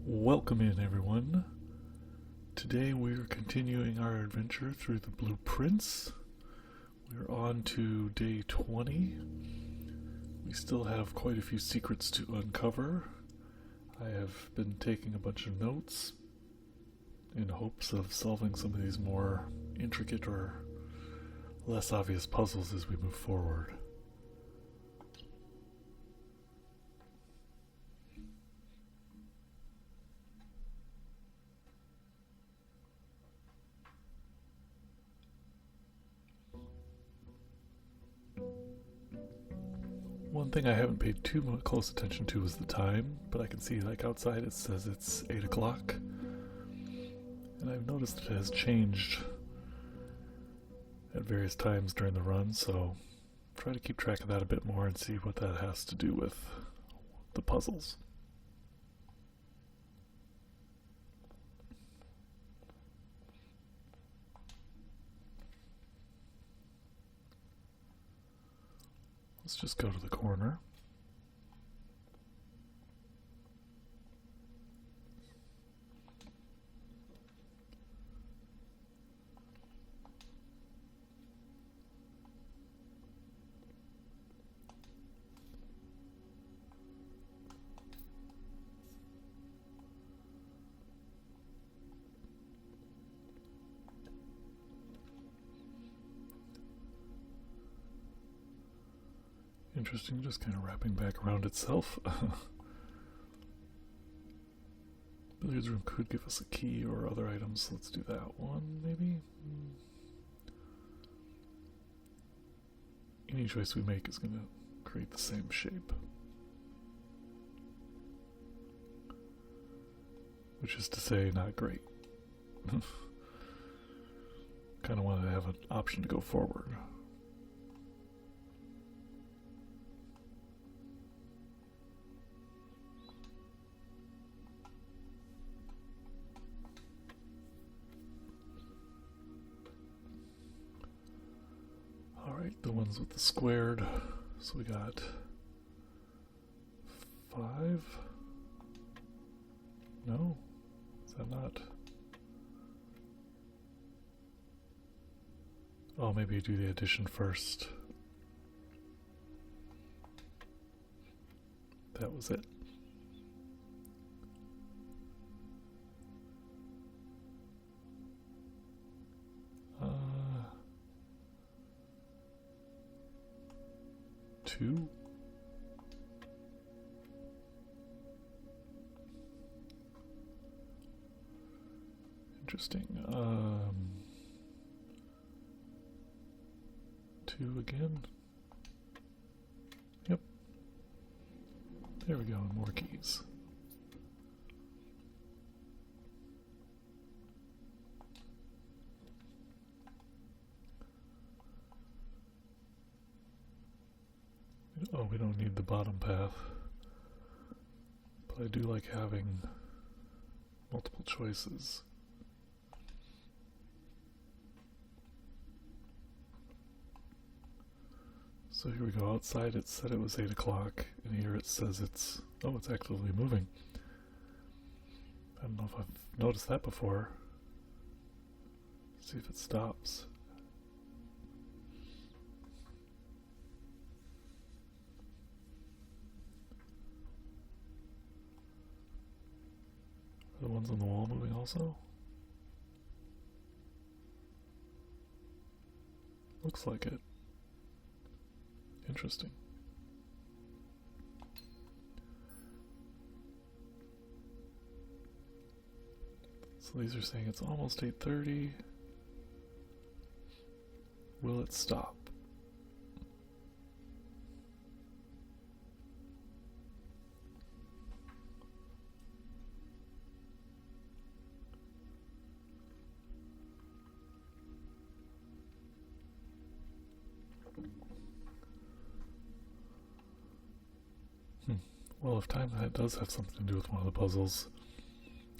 Welcome in, everyone. Today we're continuing our adventure through the blueprints. We're on to day 20. We still have quite a few secrets to uncover. I have been taking a bunch of notes in hopes of solving some of these more intricate or less obvious puzzles as we move forward. One thing I haven't paid too much close attention to is the time, but I can see like outside it says it's 8 o'clock. And I've noticed it has changed at various times during the run, so try to keep track of that a bit more and see what that has to do with the puzzles. Let's just go to the corner. Interesting, just kind of wrapping back around itself. Billiards room could give us a key or other items. Let's do that one, maybe? Any choice we make is going to create the same shape. Which is to say, not great. Kind of wanted to have an option to go forward. Alright, the ones with the squared. So we got 5. No? Is that not? Oh, maybe you do the addition first. That was it. Two? Interesting. 2 again? Yep. There we go, more keys. Oh, we don't need the bottom path. But I do like having multiple choices. So here we go. Outside it said it was 8 o'clock, and here it says it's actively moving. I don't know if I've noticed that before. See if it stops. Are the ones on the wall moving also? Looks like it. Interesting. So these are saying it's almost 8:30. Will it stop? Well, if time does have something to do with one of the puzzles,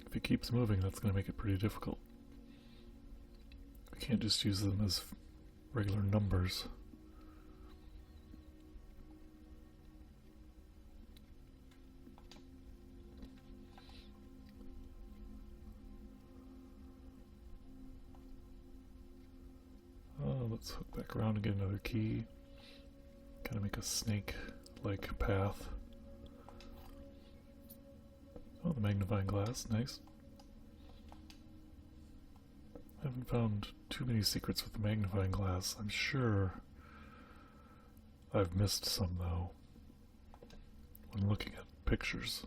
if it keeps moving, that's going to make it pretty difficult. We can't just use them as regular numbers. Let's hook back around and get another key. Kind of make a snake-like path. Oh, the magnifying glass, nice. I haven't found too many secrets with the magnifying glass. I'm sure I've missed some, though, when looking at pictures.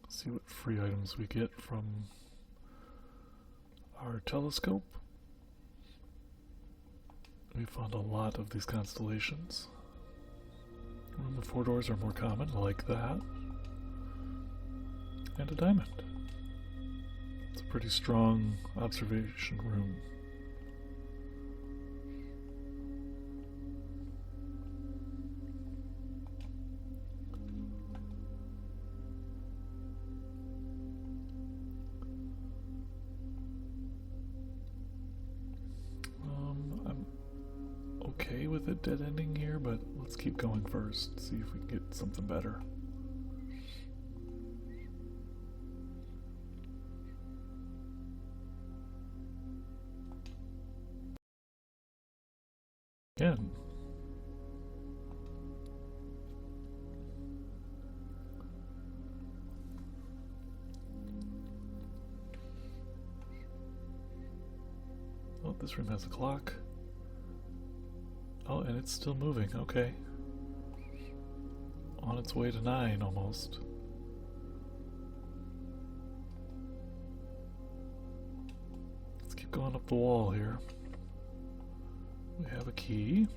See what free items we get from our telescope. We found a lot of these constellations. Room of 4 doors are more common, like that. And a diamond. It's a pretty strong observation room. I'm okay with it dead ending here, but let's keep going first, see if we can get something better. Again. Oh, this room has a clock. Oh, and it's still moving, okay. On its way to 9, almost. Let's keep going up the wall here. We have a key.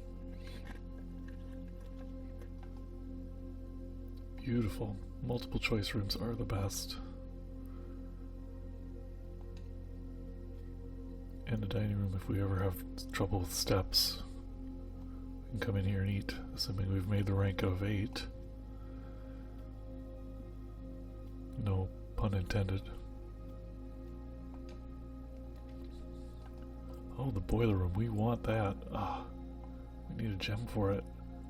Beautiful. Multiple choice rooms are the best. And a dining room if we ever have trouble with steps. We can come in here and eat, assuming we've made the rank of 8. No pun intended. Oh, the boiler room. We want that. Ah, we need a gem for it.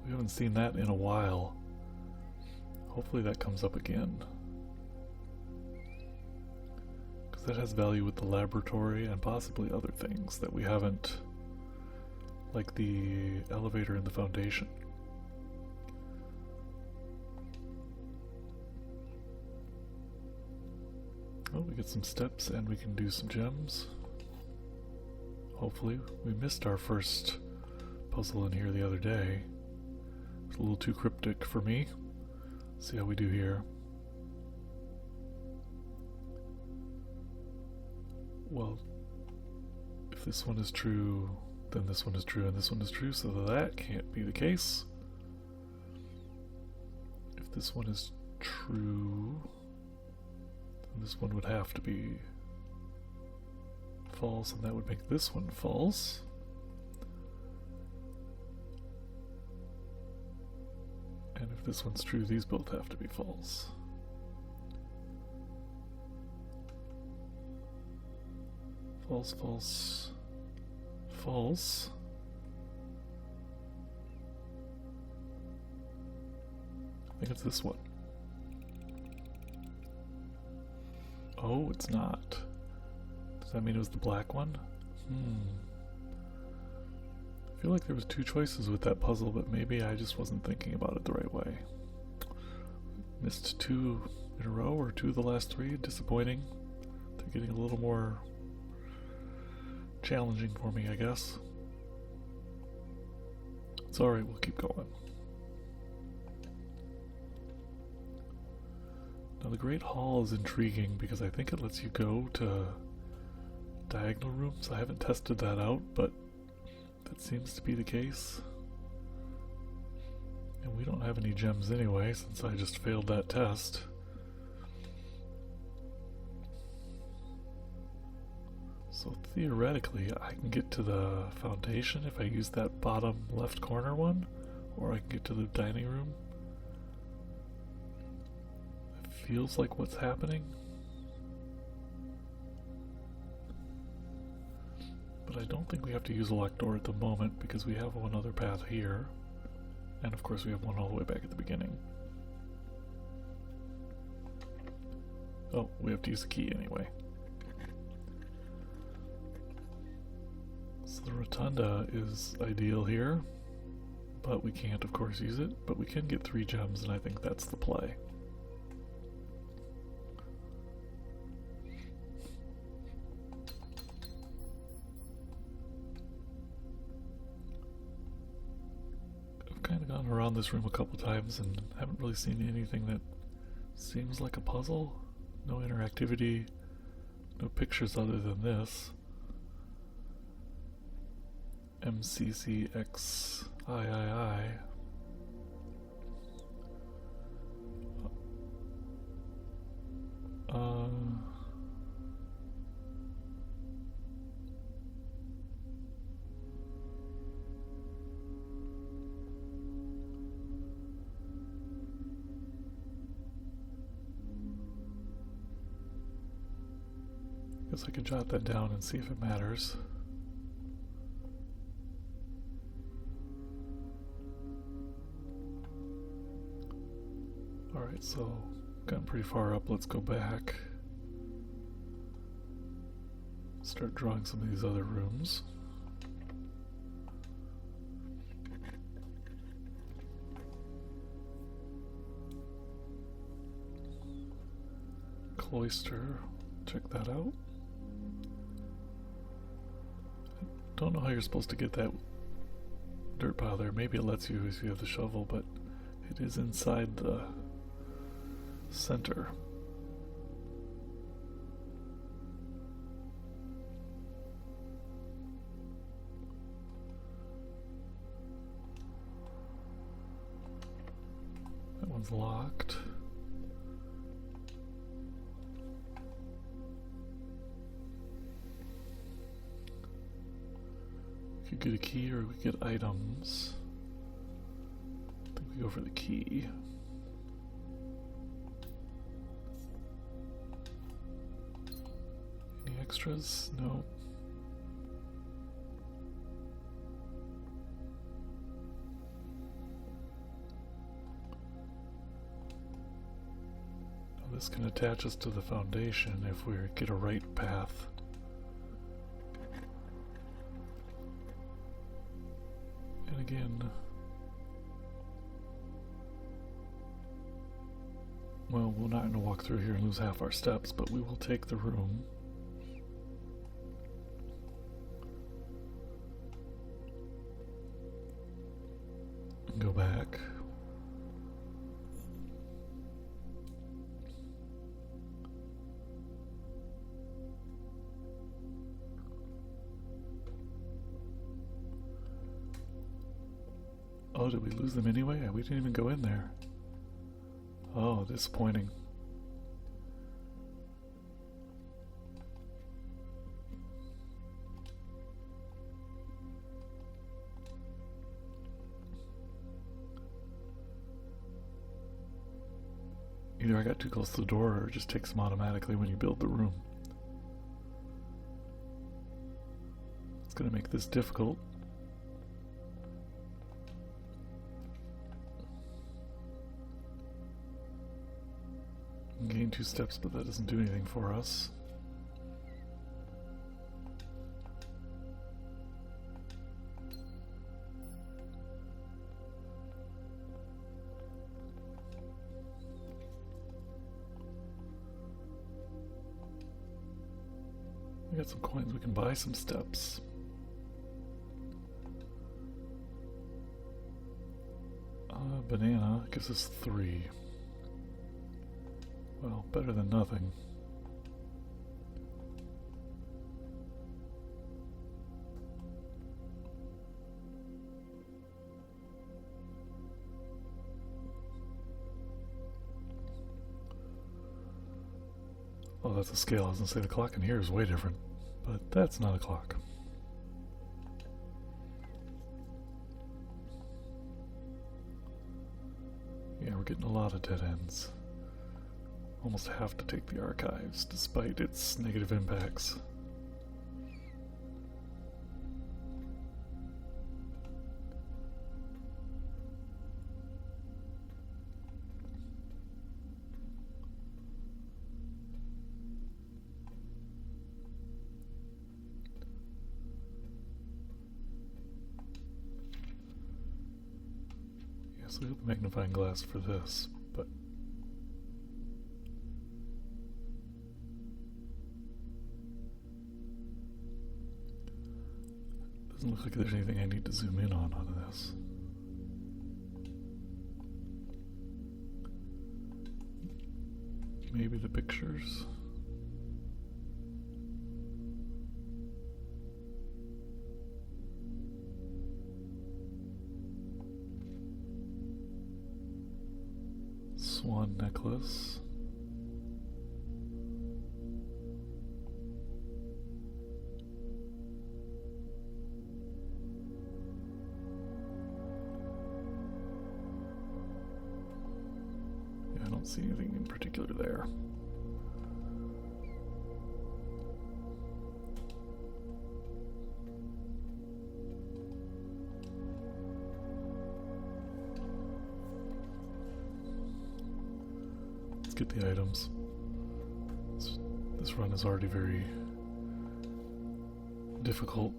We haven't seen that in a while. Hopefully that comes up again. Because that has value with the laboratory and possibly other things that we haven't, like the elevator in the Foundation. Oh, we get some steps and we can do some gems. Hopefully. We missed our first puzzle in here the other day. It's a little too cryptic for me. See how we do here. Well, if this one is true, then this one is true, and this one is true, so that can't be the case. If this one is true, then this one would have to be false, and that would make this one false. And if this one's true, these both have to be false. False, false, false. I think it's this one. Oh, it's not. Does that mean it was the black one? I feel like there was 2 choices with that puzzle, but maybe I just wasn't thinking about it the right way. Missed 2 in a row, or 2 of the last 3. Disappointing. They're getting a little more challenging for me, I guess. It's alright, we'll keep going. Now the Great Hall is intriguing because I think it lets you go to diagonal rooms. I haven't tested that out, but that seems to be the case. And we don't have any gems anyway, since I just failed that test. So theoretically, I can get to the Foundation if I use that bottom left corner one, or I can get to the dining room. It feels like what's happening. But I don't think we have to use a locked door at the moment because we have one other path here. And of course we have one all the way back at the beginning. Oh, we have to use a key anyway. So the rotunda is ideal here, but we can't, of course, use it. But we can get 3 gems, and I think that's the play. I've kind of gone around this room a couple times and haven't really seen anything that seems like a puzzle. No interactivity, no pictures other than this. MCCXIII. Guess I could jot that down and see if it matters. Alright, so gotten pretty far up. Let's go back. Start drawing some of these other rooms. Cloister. Check that out. Don't know how you're supposed to get that dirt pile there. Maybe it lets you if you have the shovel, but it is inside the center. That one's locked. We could get a key or we could get items. I think we go for the key. Any extras? No. Now this can attach us to the foundation if we get a right path. And again, well, we're not going to walk through here and lose half our steps, but we will take the room. And go back. Oh, did we lose them anyway? We didn't even go in there. Oh, disappointing. Either I got too close to the door or it just takes them automatically when you build the room. It's going to make this difficult. Gain 2 steps, but that doesn't do anything for us. We got some coins, we can buy some steps. Banana gives us 3. Well, better than nothing. Oh, that's a scale. I was gonna say the clock in here is way different, but that's not a clock. Yeah, we're getting a lot of dead ends. Almost have to take the archives, despite its negative impacts. Yes, we have the magnifying glass for this, but doesn't look like there's anything I need to zoom in on out of this. Maybe the pictures. Swan necklace. Yeah, I don't see anything in particular there. Get the items. This run is already very difficult.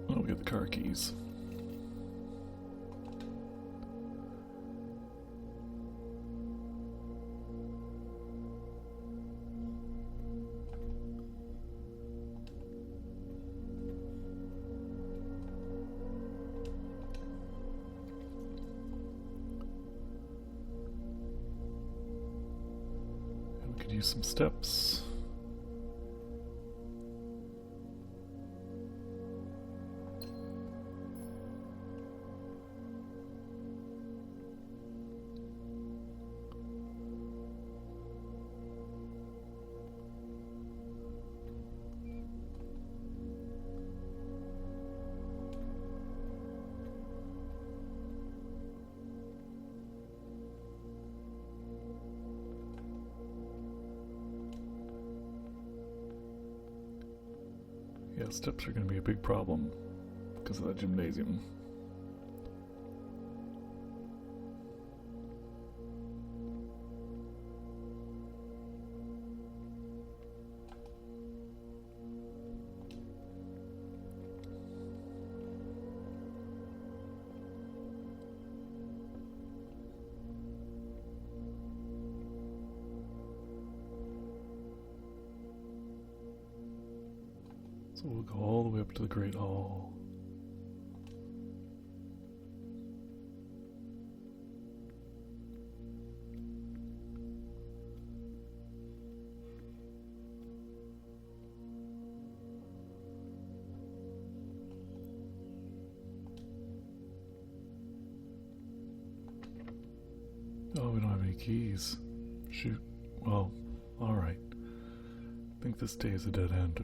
Oh, we get the car keys. Use some steps. Yeah, steps are going to be a big problem because of that gymnasium. So we'll go all the way up to the Great Hall. Oh, we don't have any keys. Shoot. Well, alright. I think this day is a dead end.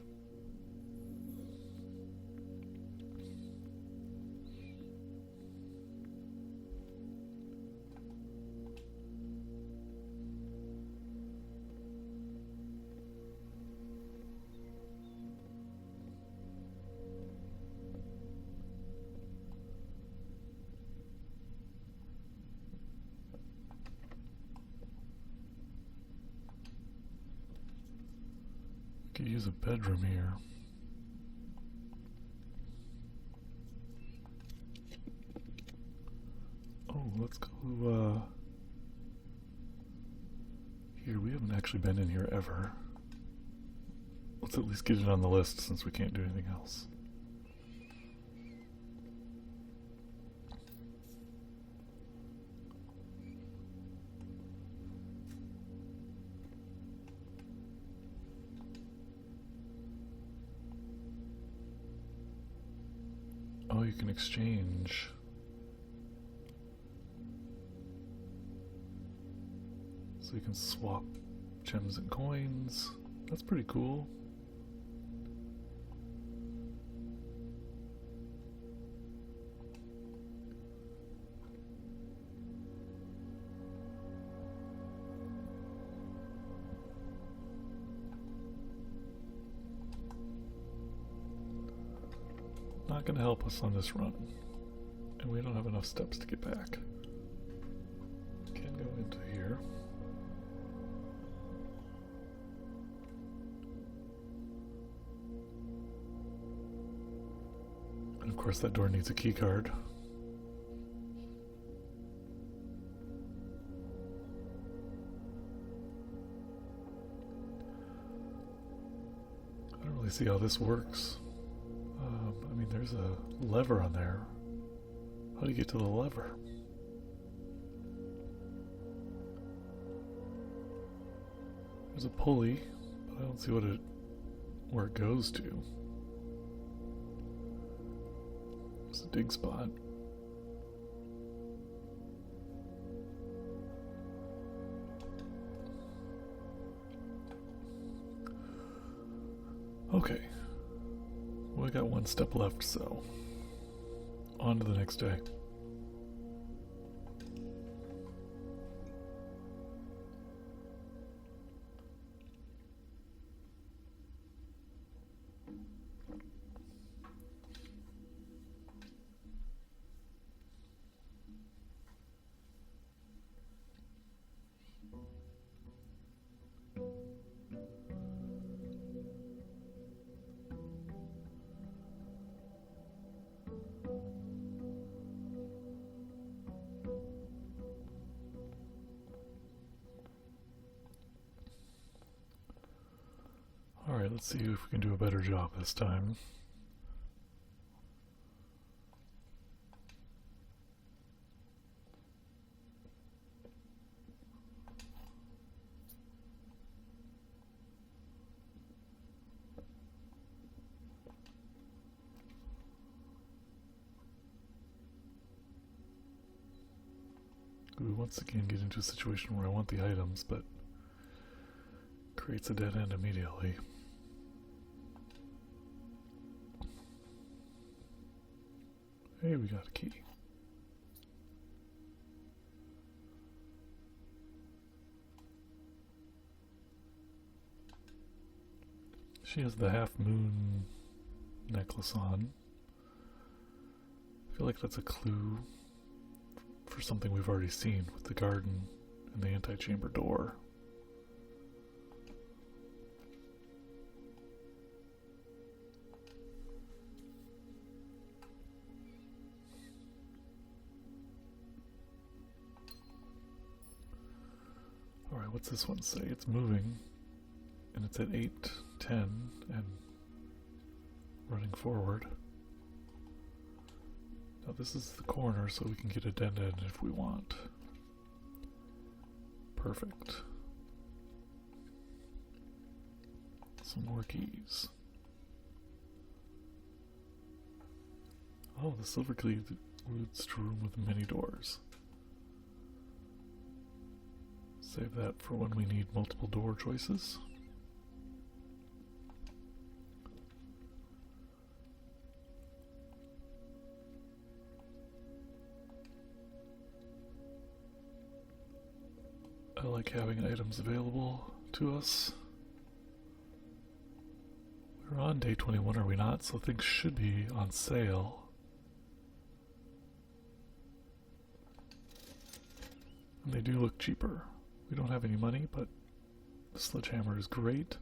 Could use a bedroom here. Oh, let's go, here. We haven't actually been in here ever. Let's at least get it on the list since we can't do anything else. Oh, you can exchange. So you can swap gems and coins. That's pretty cool. Not going to help us on this run. And we don't have enough steps to get back. Can go into here. And of course that door needs a key card. to see how this works. I mean, there's a lever on there. How do you get to the lever? There's a pulley, but I don't see where it goes to. There's a dig spot. Okay. Well, I got one step left, so on to the next day. Alright, let's see if we can do a better job this time. We once again get into a situation where I want the items, but creates a dead end immediately. Hey, we got a key. She has the half moon necklace on. I feel like that's a clue for something we've already seen with the garden and the antechamber door. Alright, what's this one say? It's moving, and it's at 8:10 and running forward. Now this is the corner, so we can get a dead end if we want. Perfect. Some more keys. Oh, the silver key leads to a room with many doors. Save that for when we need multiple door choices. I like having items available to us. We're on day 21, are we not? So things should be on sale. And they do look cheaper. We don't have any money, but the sledgehammer is great.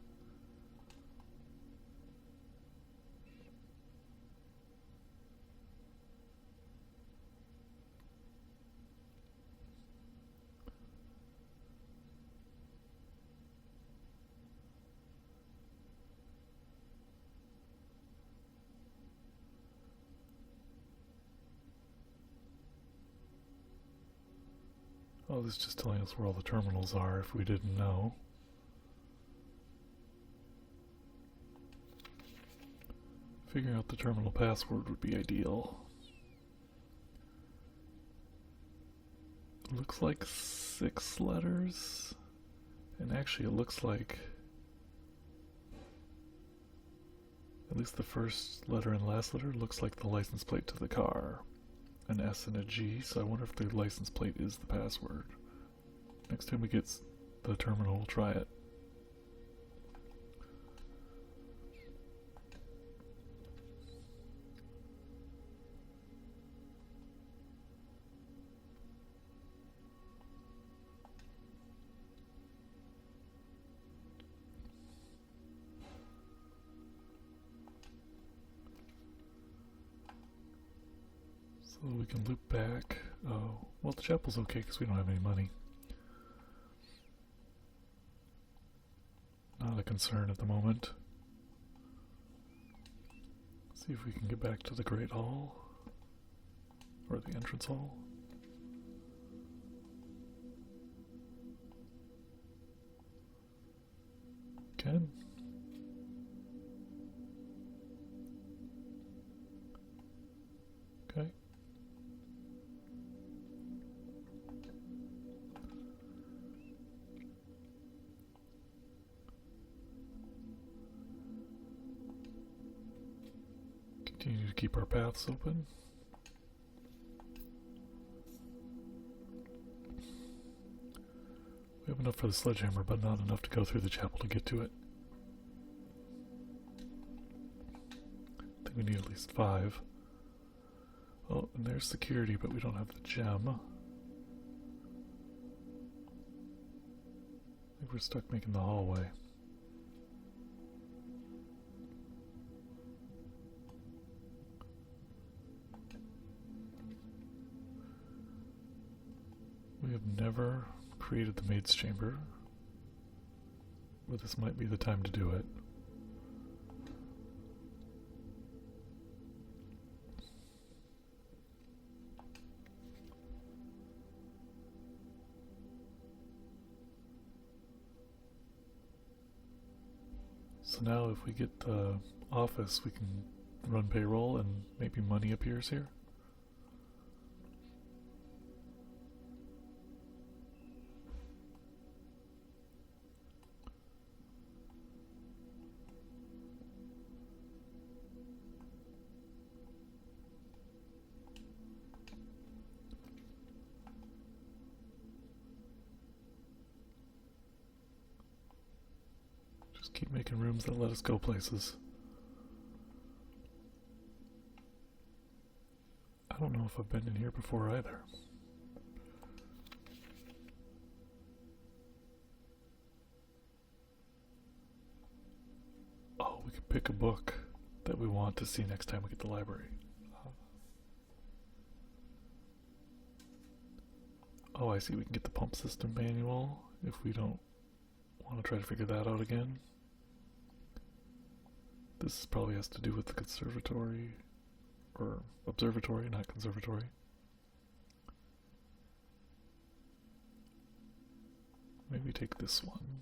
Oh, this is just telling us where all the terminals are if we didn't know. Figuring out the terminal password would be ideal. It looks like 6 letters, and actually it looks like at least the first letter and last letter looks like the license plate to the car. An S and a G, so I wonder if the license plate is the password. Next time we get the terminal, we'll try it. So we can loop back. Oh, well, the chapel's okay because we don't have any money. Not a concern at the moment. See if we can get back to the Great Hall. Or the entrance hall. Can. Okay. Continue to keep our paths open. We have enough for the sledgehammer, but not enough to go through the chapel to get to it. I think we need at least 5. Oh, and there's security, but we don't have the gem. I think we're stuck making the hallway. We have never created the maid's chamber, but this might be the time to do it. So now if we get the office, we can run payroll and maybe money appears here. Keep making rooms that let us go places. I don't know if I've been in here before either. Oh, we could pick a book that we want to see next time we get to the library. Oh, I see. We can get the pump system manual if we don't want to try to figure that out again. This probably has to do with the conservatory, or observatory, not conservatory. Maybe take this one.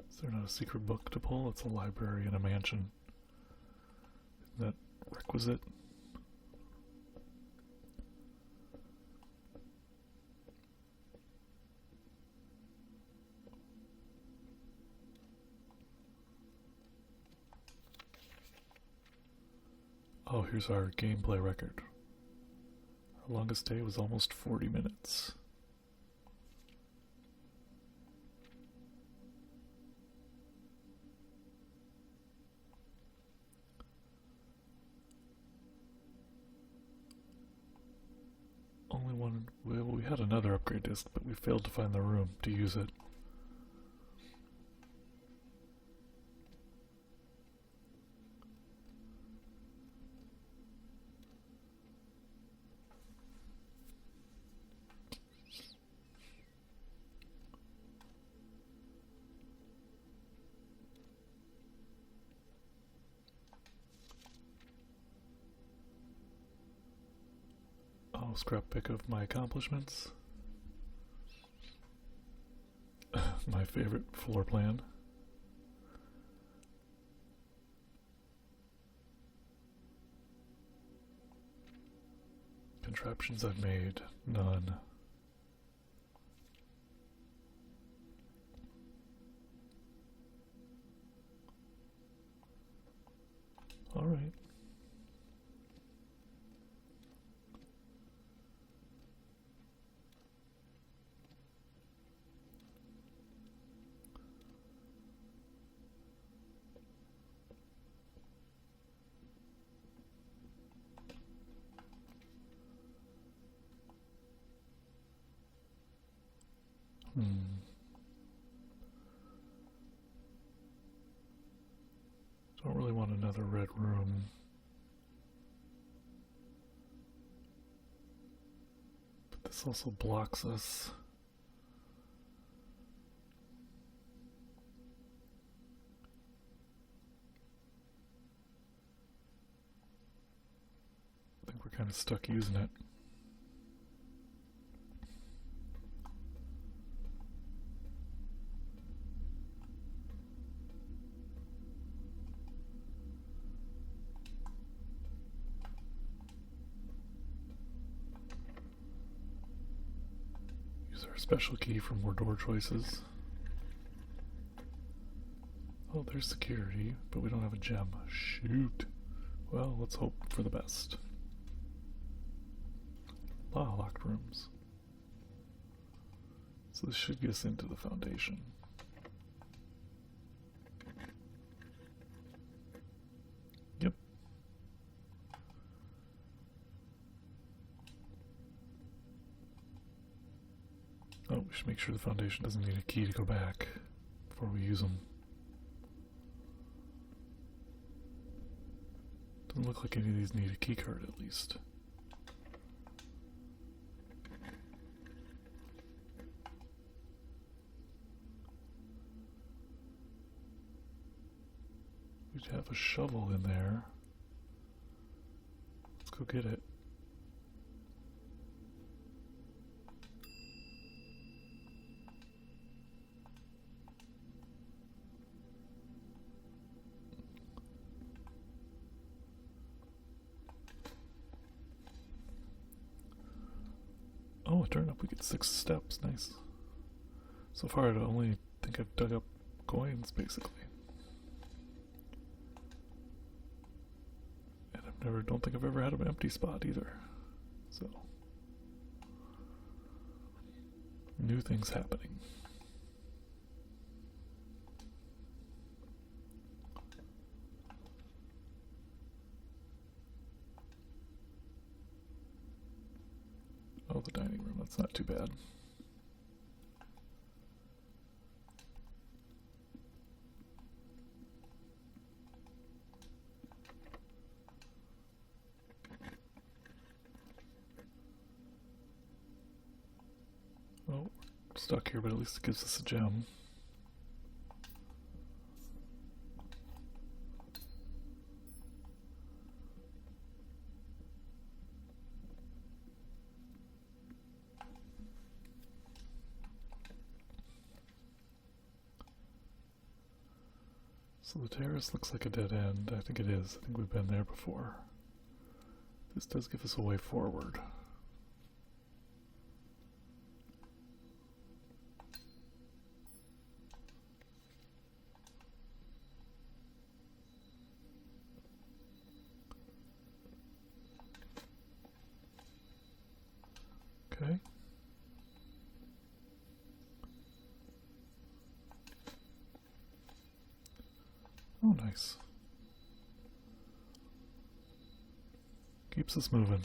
Is there not a secret book to pull? It's a library in a mansion. Isn't that requisite? Oh, here's our gameplay record. Our longest day was almost 40 minutes. Only one. Well, we had another upgrade disc, but we failed to find the room to use it. Scrap pick of my accomplishments. My favorite floor plan. Contraptions I've made, none. All right. Don't really want another red room. This also blocks us. I think we're kind of stuck using it. Use our special key for more door choices. Oh, there's security, but we don't have a gem. Shoot. Well, let's hope for the best. Ah, locked rooms. So this should get us into the foundation. Yep. Oh, we should make sure the foundation doesn't need a key to go back before we use them. Doesn't look like any of these need a key card at least. We'd have a shovel in there. Let's go get it. Oh, it turned up. We get 6 steps. Nice. So far, I only think I've dug up coins, basically. And don't think I've ever had an empty spot either. So, new things happening. Oh, the dining room. That's not too bad. Oh, stuck here, but at least it gives us a gem. So the terrace looks like a dead end. I think it is. I think we've been there before. This does give us a way forward. Okay. Oh, nice. Keeps us moving.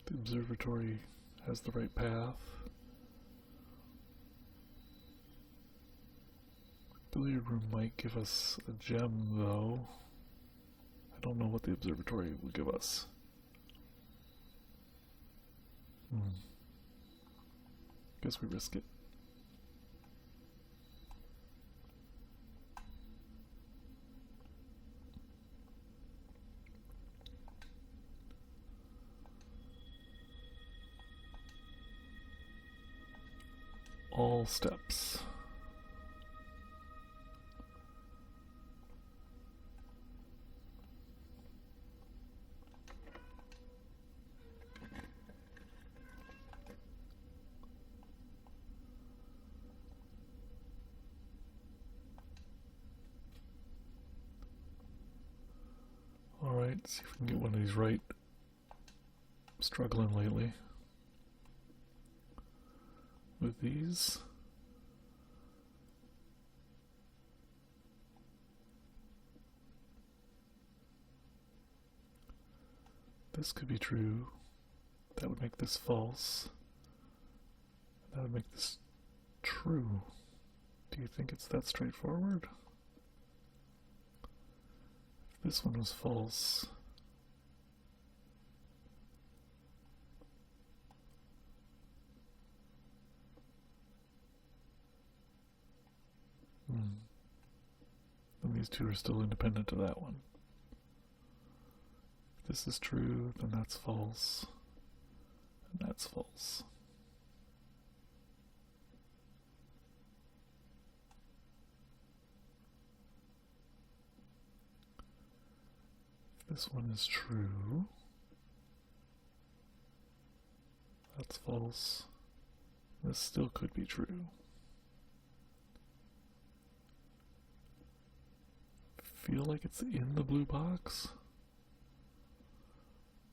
The observatory has the right path. Billiard room might give us a gem, though. I don't know what the observatory will give us. Guess we risk it. All steps. Alright, see if we can get one of these right. I'm struggling lately with these. This could be true. That would make this false. That would make this true. Do you think it's that straightforward? This one was false. And these two are still independent of that one. If this is true, then that's false. And that's false. If this one is true, that's false. This still could be true. Feel like it's in the blue box,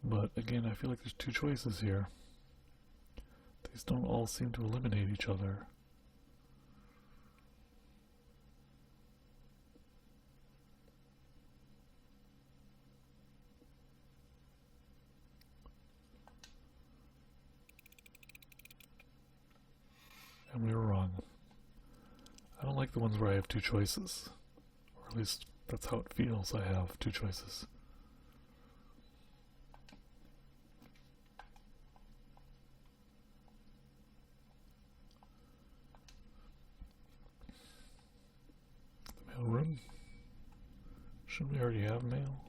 but again, I feel like there's two choices here. These don't all seem to eliminate each other. And we were wrong. I don't like the ones where I have two choices, or at least that's how it feels. I have two choices. The mail room. Shouldn't we already have mail?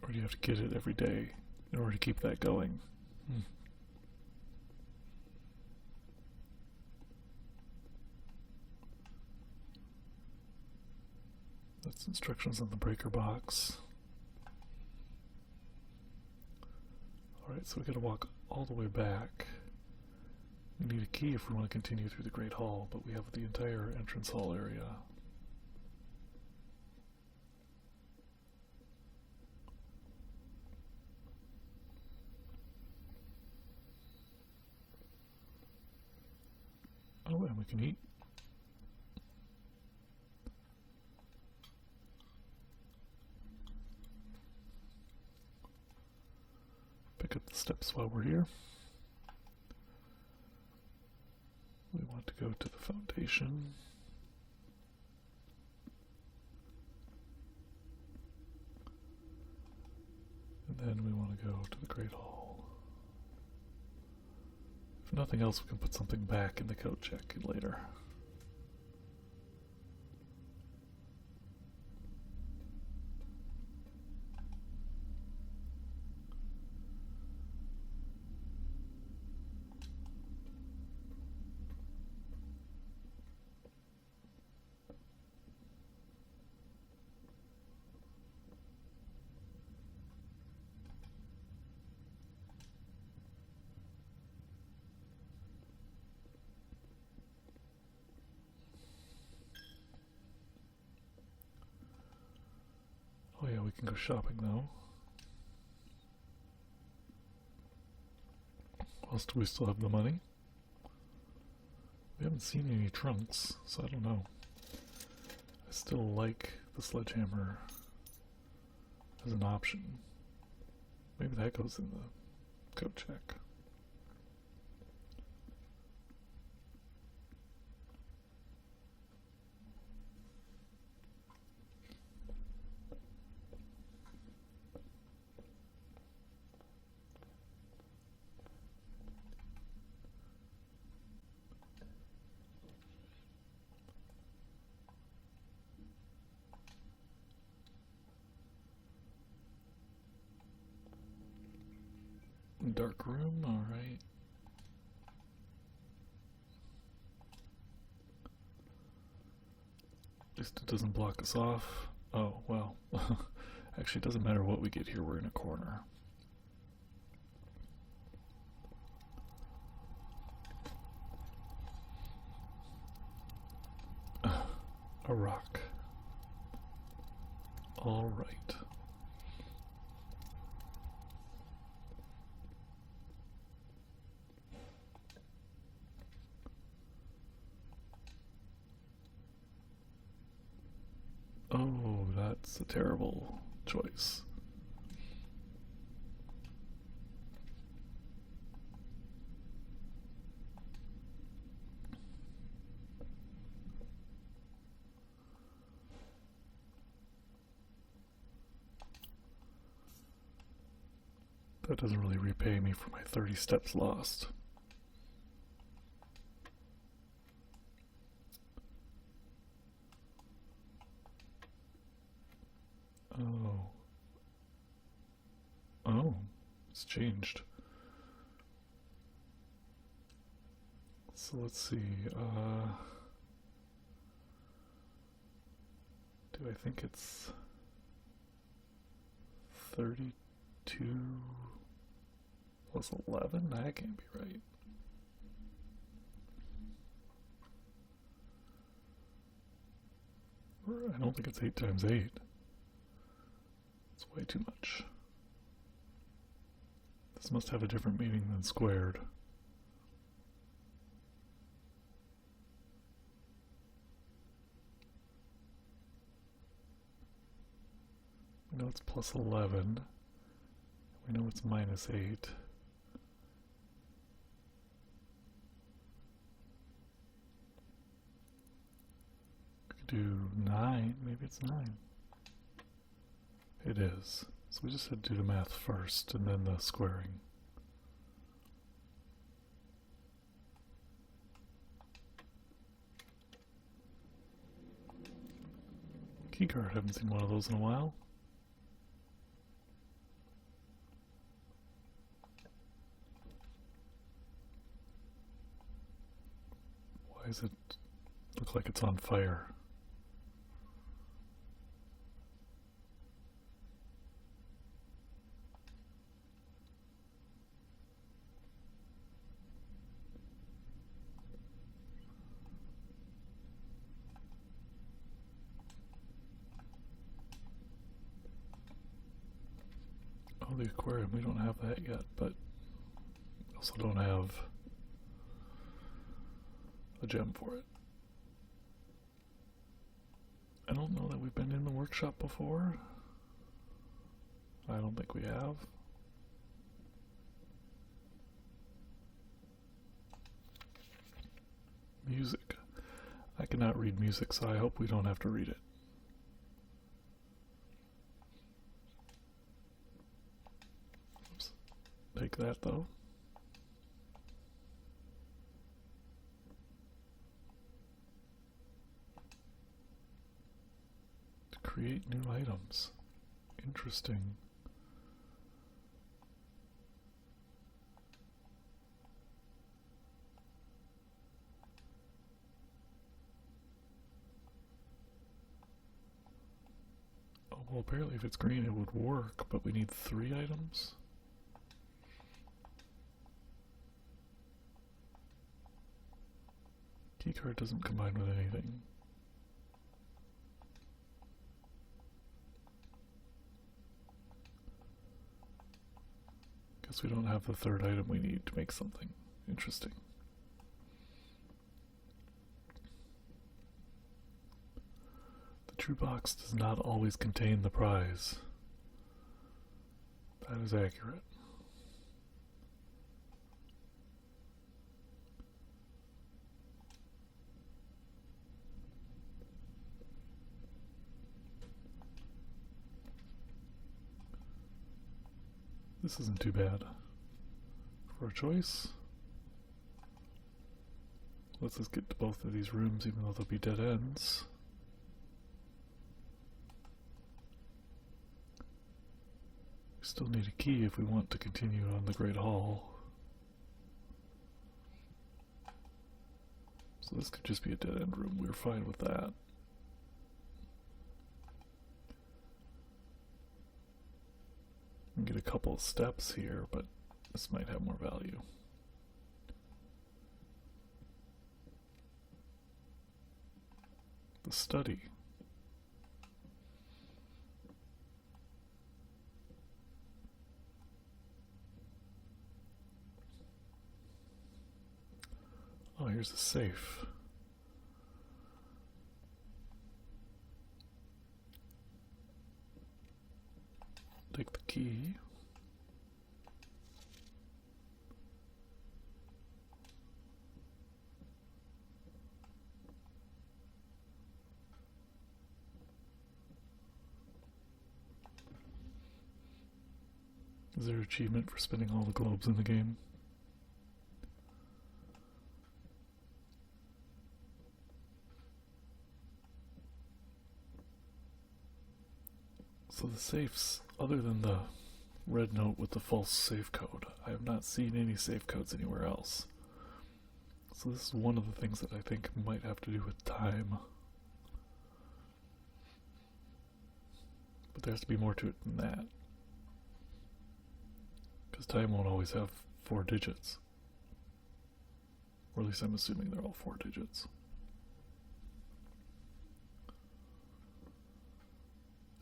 Or do you have to get it every day in order to keep that going? That's instructions on the breaker box. Alright, so we gotta walk all the way back. We need a key if we want to continue through the Great Hall, but we have the entire entrance hall area. Oh, and we can eat. Pick up the steps while we're here. We want to go to the foundation. And then we want to go to the Great Hall. If nothing else, we can put something back in the coat check later. Oh yeah, we can go shopping though. Whilst we still have the money. We haven't seen any trunks, so I don't know. I still like the sledgehammer as an option. Maybe that goes in the coat check. Dark room, alright. At least it doesn't block us off. Oh, well. Actually, it doesn't matter what we get here, we're in a corner. A rock. Alright. Oh, that's a terrible choice. That doesn't really repay me for my 30 steps lost. Oh. Oh, it's changed. So let's see, do I think it's 32 plus 11? That can't be right. I don't think it's 8 times 8. It's way too much. This must have a different meaning than squared. We know it's plus 11. We know it's minus 8. We could do 9. Maybe it's 9. It is. So we just had to do the math first and then the squaring. Keycard, haven't seen one of those in a while. Why does it look like it's on fire? Oh, the aquarium, we don't have that yet, but we also don't have a gem for it. I don't know that we've been in the workshop before. I don't think we have. Music. I cannot read music, so I hope we don't have to read it. Oops. Take that, though. To create new items. Interesting. Oh, well, apparently if it's green it would work, but we need 3 items. Keycard doesn't combine with anything. Guess we don't have the 3rd item we need to make something interesting. The true box does not always contain the prize. That is accurate. This isn't too bad for a choice. Let's just get to both of these rooms, even though they'll be dead ends. We still need a key if we want to continue on the Great Hall. So this could just be a dead end room. We're fine with that. We can get a couple of steps here, but this might have more value. The study. Oh, here's a safe. Take the key. Is there an achievement for spinning all the globes in the game? So the safes, other than the red note with the false safe code, I have not seen any safe codes anywhere else. So this is one of the things that I think might have to do with time. But there has to be more to it than that. Because time won't always have 4 digits. Or at least I'm assuming they're all 4 digits.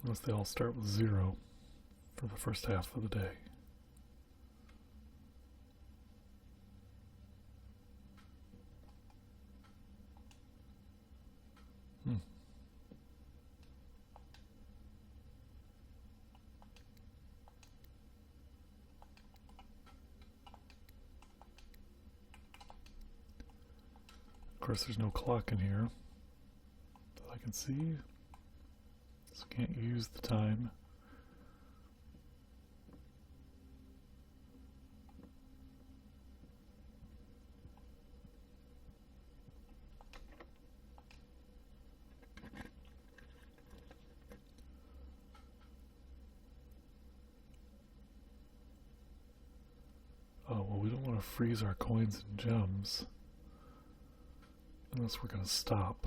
Unless they all start with 0 for the first half of the day. Of course, there's no clock in here that I can see, so can't use the time. Oh, well, we don't want to freeze our coins and gems. Unless we're going to stop.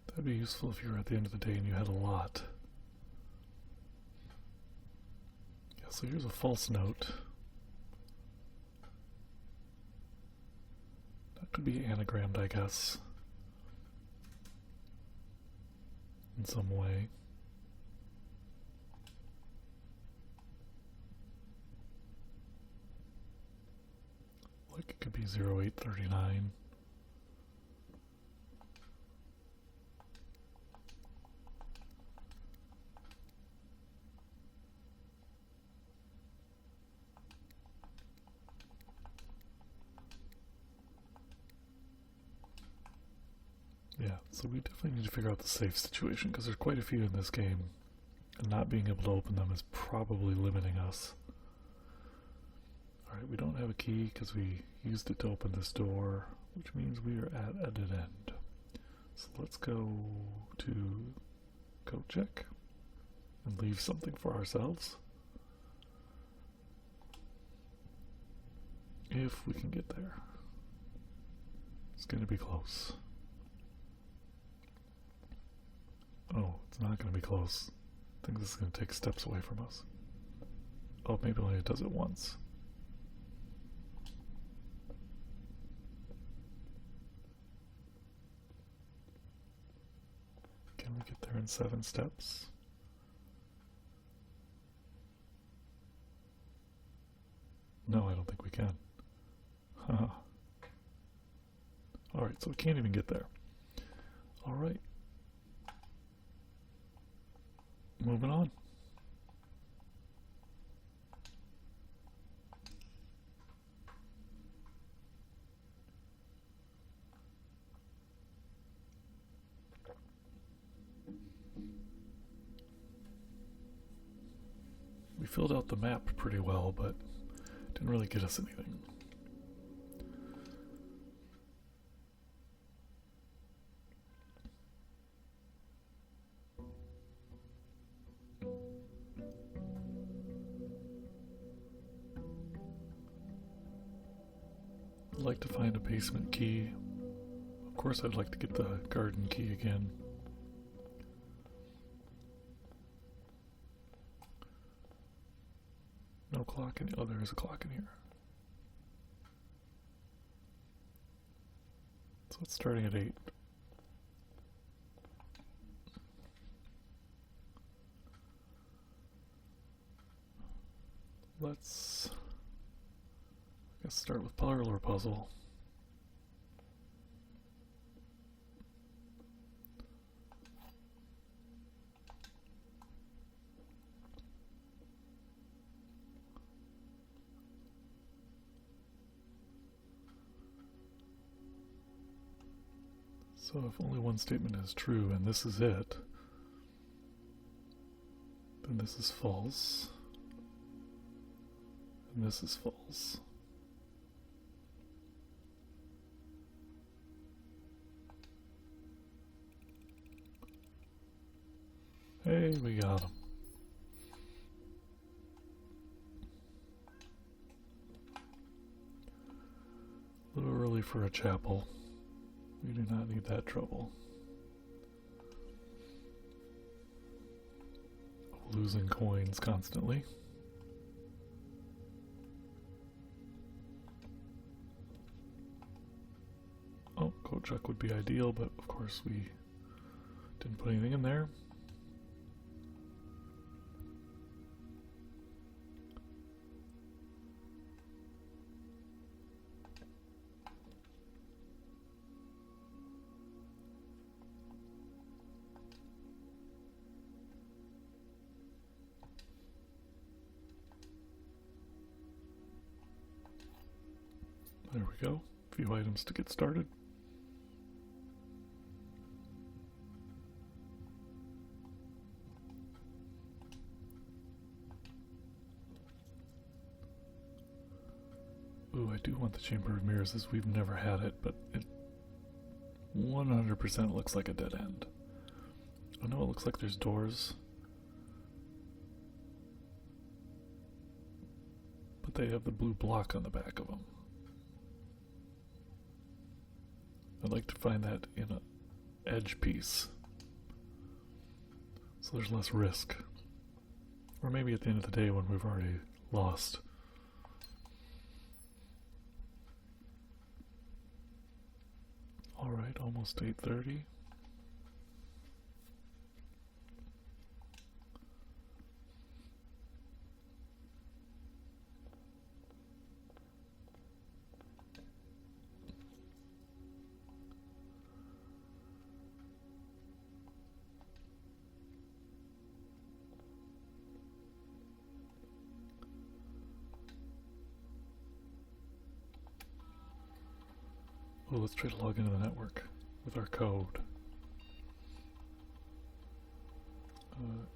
That'd be useful if you were at the end of the day and you had a lot. Yeah, so here's a false note. That could be anagrammed, I guess. In some way. Like it could be 0839. Yeah, so we definitely need to figure out the safe situation, because there's quite a few in this game, and not being able to open them is probably limiting us. Alright, we don't have a key because we used it to open this door, which means we are at a dead end. So let's go to code check and leave something for ourselves. If we can get there. It's going to be close. Oh, it's not going to be close. I think this is going to take steps away from us. Oh, maybe only it does it once. Can we get there in 7 steps? No, I don't think we can. Haha. Alright, so we can't even get there. Alright. Moving on. We filled out the map pretty well, but didn't really get us anything. I'd like to find a basement key. Of course, I'd like to get the garden key again. No clock in. Oh, there is a clock in here. So it's starting at 8. Let's, I guess, start with parlor puzzle. So if only one statement is true and this is it, then this is false, and this is false. Hey, we got him. A little early for a chapel. We do not need that trouble. Losing coins constantly. Oh, coat check would be ideal, but of course we didn't put anything in there. There we go. A few items to get started. Ooh, I do want the Chamber of Mirrors as we've never had it, but it 100% looks like a dead end. I know it looks like there's doors, but they have the blue block on the back of them. I'd like to find that in an edge piece, so there's less risk. Or maybe at the end of the day when we've already lost. Alright, almost 8:30. Well, let's try to log into the network with our code.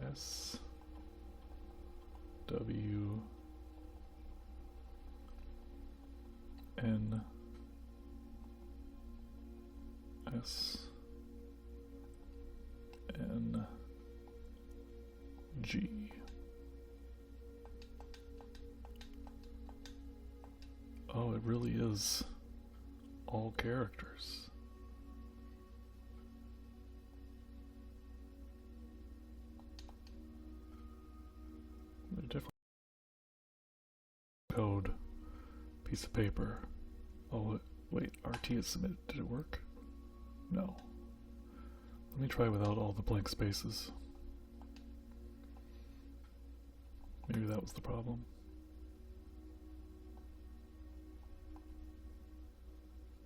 S W N S N G. Oh, it really is all characters. They're different. Code piece of paper. Oh wait, RT is submitted. Did it work? No. Let me try without all the blank spaces. Maybe that was the problem.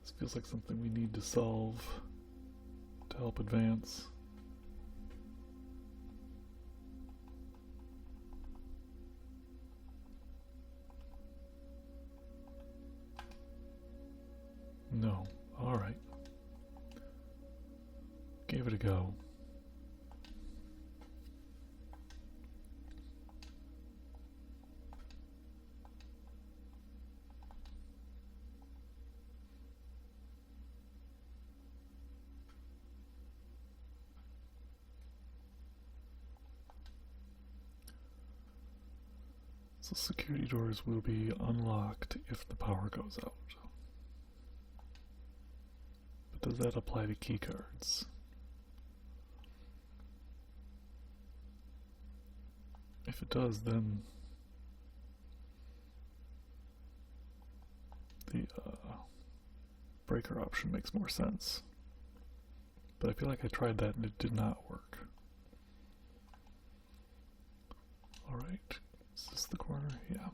This feels like something we need to solve to help advance. No. Alright. Gave it a go. So security doors will be unlocked if the power goes out. But does that apply to key cards? If it does, then the breaker option makes more sense. But I feel like I tried that and it did not work. Alright, is this the corner? Yeah.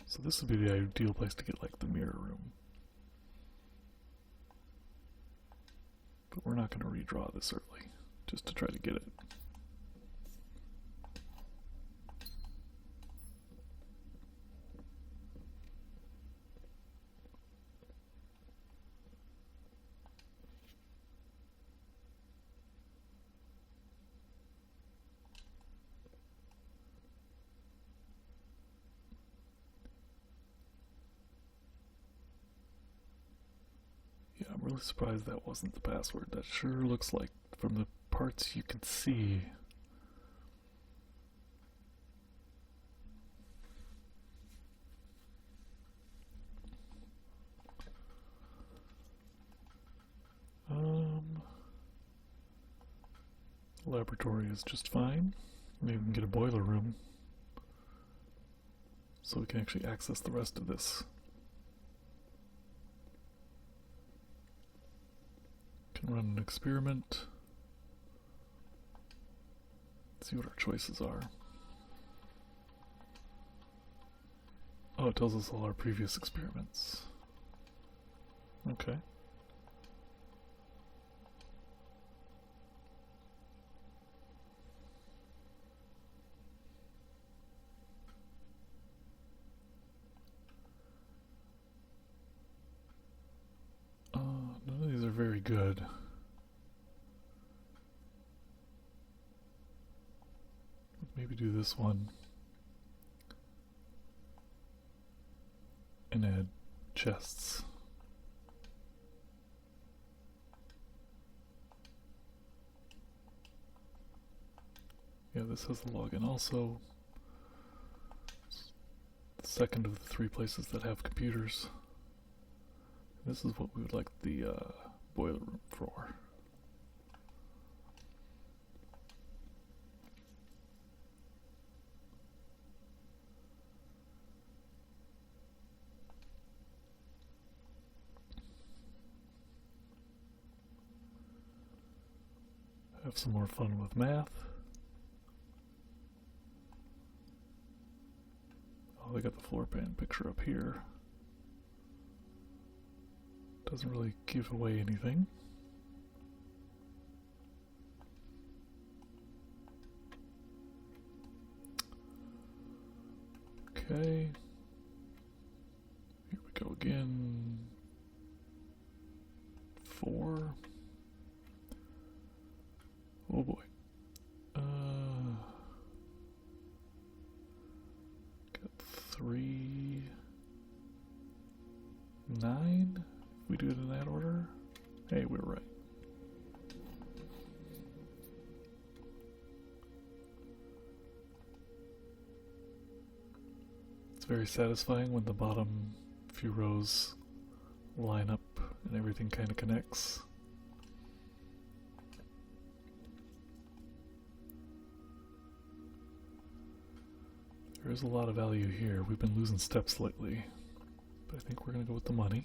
So this would be the ideal place to get like the mirror room. But we're not going to redraw this early, just to try to get it. really surprised that wasn't the password. That sure looks like from the parts you can see. Laboratory is just fine. Maybe we can get a boiler room so we can actually access the rest of this. Can run an experiment. See what our choices are. Oh, it tells us all our previous experiments. Okay. None of these are very good. Maybe do this one and add chests. Yeah, this has the login also. It's the second of the 3 places that have computers. This is what we would like the boiler room for. Have some more fun with math. Oh, they got the floor plan picture up here. Doesn't really give away anything. Okay. Here we go again. 4. Oh boy. Got 3. 9. If we do it in that order. Hey, we're right. It's very satisfying when the bottom few rows line up and everything kind of connects. There is a lot of value here. We've been losing steps lately, but I think we're going to go with the money.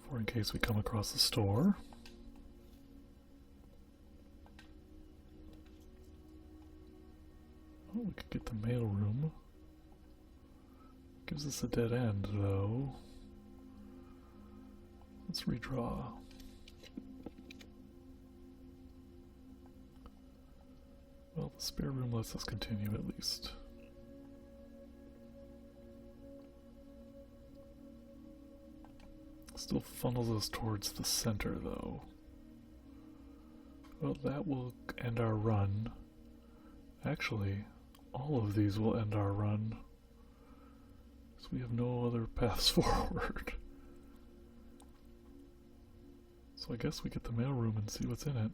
For in case we come across a store. Oh, we could get the mail room. Gives us a dead end, though. Let's redraw. Well, the spare room lets us continue at least. Still funnels us towards the center, though. Well, that will end our run. Actually, all of these will end our run. So we have no other paths forward. So I guess we get the mailroom and see what's in it.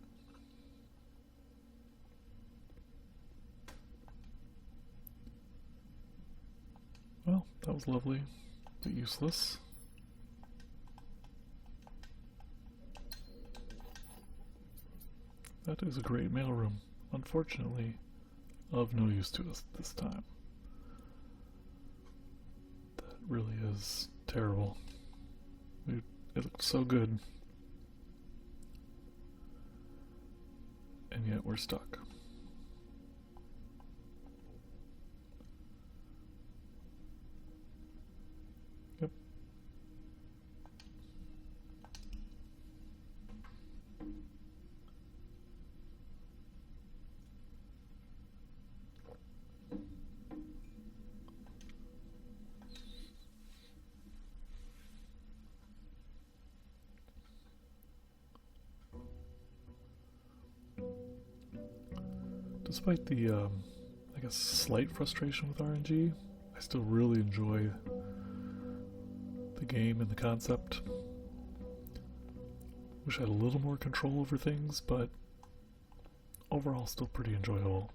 Well, that was lovely, but useless. That is a great mailroom. Unfortunately, of no use to us this time. That really is terrible. It looked so good. And yet we're stuck. Yep. Despite the, I guess, slight frustration with RNG, I still really enjoy game and the concept. Wish I had a little more control over things, but overall still pretty enjoyable.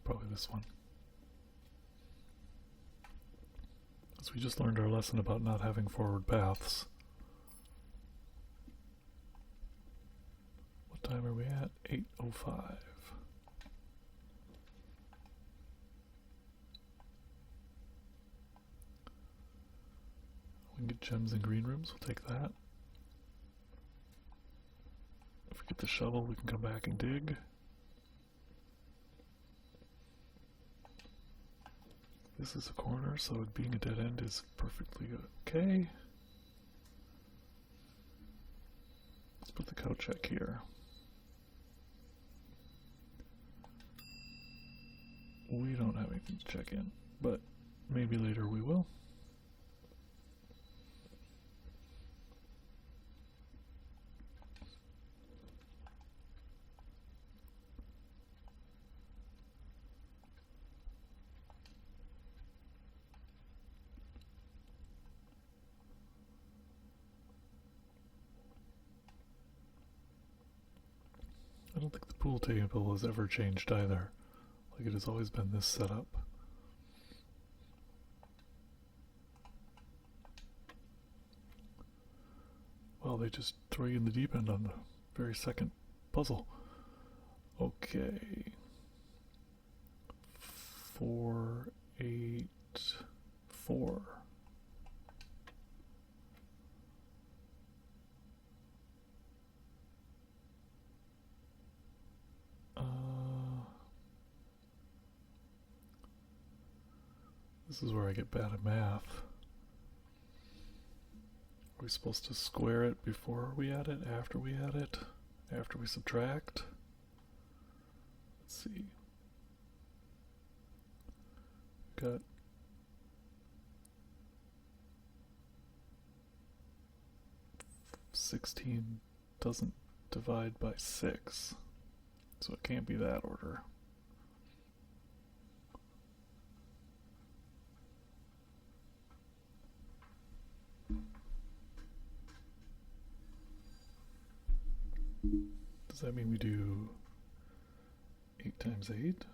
Probably this one. As we just learned our lesson about not having forward paths. What time are we at? 8:05. We can get gems in green rooms, we'll take that. If we get the shovel, we can come back and dig. This is a corner, so it being a dead end is perfectly okay. Let's put the cow check here. We don't have anything to check in, but maybe later we will. I don't think the pool table has ever changed either. Like it has always been this setup. Well, they just throw you in the deep end on the very second puzzle. Okay. 4, 8, 4. This is where I get bad at math. Are we supposed to square it before we add it, after we add it, after we subtract? Let's see. Got $16 doesn't divide by 6, so it can't be that order. Does that mean we do 8 times 8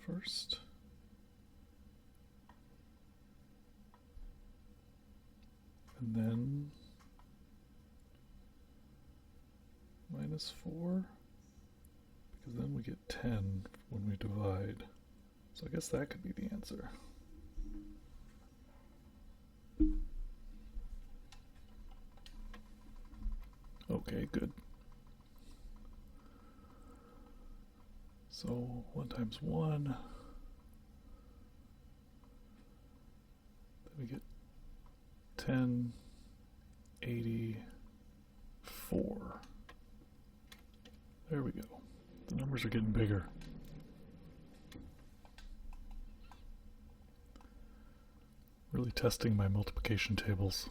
first? And then minus 4? Because then we get 10 when we divide. So I guess that could be the answer. Okay, good. So 1 times 1, then we get 10, 84. There we go. The numbers are getting bigger. Really testing my multiplication tables.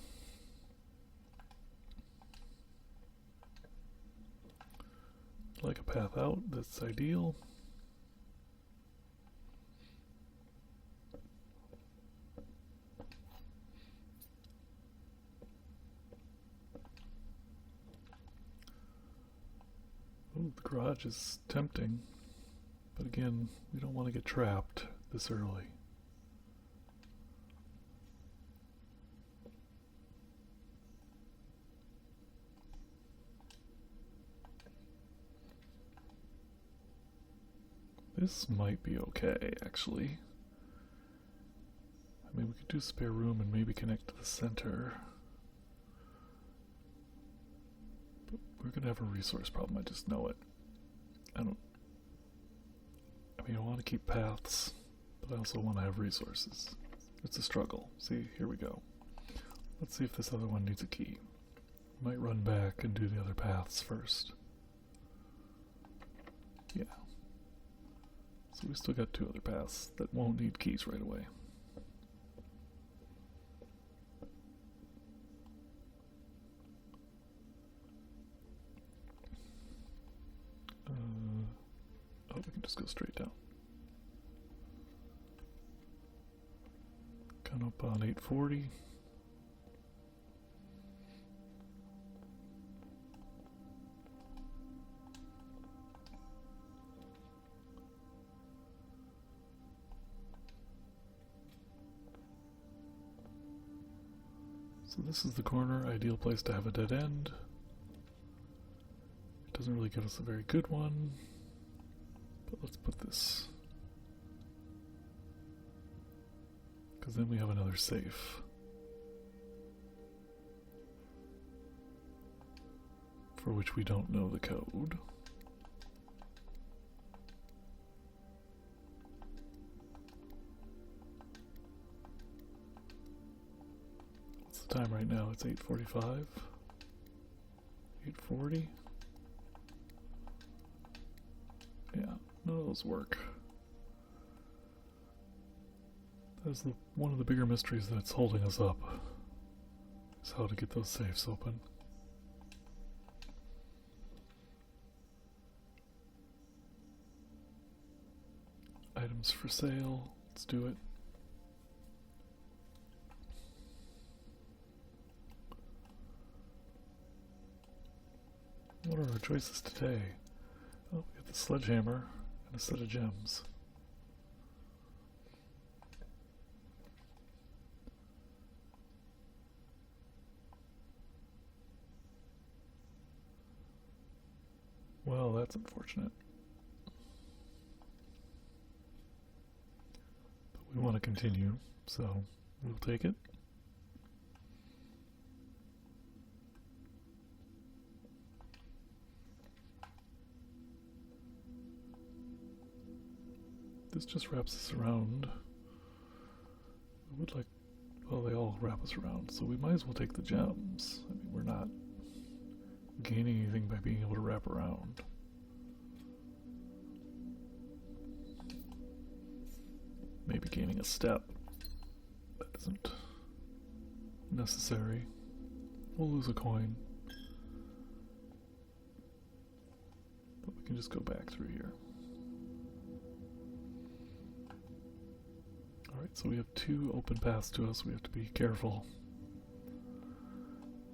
Like a path out, that's ideal. Ooh, the garage is tempting, but again, we don't want to get trapped this early. This might be okay, actually. I mean, we could do spare room and maybe connect to the center. But we're gonna have a resource problem, I just know it. I mean, I want to keep paths, but I also want to have resources. It's a struggle. See, here we go. Let's see if this other one needs a key. Might run back and do the other paths first. Yeah. So we still got 2 other paths that won't need keys right away. Oh, we can just go straight down. Come up on 840. So this is the corner, ideal place to have a dead end. It doesn't really give us a very good one, but let's put this. Because then we have another safe. For which we don't know the code. Time right now, it's 8:45, 8:40. Yeah, none of those work. That's one of the bigger mysteries that's holding us up, is how to get those safes open. Items for sale, let's do it. What are our choices today? Oh, we got the sledgehammer and a set of gems. Well, that's unfortunate. But we want to continue, so we'll take it. This just wraps us around. We would like, well, they all wrap us around, so we might as well take the gems. I mean, we're not gaining anything by being able to wrap around. Maybe gaining a step. That isn't necessary. We'll lose a coin. But we can just go back through here. Alright, so we have 2 open paths to us. We have to be careful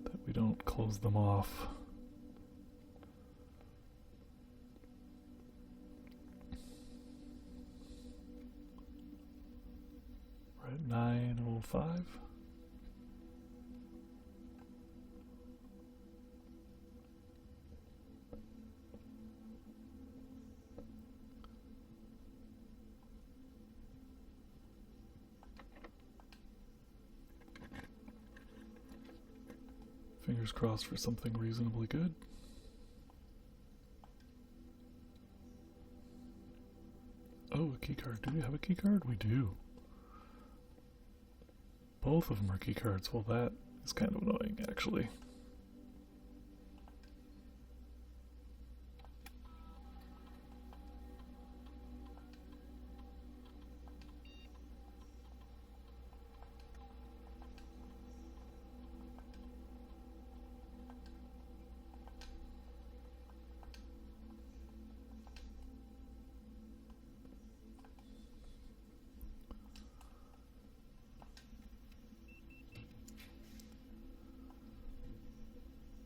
that we don't close them off. We're at 9:05. Fingers crossed for something reasonably good. Oh, a key card. Do we have a key card? We do. Both of them are key cards. Well, that is kind of annoying, actually.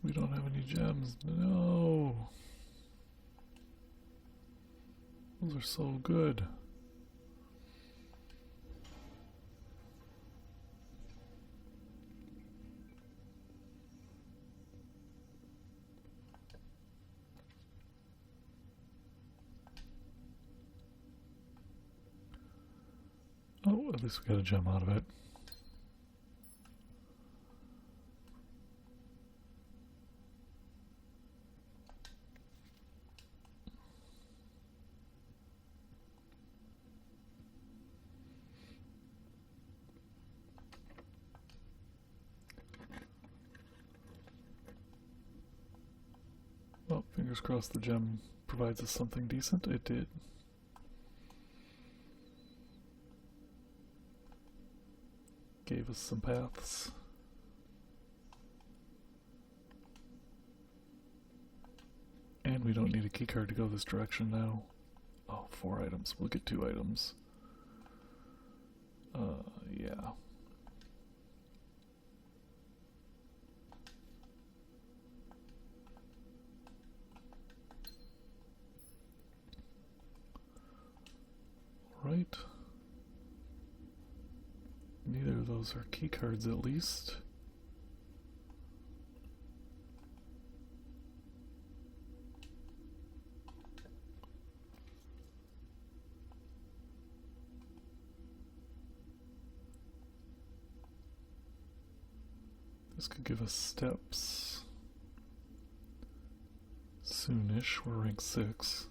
We don't have any gems. No. Those are so good. Oh, at least we got a gem out of it. Fingers crossed the gem provides us something decent. It did. Gave us some paths. And we don't need a keycard to go this direction now. Oh, 4 items. We'll get 2 items. Yeah. Right. Neither of those are key cards, at least. This could give us steps soonish. We're rank 6.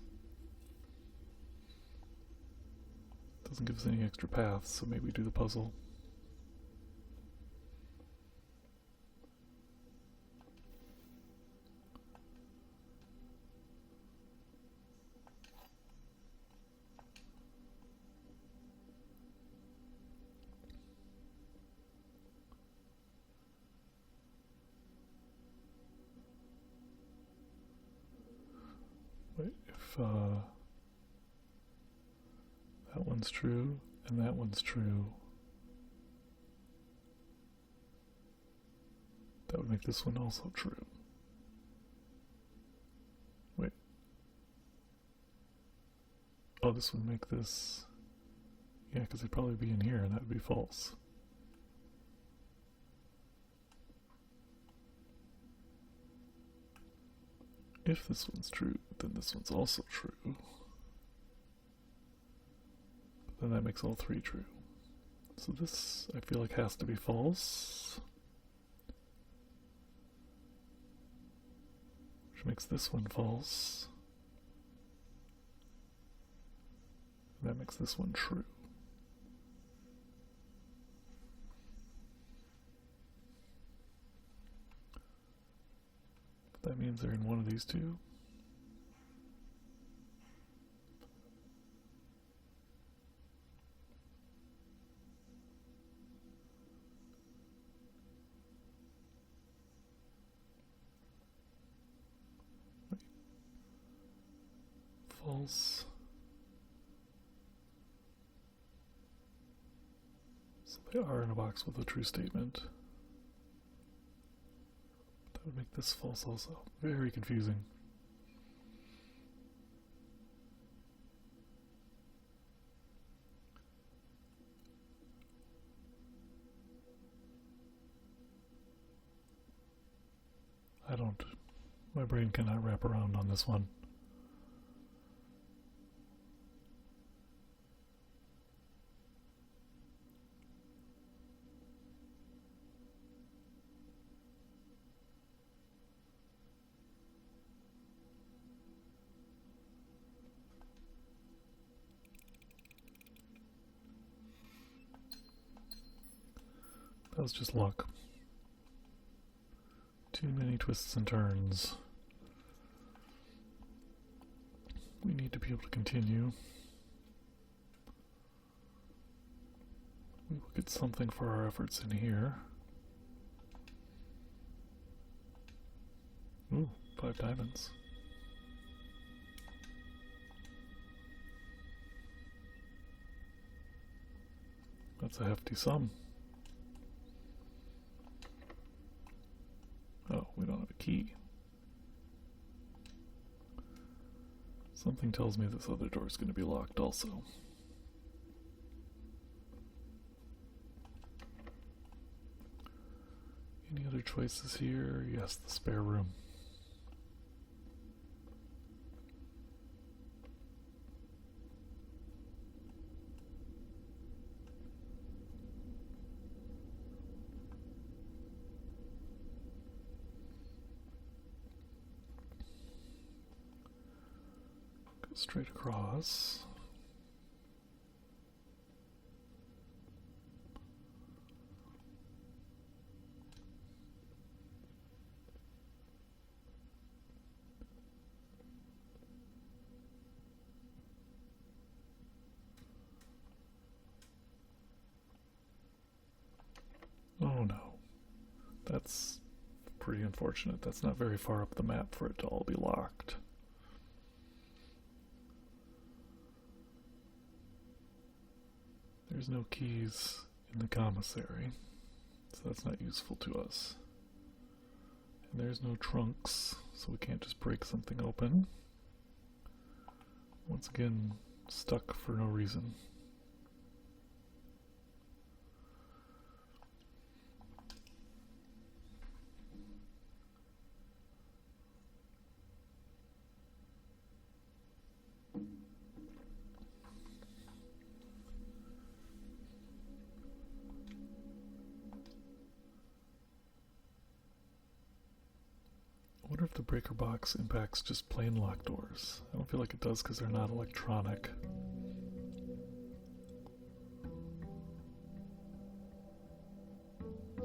Doesn't give us any extra paths, so maybe do the puzzle. Wait, if that one's true and that one's true, that would make this one also true. Wait. Oh, this would make this... Yeah, because they'd probably be in here and that would be false. If this one's true, then this one's also true. But then that makes all 3 true. So this, I feel like, has to be false. Which makes this one false. And that makes this one true. That means they're in one of these 2. Wait. False. So they are in a box with a true statement. That would make this false also. Very confusing. My brain cannot wrap around on this one. That was just luck. Too many twists and turns. We need to be able to continue. We will get something for our efforts in here. Ooh, 5 diamonds. That's a hefty sum. Oh, we don't have a key. Something tells me this other door is going to be locked also. Any other choices here? Yes, the spare room. Straight across. That's pretty unfortunate. That's not very far up the map for it to all be locked. There's no keys in the commissary, so that's not useful to us. And there's no trunks, so we can't just break something open. Once again, stuck for no reason. I wonder if the breaker box impacts just plain locked doors. I don't feel like it does because they're not electronic.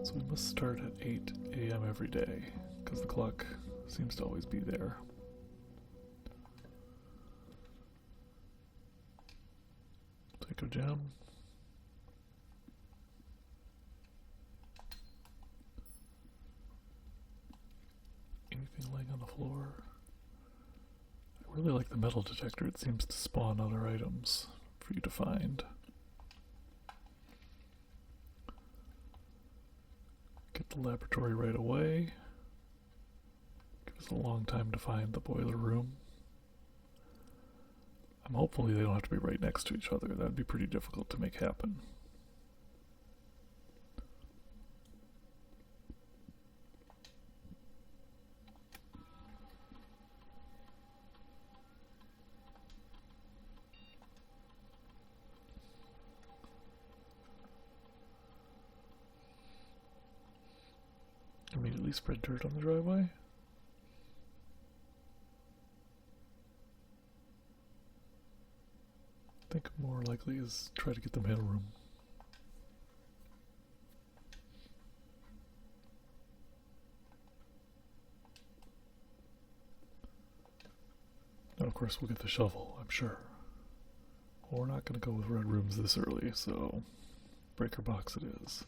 So we must start at 8 a.m. every day because the clock seems to always be there. Take a gem. Anything laying on the floor? I really like the metal detector. It seems to spawn other items for you to find. Get the laboratory right away. Give us a long time to find the boiler room. I'm hopefully they don't have to be right next to each other. That'd be pretty difficult to make happen. Immediately spread dirt on the driveway. I think more likely is try to get the mail room. And of course we'll get the shovel, I'm sure. Well, we're not going to go with red rooms this early, so breaker box it is.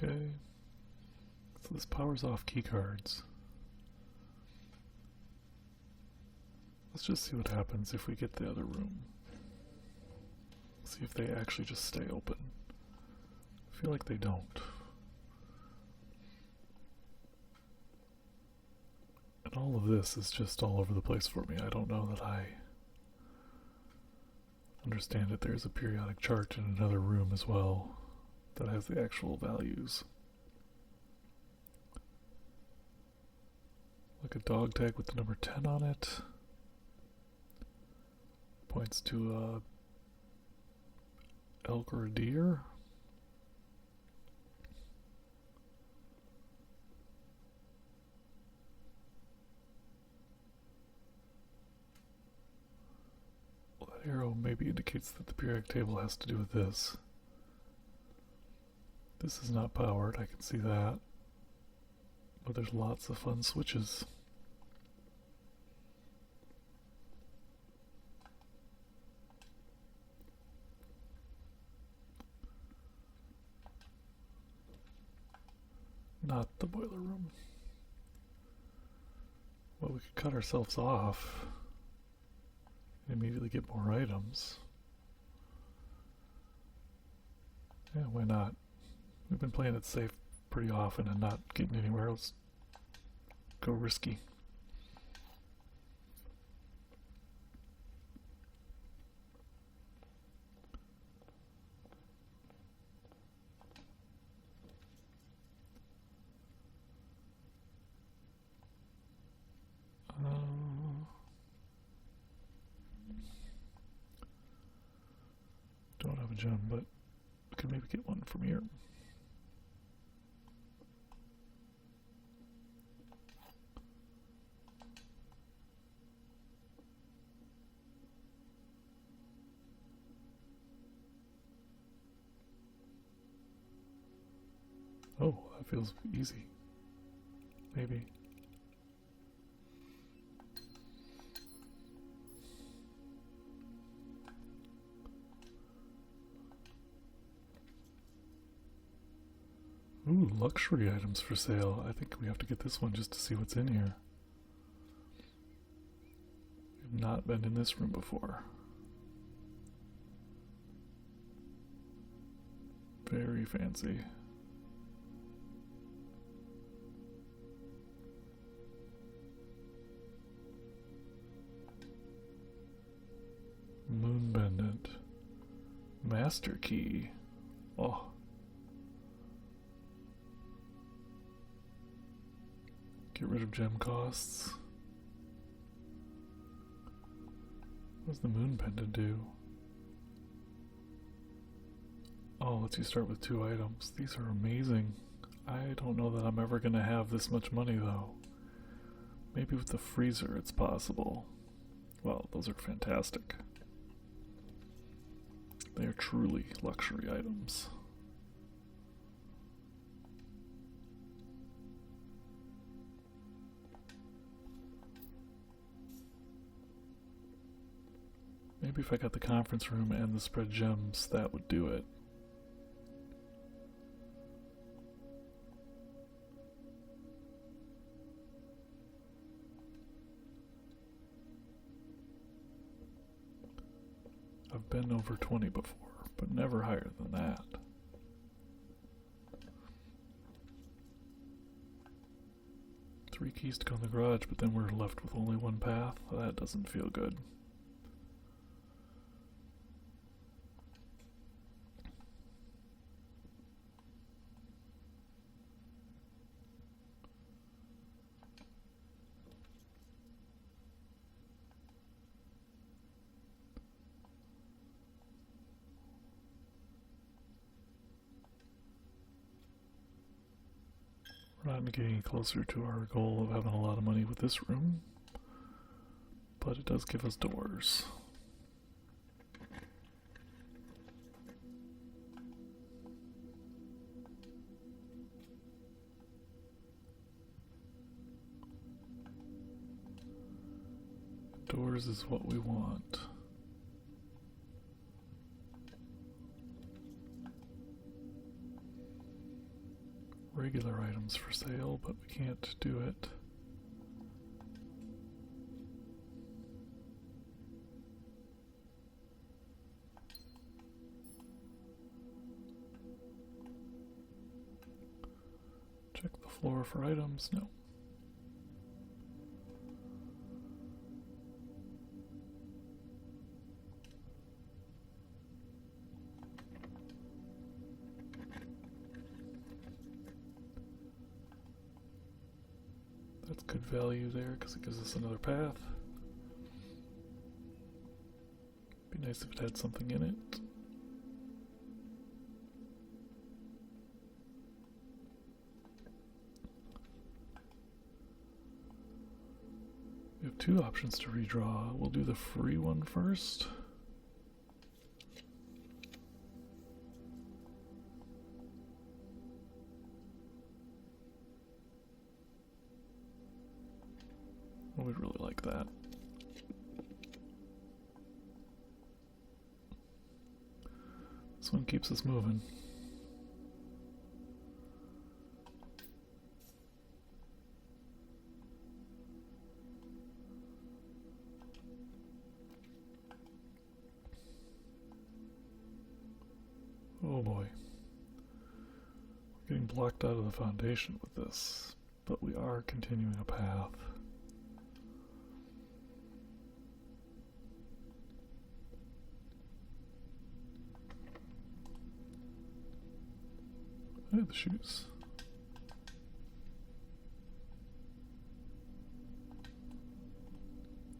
Okay, so this powers off key cards. Let's just see what happens if we get the other room. See if they actually just stay open. I feel like they don't. And all of this is just all over the place for me. I don't know that I understand that there's a periodic chart in another room as well that has the actual values. Like a dog tag with the number 10 on it. Points to a elk or a deer. Well, that arrow maybe indicates that the periodic table has to do with this. This is not powered, I can see that. But there's lots of fun switches. Not the boiler room. Well, we could cut ourselves off and immediately get more items. Yeah, why not? We've been playing it safe pretty often and not getting anywhere else. Go risky. Don't have a gem, but we could maybe get one from here. Oh, that feels easy. Maybe. Ooh, luxury items for sale. I think we have to get this one just to see what's in here. We've not been in this room before. Very fancy. Moon pendant. Master key. Oh. Get rid of gem costs. What does the moon pendant do? Oh, lets you start with 2 items. These are amazing. I don't know that I'm ever gonna have this much money though. Maybe with the freezer it's possible. Well, those are fantastic. They are truly luxury items. Maybe if I got the conference room and the spread gems, that would do it. I've been over 20 before, but never higher than that. Three keys to go in the garage, but then we're left with only 1 path. That doesn't feel good. We're not getting closer to our goal of having a lot of money with this room, but it does give us doors. Doors is what we want. Regular items for sale, but we can't do it. Check the floor for items. No. That's good value there because it gives us another path. Be nice if it had something in it. We have 2 options to redraw. We'll do the free one first. Oh, we'd really like that. This one keeps us moving. Oh boy. We're getting blocked out of the foundation with this, but we are continuing a path. Hey, the shoes.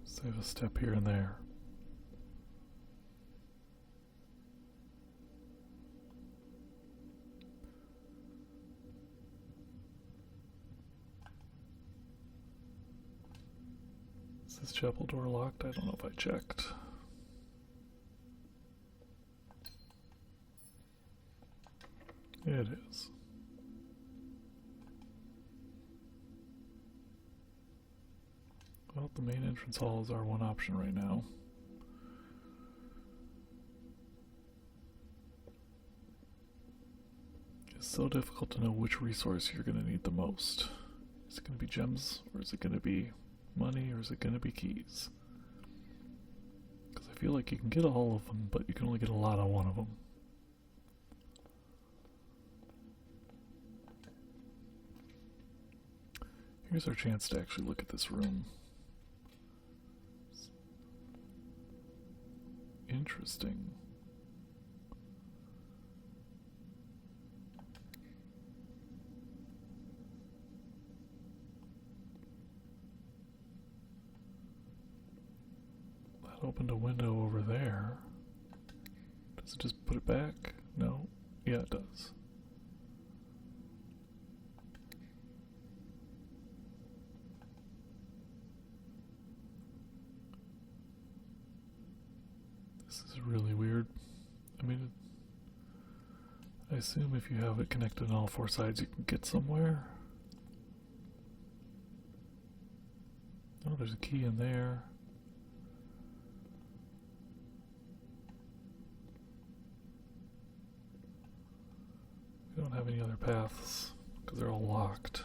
Save a step here and there. Is this chapel door locked? I don't know if I checked. It is. Well, the main entrance hall is our one option right now. It's so difficult to know which resource you're going to need the most. Is it going to be gems, or is it going to be money, or is it going to be keys? Because I feel like you can get all of them, but you can only get a lot on one of them. Here's our chance to actually look at this room. Interesting. That opened a window over there. Does it just put it back? No. Yeah, it does. This is really weird. I mean, I assume if you have it connected on all four sides, you can get somewhere. Oh, there's a key in there. We don't have any other paths because they're all locked.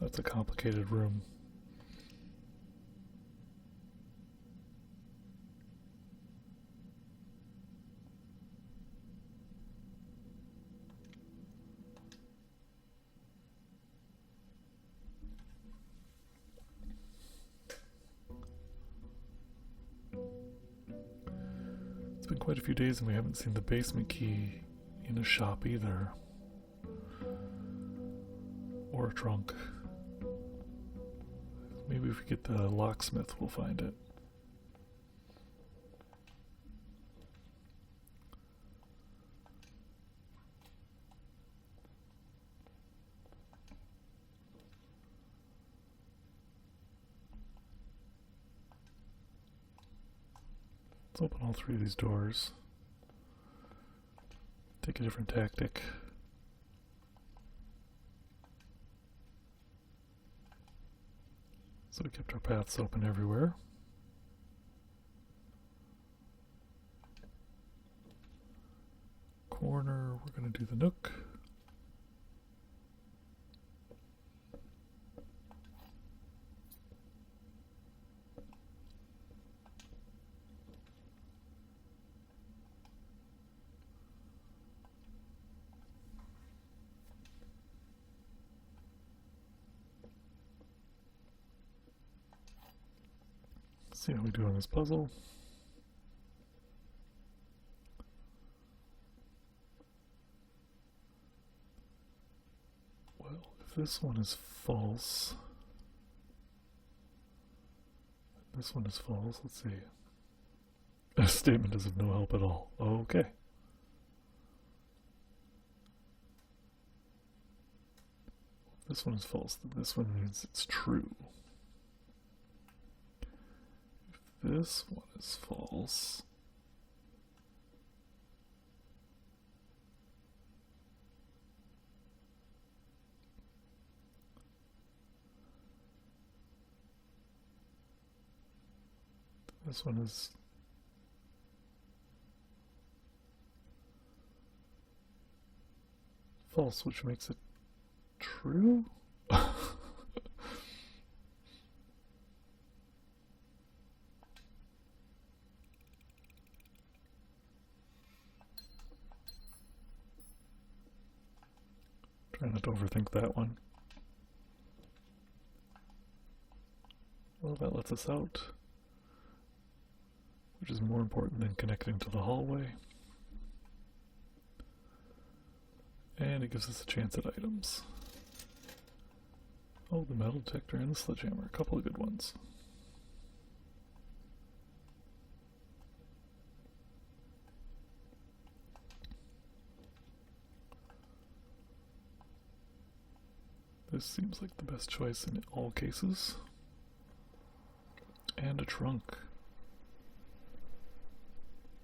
That's a complicated room. It's been quite a few days and we haven't seen the basement key in a shop either. Or a trunk. Maybe if we get the locksmith, we'll find it. Let's open all three of these doors. Take a different tactic. So we kept our paths open everywhere. Corner, we're going to do the nook. See how we do on this puzzle. Well, if this one is false, this one is false, let's see. A statement is of no help at all. Okay. If this one is false, then this one means it's true. This one is false. This one is false, which makes it true? Try not to overthink that one. Well, that lets us out, which is more important than connecting to the hallway. And it gives us a chance at items. Oh, the metal detector and the sledgehammer, a couple of good ones. This seems like the best choice in all cases. And a trunk,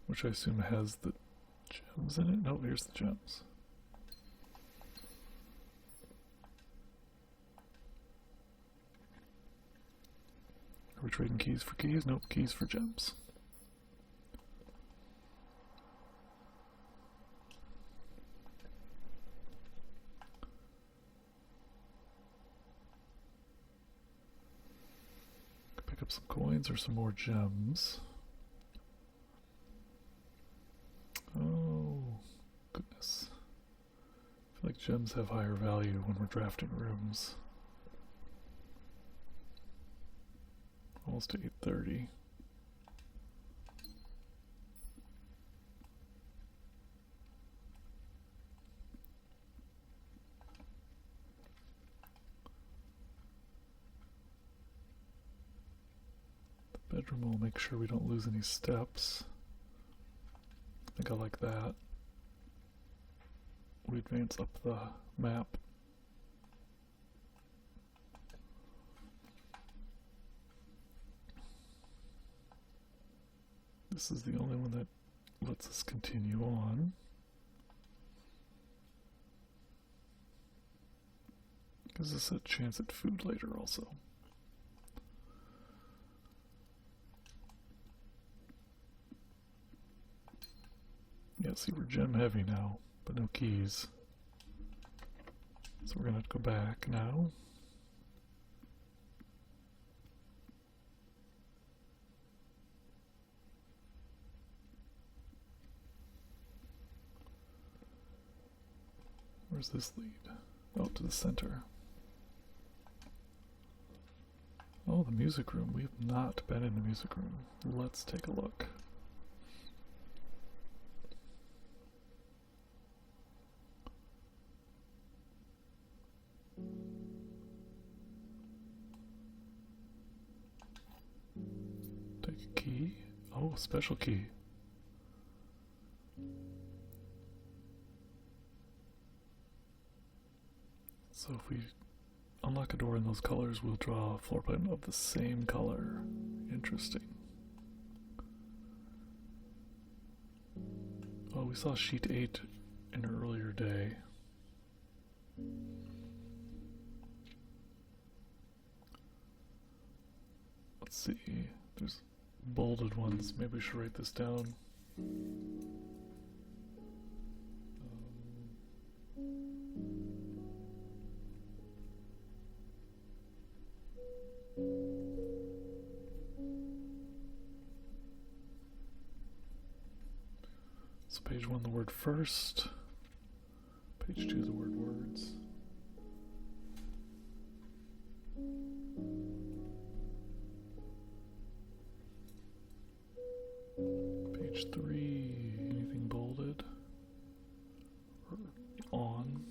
which I assume has the gems in it. No, here's the gems. we trading keys for keys? Nope, keys for gems. Pick up some coins or some more gems. Oh, goodness. I feel like gems have higher value when we're drafting rooms. Almost to 8:30. The bedroom will make sure we don't lose any steps. I think I like that. We advance up the map. This is the only one that lets us continue on. Gives us a chance at food later also. Yeah, see, we're gem heavy now, but no keys. So we're gonna have to go back now. Where's this lead? Oh, to the center. Oh, the music room. We have not been in the music room. Let's take a look. Take a key. Oh, special key. So if we unlock a door in those colors, we'll draw a floor plan of the same color. Interesting. Oh, we saw sheet 8 in an earlier day. Let's see. There's bolded ones. Maybe we should write this down. So page 1, the word first. Page 2, the word words. Page 3, anything bolded? Or on?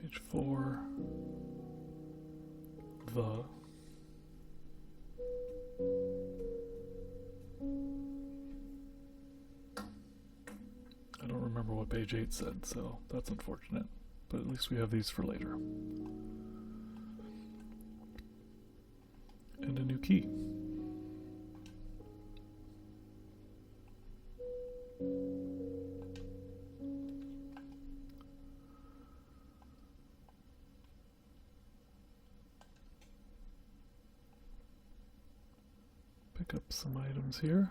Page 4, the. I don't remember what page 8 said, so that's unfortunate. But at least we have these for later. And a new key. Pick up some items here.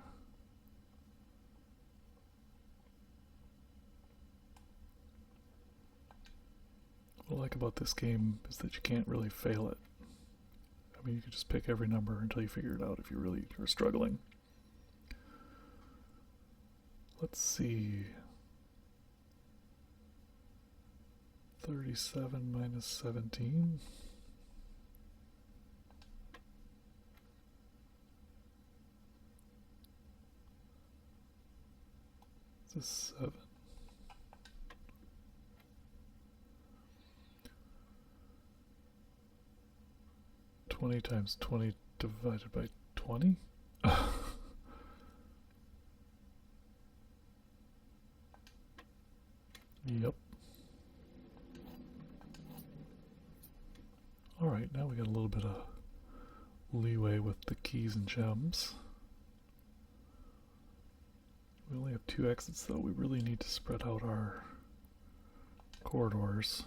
What I like about this game is that you can't really fail it. I mean, you can just pick every number until you figure it out if you really are struggling. Let's see. 37 minus 17. Is this 7? 20 times 20 divided by 20? Yep. Alright, now we got a little bit of leeway with the keys and gems. We only have 2 exits though. We really need to spread out our corridors.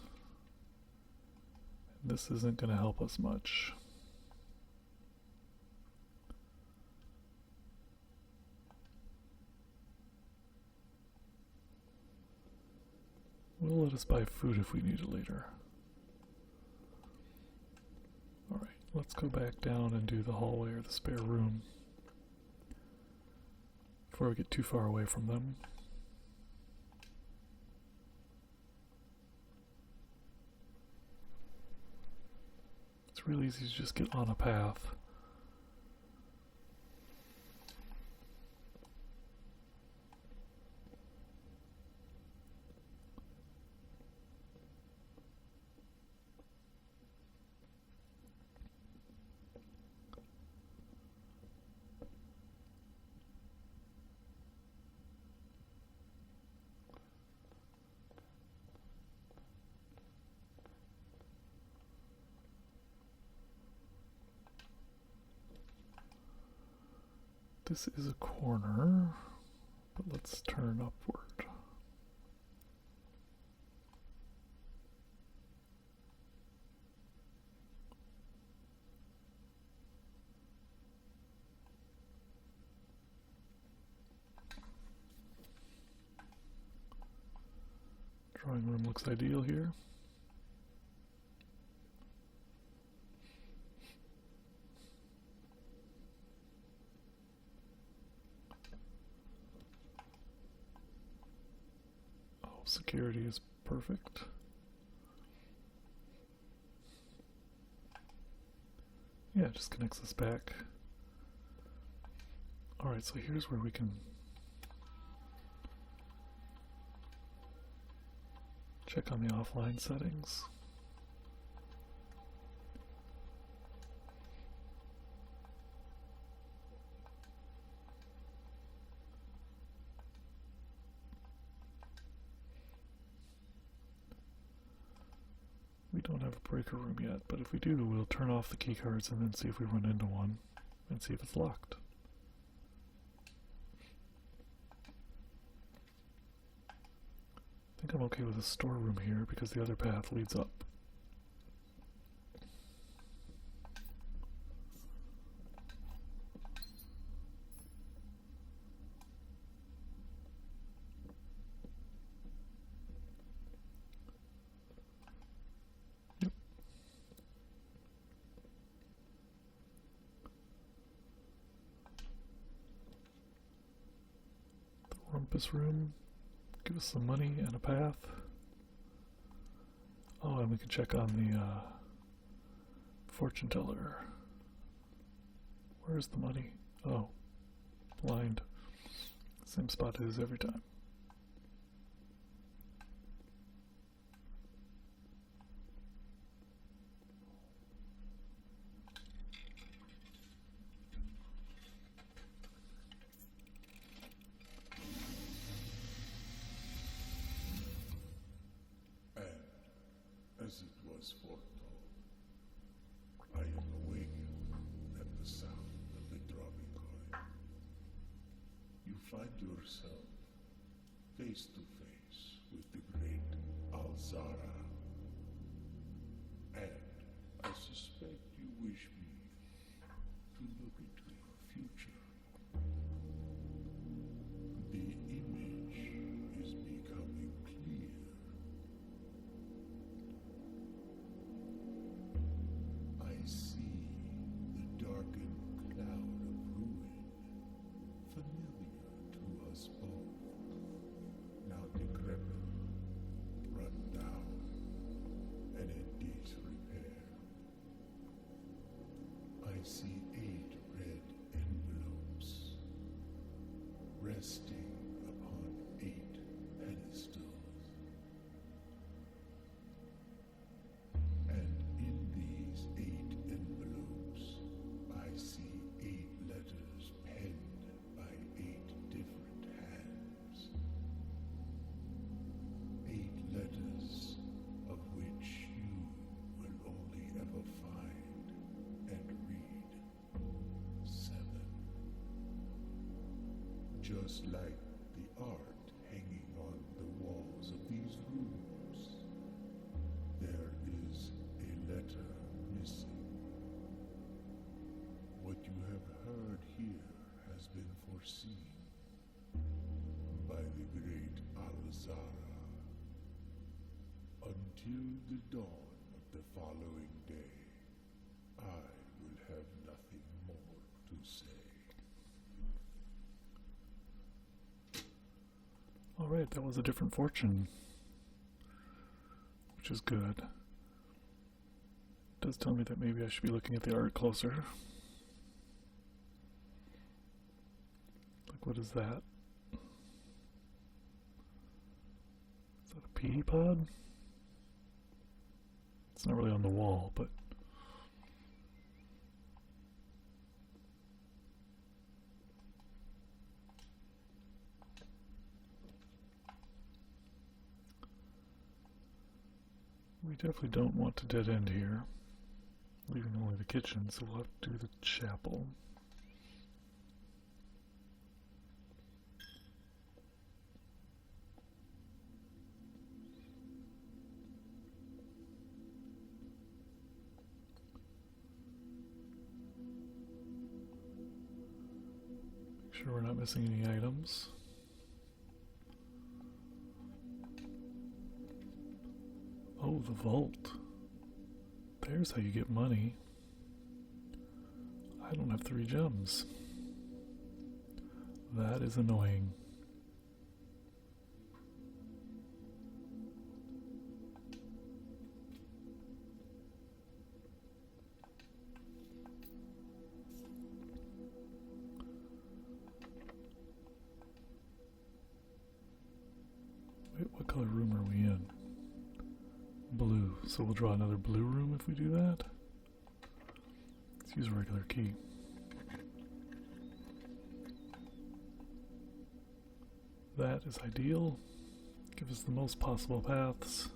This isn't going to help us much. Will let us buy food if we need it later. Alright, let's go back down and do the hallway or the spare room before we get too far away from them. It's really easy to just get on a path. This is a corner, but let's turn upward. Drawing room looks ideal here. Security is perfect. Yeah, it just connects us back. Alright, so here's where we can check on the offline settings. We don't have a breaker room yet, but if we do, we'll turn off the key cards and then see if we run into one and see if it's locked. I think I'm okay with a storeroom here because the other path leads up. Rumpus room, give us some money and a path. Oh, and we can check on the fortune teller. Where's the money? Oh, blind. Same spot it is every time. As it was foretold, I am awakened at the sound of the dropping coin. You find yourself face to face with the great Alzara. And I suspect you wish me to look into your future. The image is becoming clear. I see the darkened cloud of ruin, familiar to us both, now decrepit, run down, and in disrepair. I see 8 red envelopes, resting upon 8 pedestals. And in these 8 envelopes, I see 8 letters penned by 8 different hands. 8 letters of which you will only ever find and read 7. Just like the art hanging on the walls of these rooms. has been foreseen by the great Alzara. Until the dawn of the following day, I will have nothing more to say. Alright, that was a different fortune, which is good. It does tell me that maybe I should be looking at the art closer. Like, what is that? Is that a pea pod? It's not really on the wall, but we definitely don't want to dead end here, leaving only the kitchen, so we'll have to do the chapel. Make sure we're not missing any items. Oh, the vault. There's how you get money. I don't have 3 gems. That is annoying. Wait, what color room are we in? Blue, so we'll draw another blue room if we do that. Let's use a regular key. That is ideal. Give us the most possible paths.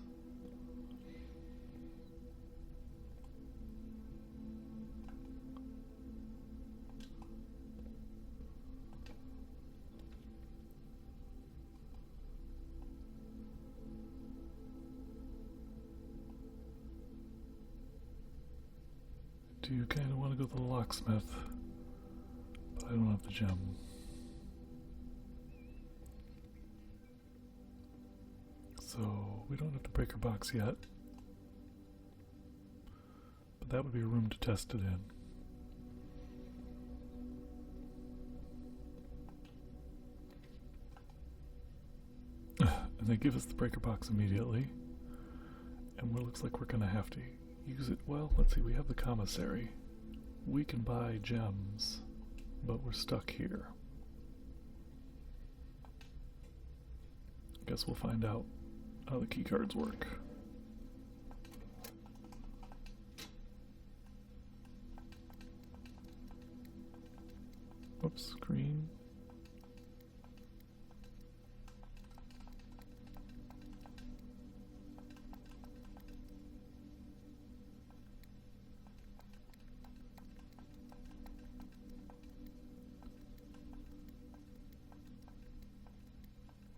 Do you kind of want to go to the locksmith? But I don't have the gem. So we don't have to break our box yet. But that would be a room to test it in. And they give us the breaker box immediately. And it looks like we're gonna have to use it. Well, let's see, we have the commissary. We can buy gems, but we're stuck here. Guess we'll find out how the key cards work. Oops, green.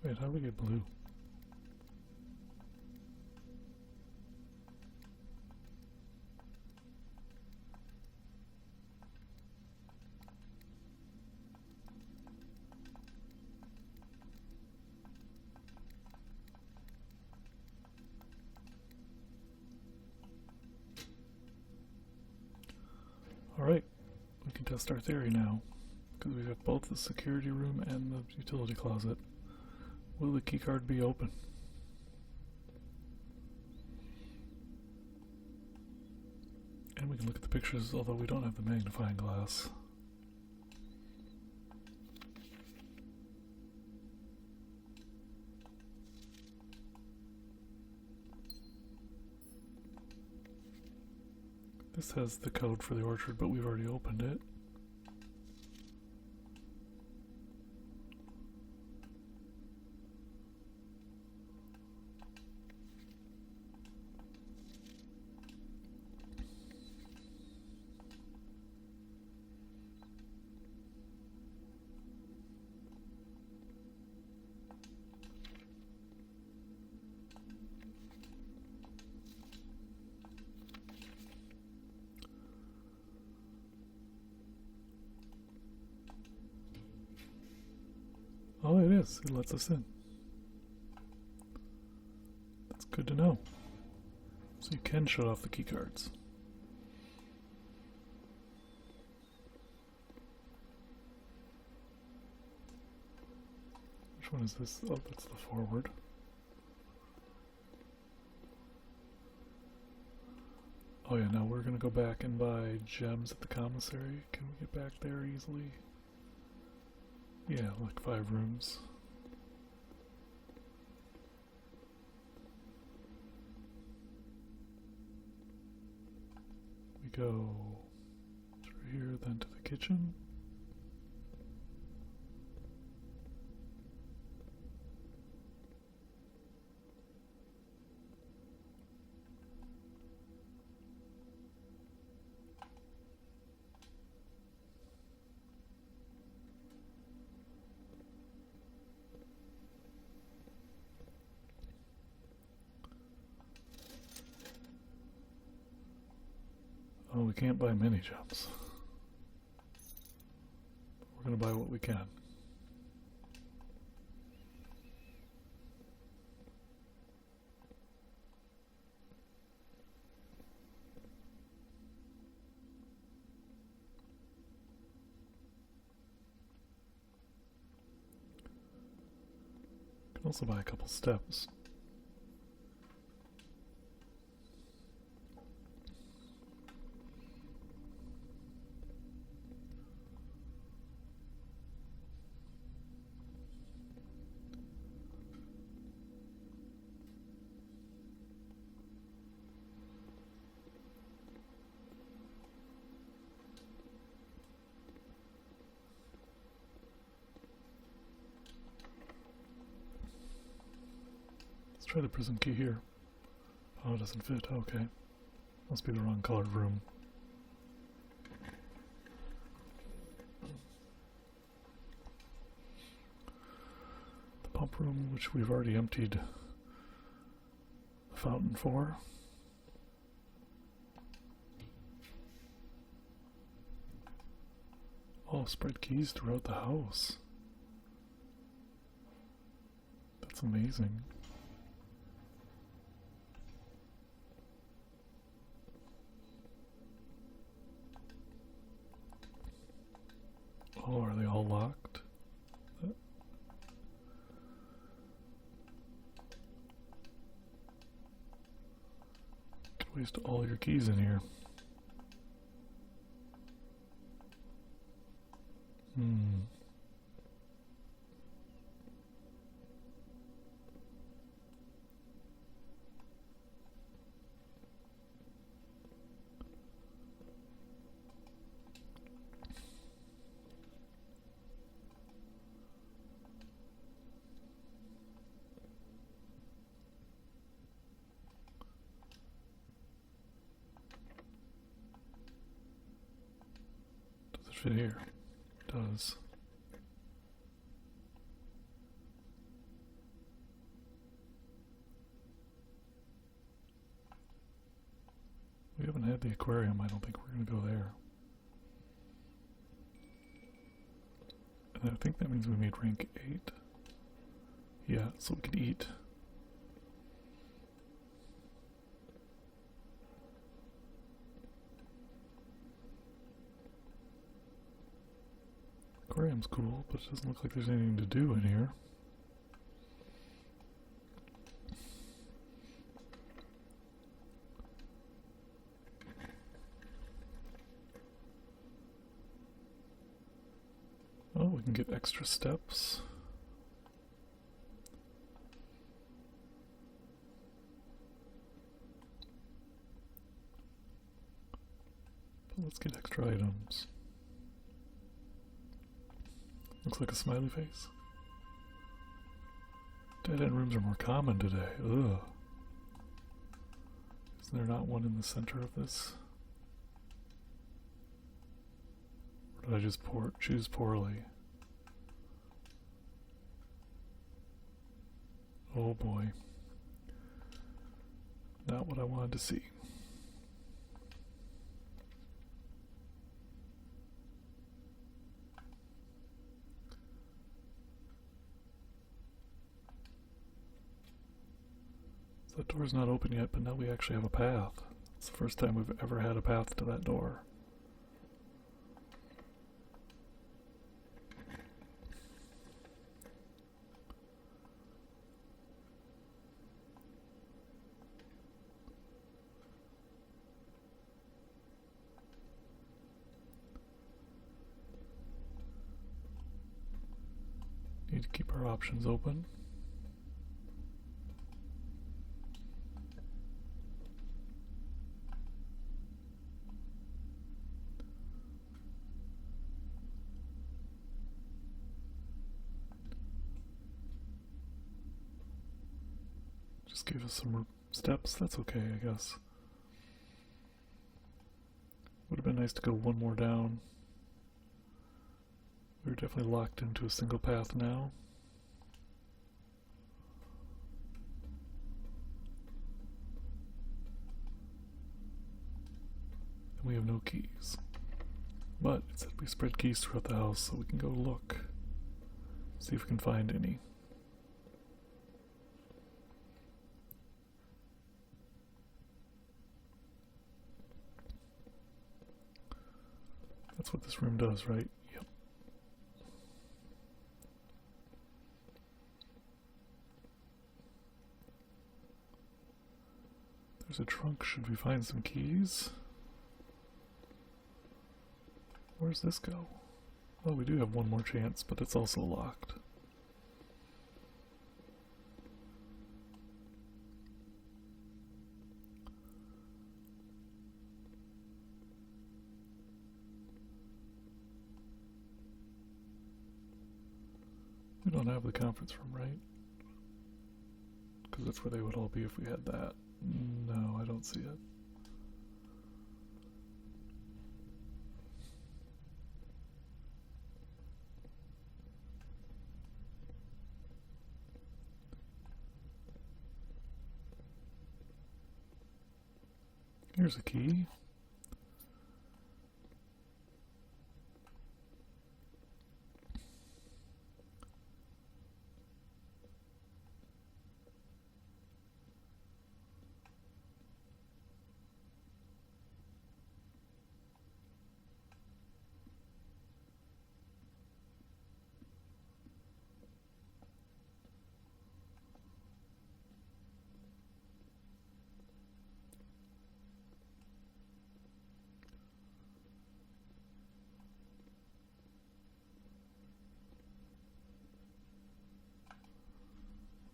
Wait, how do we get blue? Alright, we can test our theory now, because we have both the security room and the utility closet. Will the keycard be open? And we can look at the pictures, although we don't have the magnifying glass. This has the code for the orchard, but we've already opened it. Oh, it is. It lets us in. That's good to know. So you can shut off the key cards. Which one is this? Oh, that's the forward. Oh yeah, now we're gonna go back and buy gems at the commissary. Can we get back there easily? Yeah, like 5 rooms. We go through here, then to the kitchen. Oh, we can't buy mini jumps. We're gonna buy what we can. Can also buy a couple steps. Let's try the prism key here. Oh, it doesn't fit. Okay. Must be the wrong colored room. The pump room, which we've already emptied the fountain for. Oh, spread keys throughout the house. That's amazing. Oh, are they all locked? Could waste all your keys in here. Does it fit here? It does. We haven't had the aquarium. I don't think we're going to go there. And I think that means we made rank 8. Yeah, so we could eat. Aquarium's cool, but it doesn't look like there's anything to do in here. Oh, we can get extra steps. But let's get extra items. Looks like a smiley face. Dead-end rooms are more common today. Ugh. Isn't there not one in the center of this? Or did I just choose poorly? Oh boy. Not what I wanted to see. So that door's not open yet, but now we actually have a path. It's the first time we've ever had a path to that door. Need to keep our options open. Just gave us some steps, that's okay, I guess. Would have been nice to go one more down. We're definitely locked into a single path now. And we have no keys. But it said we spread keys throughout the house, so we can go look. See if we can find any. That's what this room does, right? Yep. There's a trunk. Should we find some keys? Where's this go? Oh, we do have one more chance, but it's also locked. We don't have the conference room, right? Because that's where they would all be if we had that. No, I don't see it. Here's a key.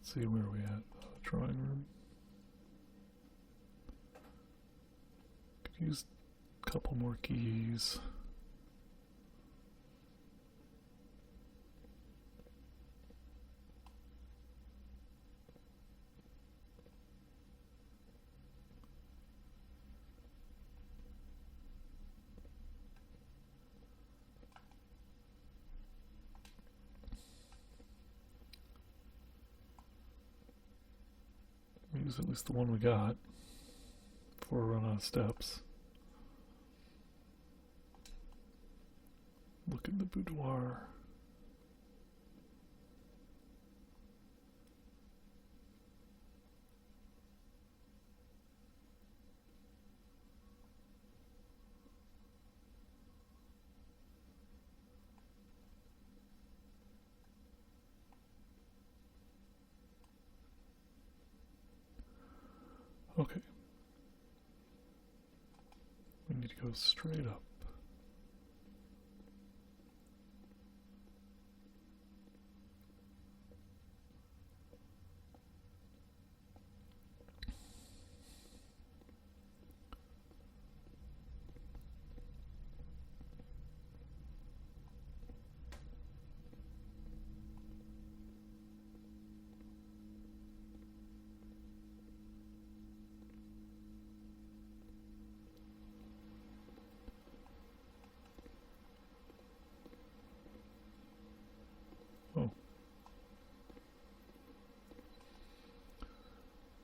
Let's see, where are we at? Drawing room. Could use a couple more keys. Use at least the one we got before we run out of steps. Look at the boudoir. Okay. We need to go straight up.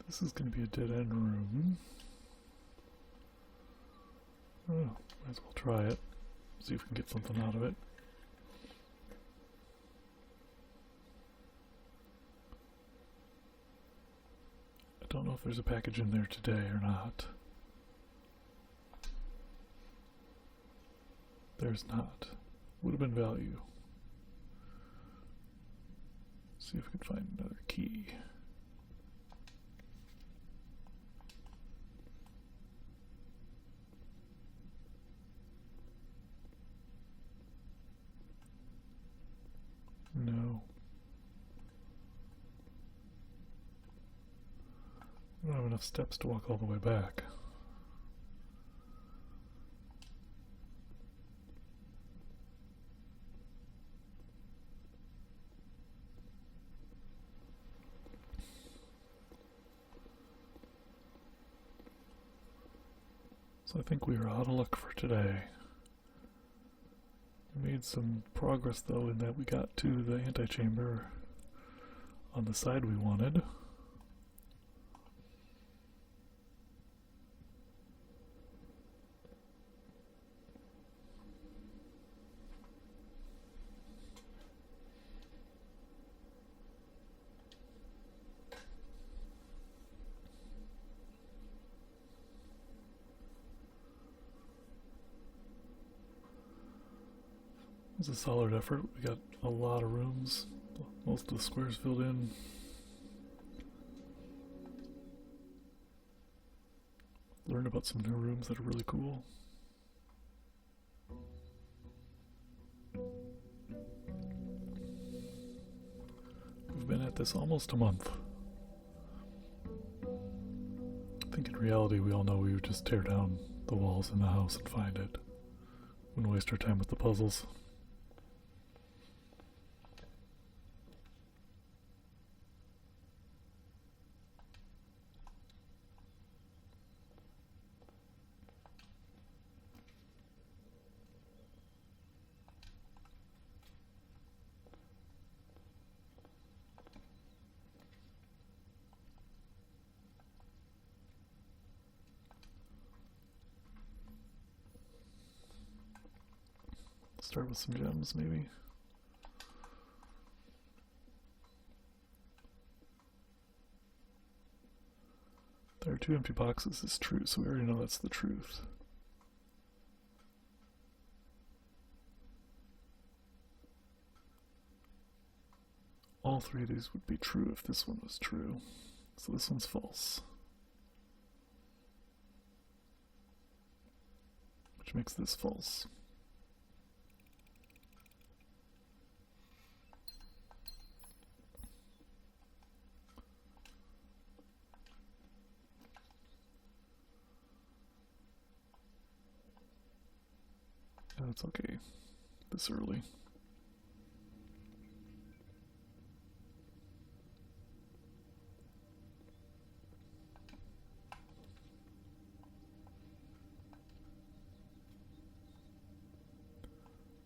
This is going to be a dead-end room. Oh, might as well try it. See if we can get something out of it. I don't know if there's a package in there today or not. There's not. Would have been value. See if we can find another key. No. I don't have enough steps to walk all the way back. So I think we are out of luck for today. We made some progress though in that we got to the antechamber on the side we wanted. It was a solid effort. We got a lot of rooms, most of the squares filled in. Learned about some new rooms that are really cool. We've been at this almost a month. I think in reality we all know we would just tear down the walls in the house and find it. Wouldn't waste our time with the puzzles. Start with some gems, maybe. There are 2 empty boxes is true, so we already know that's the truth. All 3 of these would be true if this one was true. So this one's false. Which makes this false. That's okay, this early.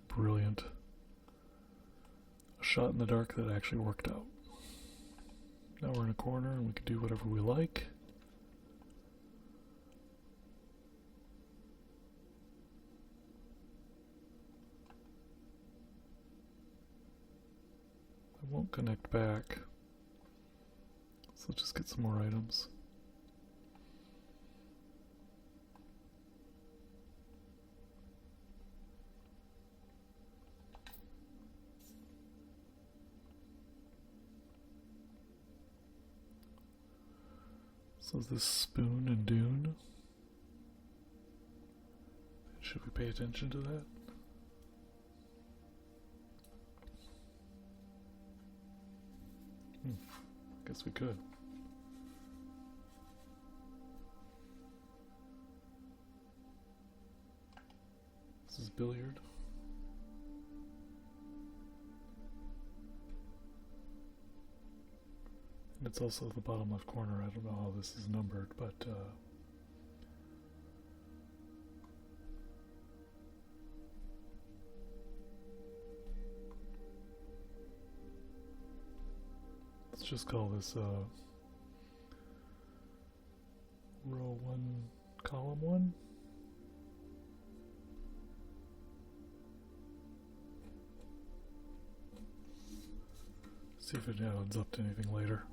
Brilliant. A shot in the dark that actually worked out. Now we're in a corner and we can do whatever we like. I won't connect back, so let's just get some more items. So is this spoon and dune? Should we pay attention to that? Guess we could. This is billiard. And it's also the bottom left corner. I don't know how this is numbered, but let's just call this row 1, column 1. See if it adds up to anything later.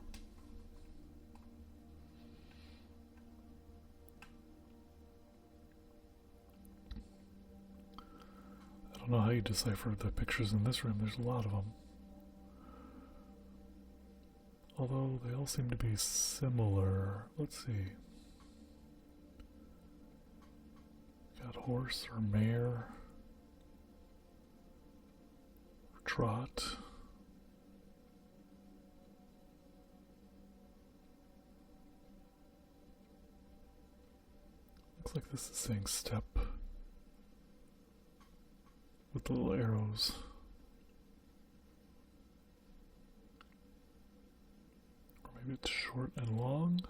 don't know how you decipher the pictures in this room. There's a lot of them. Although they all seem to be similar. Let's see. Got horse or mare. Or trot. Looks like this is saying step. With the little arrows. Or maybe it's short and long.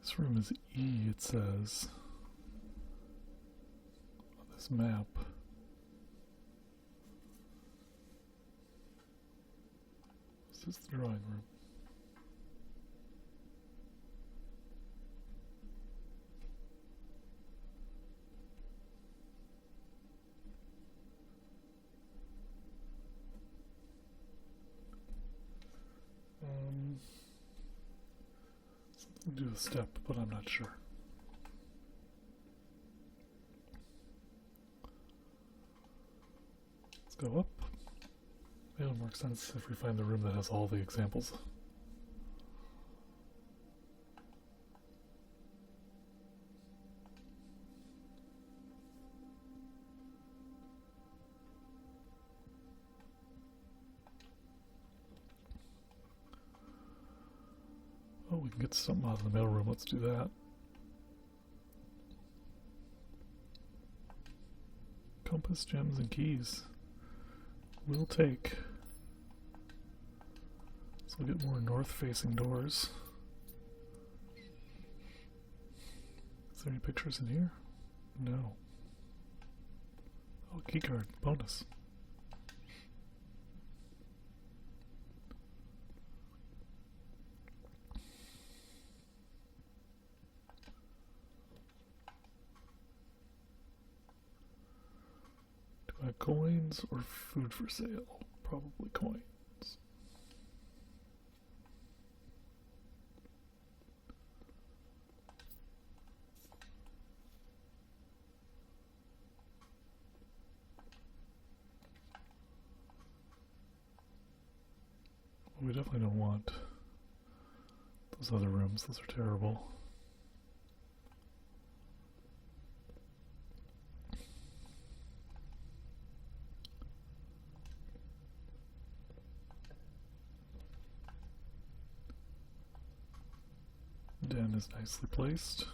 This room is E, it says. On this map. This is the drawing room. Something to do with step, but I'm not sure. Let's go up. It'll make sense if we find the room that has all the examples. Oh, we can get something out of the mail room. Let's do that. Compass, gems, and keys. We'll take. So we'll get more north-facing doors. Is there any pictures in here? No. Oh, keycard. Bonus. Do I have coins or food for sale? Probably coins. We definitely don't want those other rooms. Those are terrible. Den is nicely placed.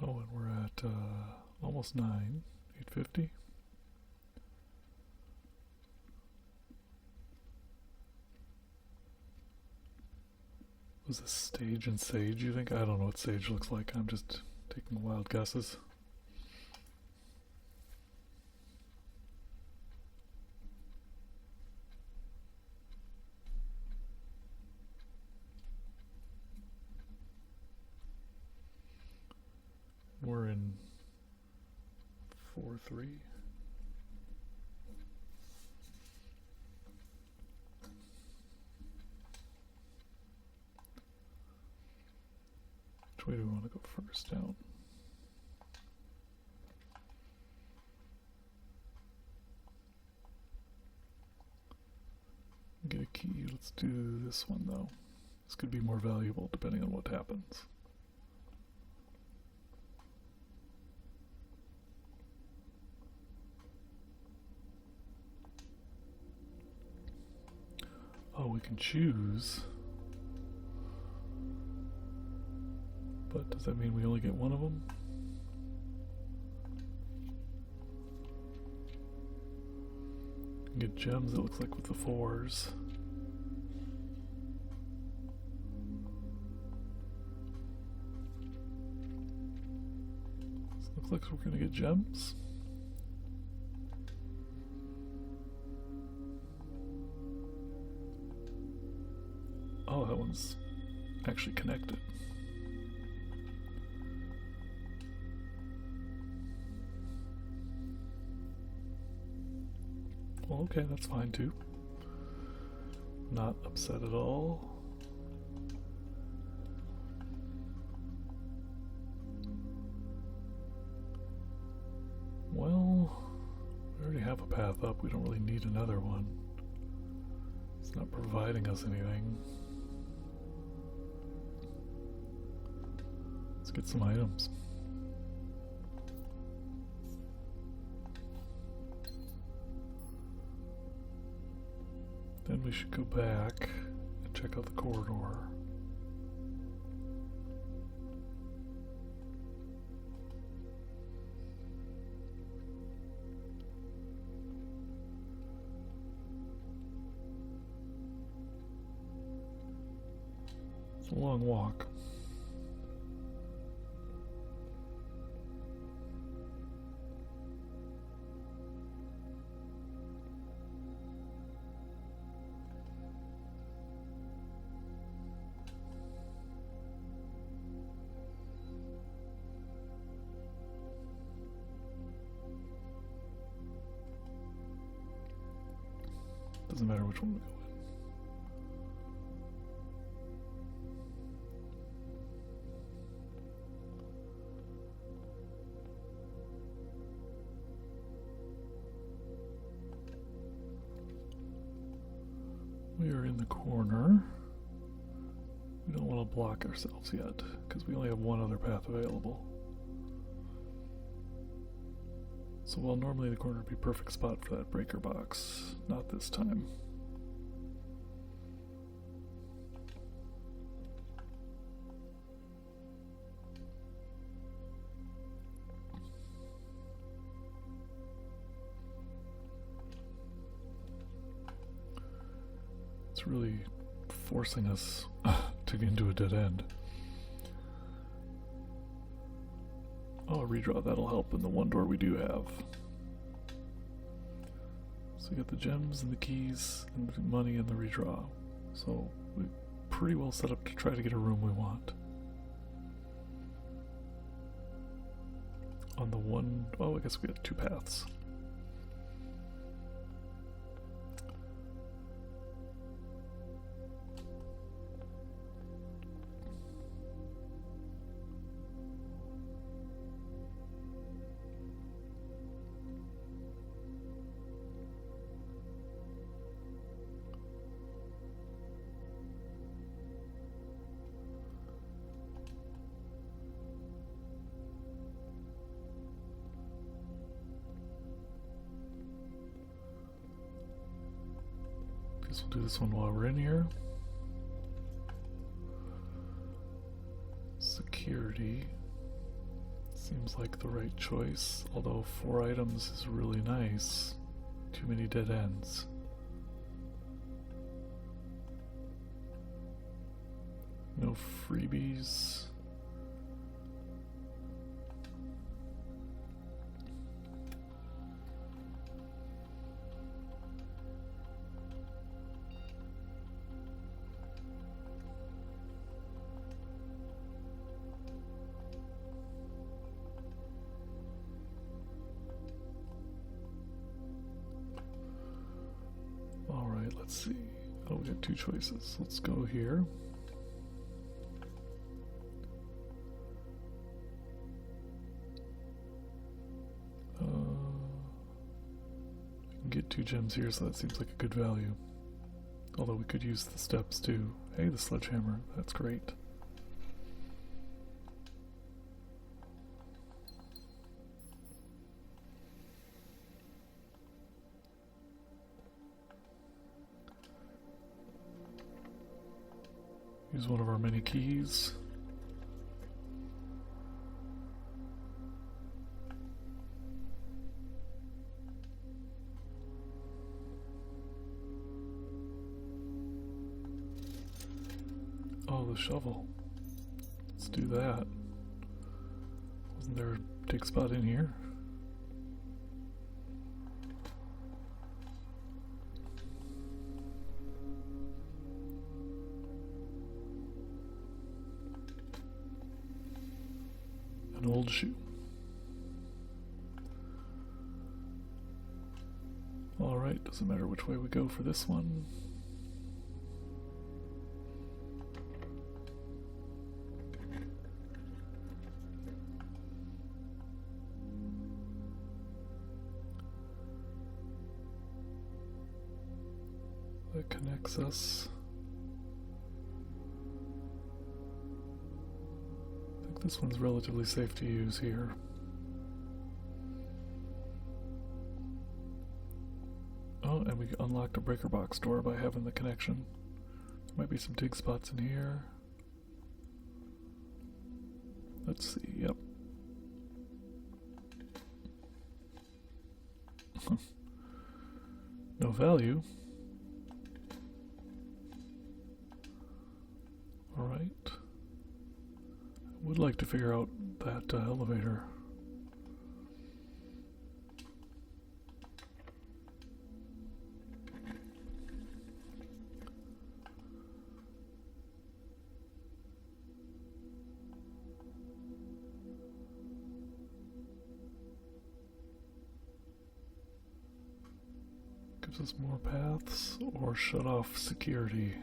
Oh, and we're at almost 9, 8:50. Was this sage and sage, you think? I don't know what sage looks like. I'm just taking wild guesses. We're in 4-3. Which way do we want to go first? Down. Get a key. Let's do this one though. This could be more valuable depending on what happens. Oh, we can choose. But does that mean we only get one of them? We can get gems, it looks like, with the 4s. So it looks like we're gonna get gems. Oh, that one's actually connected. Okay, that's fine too. Not upset at all. Well, we already have a path up. We don't really need another one. It's not providing us anything. Let's get some items. Then we should go back and check out the corridor. It's a long walk. Doesn't matter which one we go in. We are in the corner. We don't want to block ourselves yet, because we only have one other path available. So while normally the corner would be a perfect spot for that breaker box, not this time. It's really forcing us to get into a dead end. Oh, a redraw, that'll help in the one door we do have. So we got the gems and the keys and the money and the redraw. So we're pretty well set up to try to get a room we want. On the one, oh, I guess we got two paths. We'll do this one while we're in here. Security seems like the right choice, although 4 items is really nice. Too many dead ends. No freebies. Let's see. Oh, we got 2 choices. Let's go here. We can get 2 gems here, so that seems like a good value. Although we could use the steps too. Hey, the sledgehammer. That's great. Use one of our many keys. Oh, the shovel. Let's do that. Wasn't there a dig spot in here? An old shoe. Alright. Alright, doesn't matter which way we go for this one. That connects us. I think this one's relatively safe to use here. Oh, and we unlocked a breaker box door by having the connection. There might be some dig spots in here. Let's see, yep. No value. Alright. I would like to figure out that elevator. Gives us more paths or shut off security.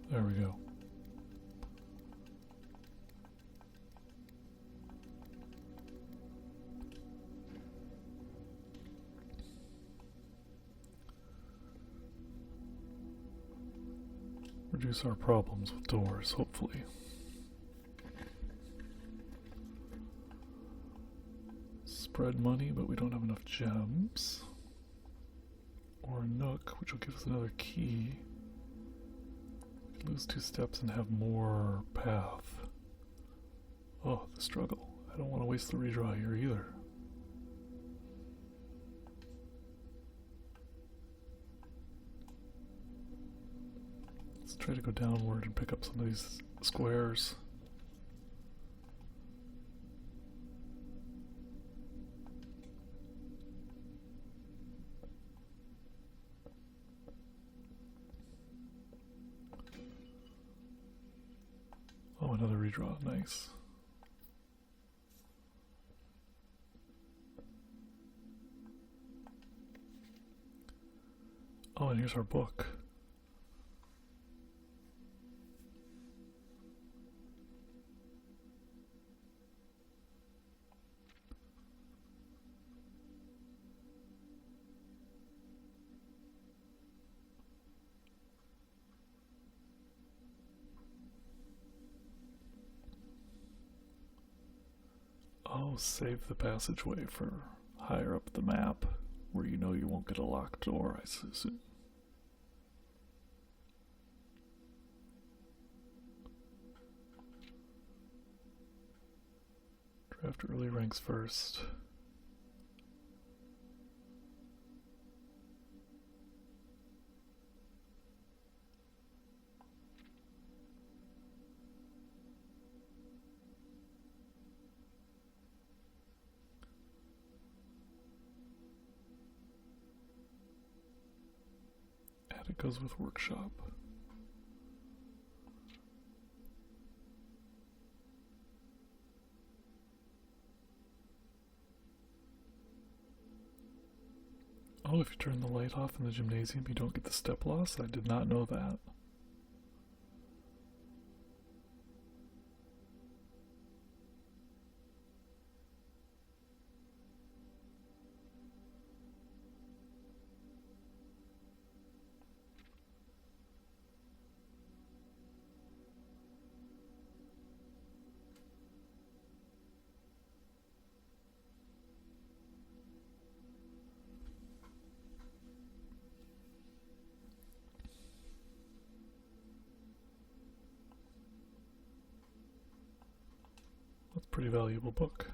There we go. Reduce our problems with doors, hopefully. Spread money, but we don't have enough gems. Or a nook, which will give us another key. Lose 2 steps and have more path. Oh, the struggle. I don't want to waste the redraw here either. Let's try to go downward and pick up some of these squares. Oh, another redraw. Nice. Oh, and here's our book. Oh, save the passageway for higher up the map, where you know you won't get a locked door, I assume. Draft early ranks first. It goes with workshop. Oh, if you turn the light off in the gymnasium, you don't get the step loss? I did not know that. pretty valuable book.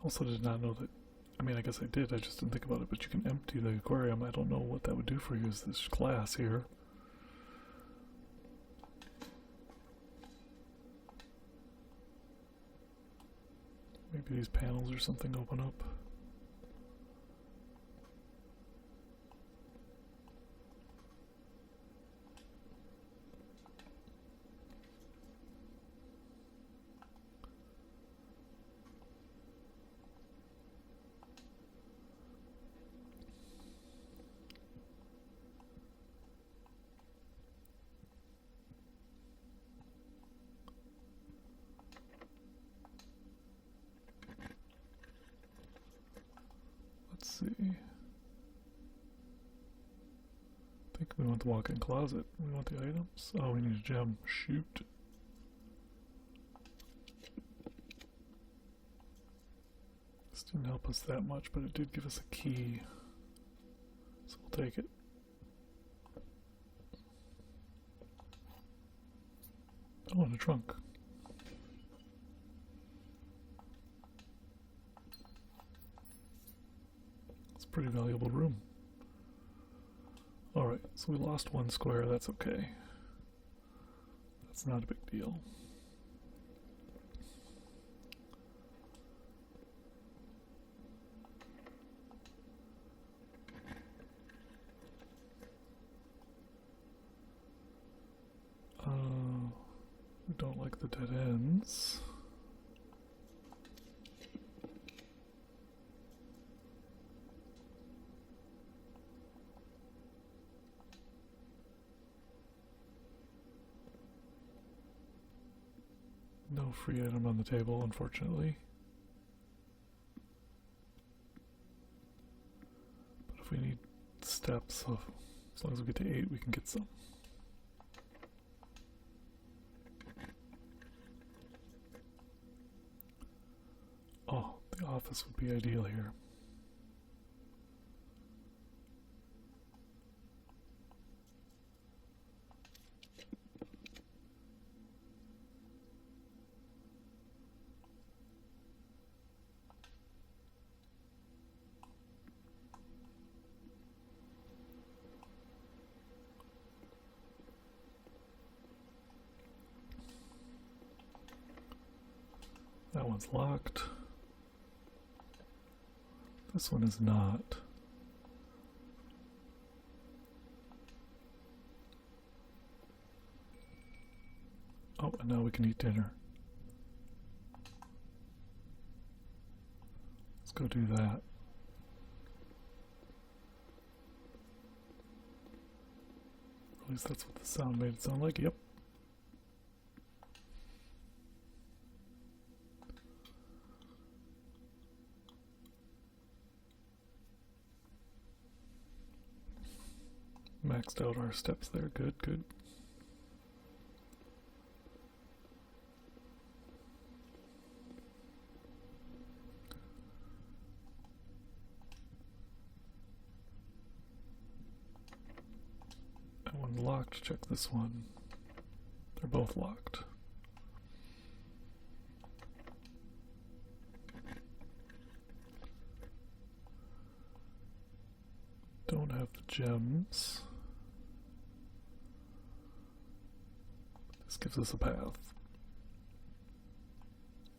Also did not know that, I mean I guess I did, I just didn't think about it, but you can empty the aquarium. I don't know what that would do for you as this class here. Maybe these panels or something open up. Let's see. I think we want the walk-in closet. We want the items. Oh, we need a gem. Shoot. This didn't help us that much, but it did give us a key. So we'll take it. Oh, and a trunk. Pretty valuable room. Alright, so we lost one square, that's okay. That's not a big deal. We don't like the dead ends. No free item on the table, unfortunately. But if we need steps, as long as we get to 8, we can get some. Oh, the office would be ideal here. That one's locked. This one is not. Oh, and now we can eat dinner. Let's go do that. At least that's what the sound made it sound like. Yep. Maxed out our steps there. Good, good. That one's locked. Check this one. They're both locked. Don't have the gems. This gives us a path.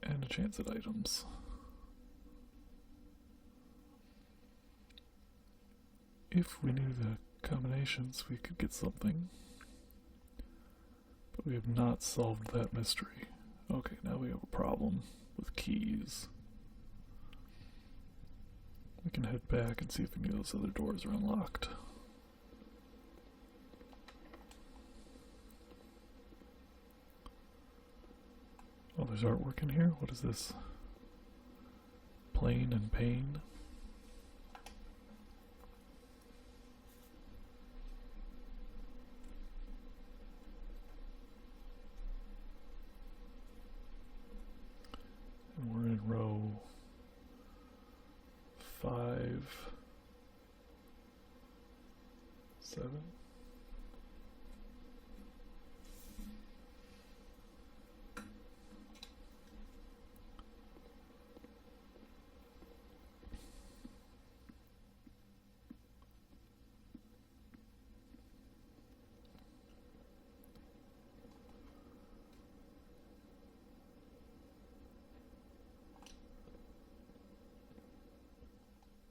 And a chance at items. If we knew the combinations, we could get something. But we have not solved that mystery. Okay, now we have a problem with keys. We can head back and see if any of those other doors are unlocked. Oh, there's artwork in here? What is this? Plain and pain? 7.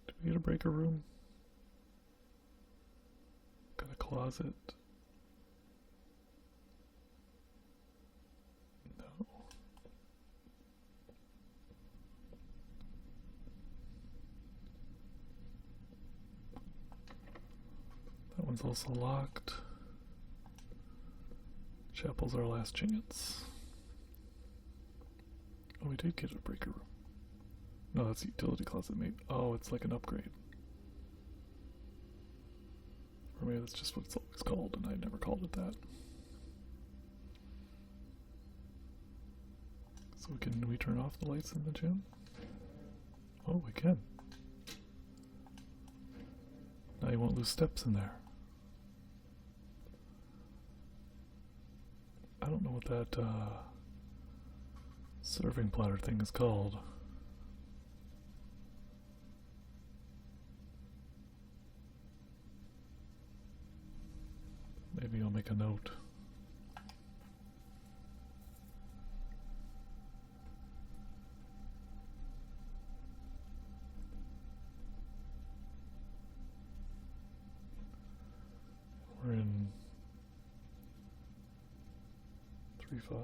Do we get a breaker room? Got a closet. No. That one's also locked. Chapel's our last chance. Oh, we did get a breaker room. No, that's a utility closet, maybe. Oh, it's like an upgrade. Or maybe that's just what it's always called, and I never called it that. So can we turn off the lights in the gym? Oh, we can. Now you won't lose steps in there. I don't know what that serving platter thing is called. Maybe I'll make a note. We're in 3-5.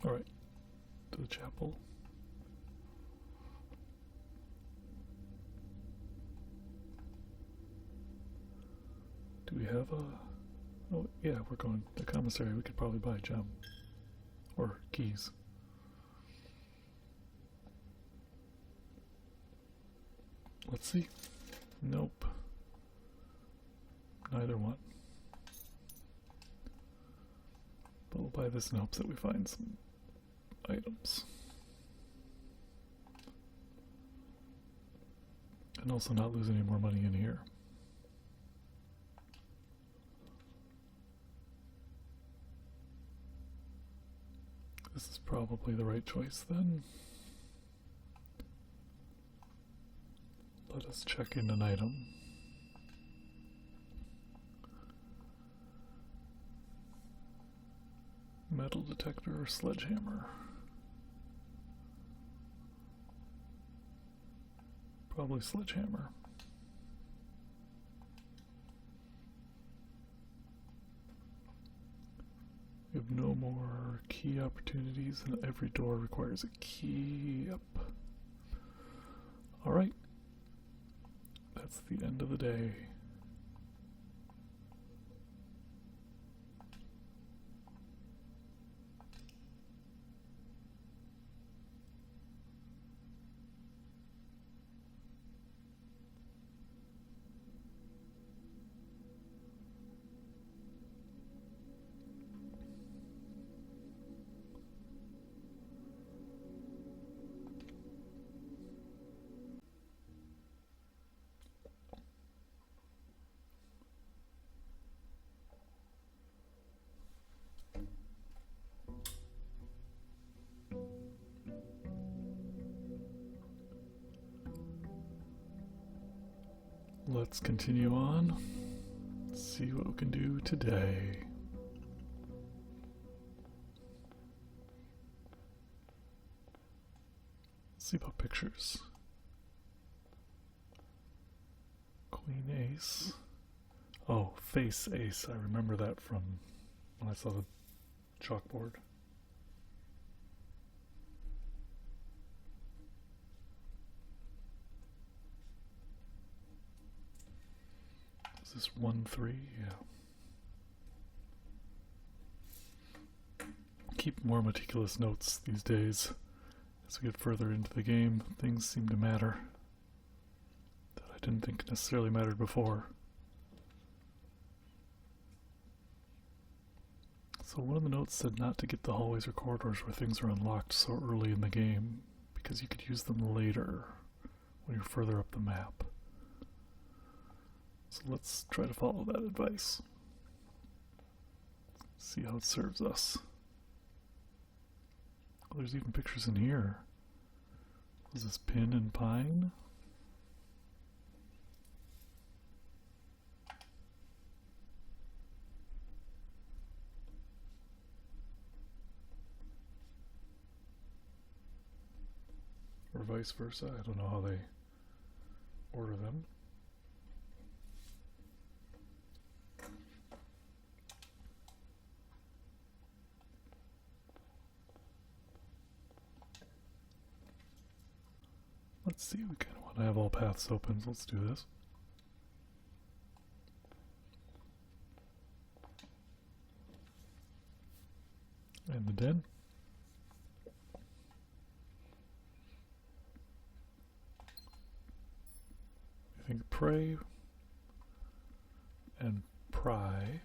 All right, to the chapel. Do we have a... Oh, yeah, we're going to the commissary. We could probably buy a gem. Or keys. Let's see. Nope. Neither one. But we'll buy this in hopes that we find some items. And also not lose any more money in here. This is probably the right choice then. Let us check in an item. Metal detector or sledgehammer? Probably sledgehammer. We have no more key opportunities, and every door requires a key. Yep. Alright. That's the end of the day. Let's continue on. See what we can do today. See about pictures. Queen Ace. Oh, face Ace. I remember that from when I saw the chalkboard. Is this 1-3? Yeah. Keep more meticulous notes these days. As we get further into the game, things seem to matter that I didn't think necessarily mattered before. So one of the notes said not to get the hallways or corridors where things are unlocked so early in the game, because you could use them later. when you're further up the map. So let's try to follow that advice. See how it serves us. Oh, there's even pictures in here. Is this pin and pine? Or vice versa. I don't know how they order them. Let's see, we kind of want to have all paths open, so let's do this. And the den. I think pray and pry.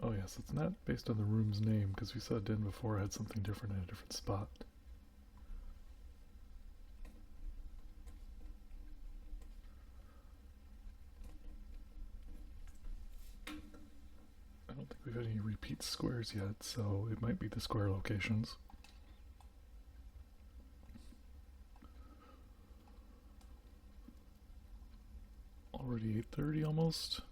Oh yes, it's not based on the room's name, because we saw den before had something different in a different spot. I don't think we've had any repeat squares yet, so it might be the square locations. Already 8:30 almost.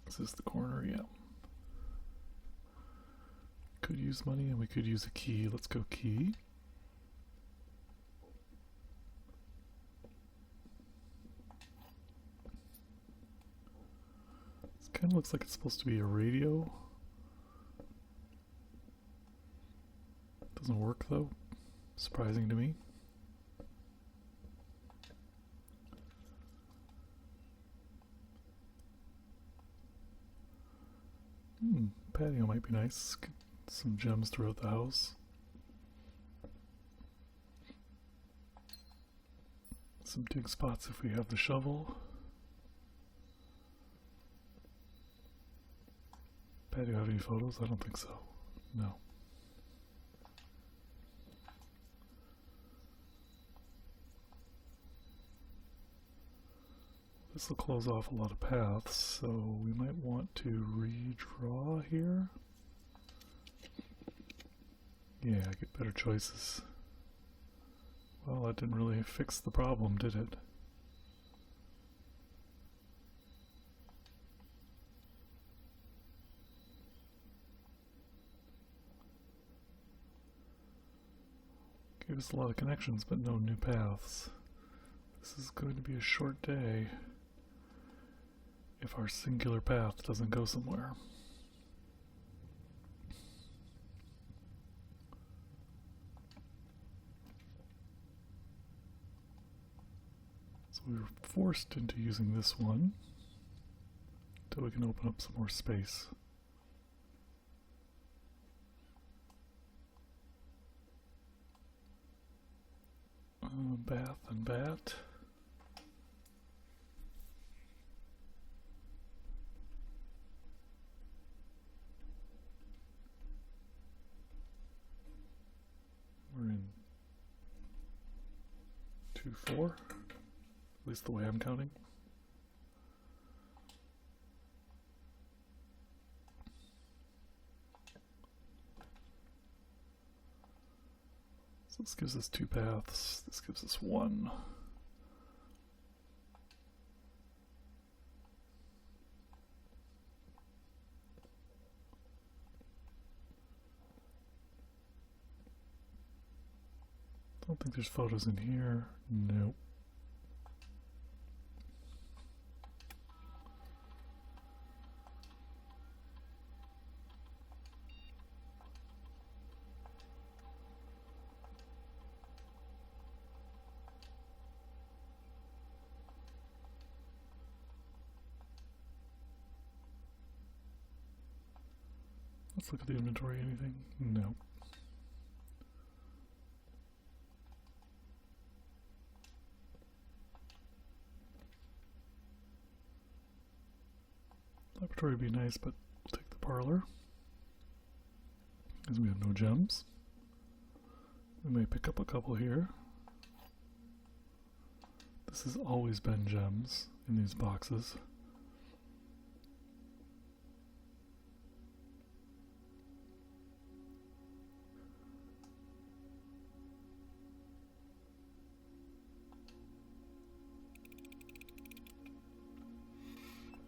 Is this the corner? Yeah. Could use money and we could use a key. Let's go key. This kind of looks like it's supposed to be a radio. Doesn't work though. Surprising to me. Patio might be nice. Get some gems throughout the house. Some dig spots if we have the shovel. Patio have any photos? I don't think so. No. This will close off a lot of paths, so we might want to redraw here. Yeah, get better choices. Well, that didn't really fix the problem, did it? Gave us a lot of connections, but no new paths. This is going to be a short day if our singular path doesn't go somewhere. So we were forced into using this one until we can open up some more space. Bath and bat. We're in 2-4, at least the way I'm counting. So this gives us 2 paths, this gives us 1. I don't think there's photos in here. Nope. Let's look at the inventory. Anything? No. Laboratory would be nice, but we'll parlor, as we have no gems. We may pick up a couple here. This has always been gems in these boxes.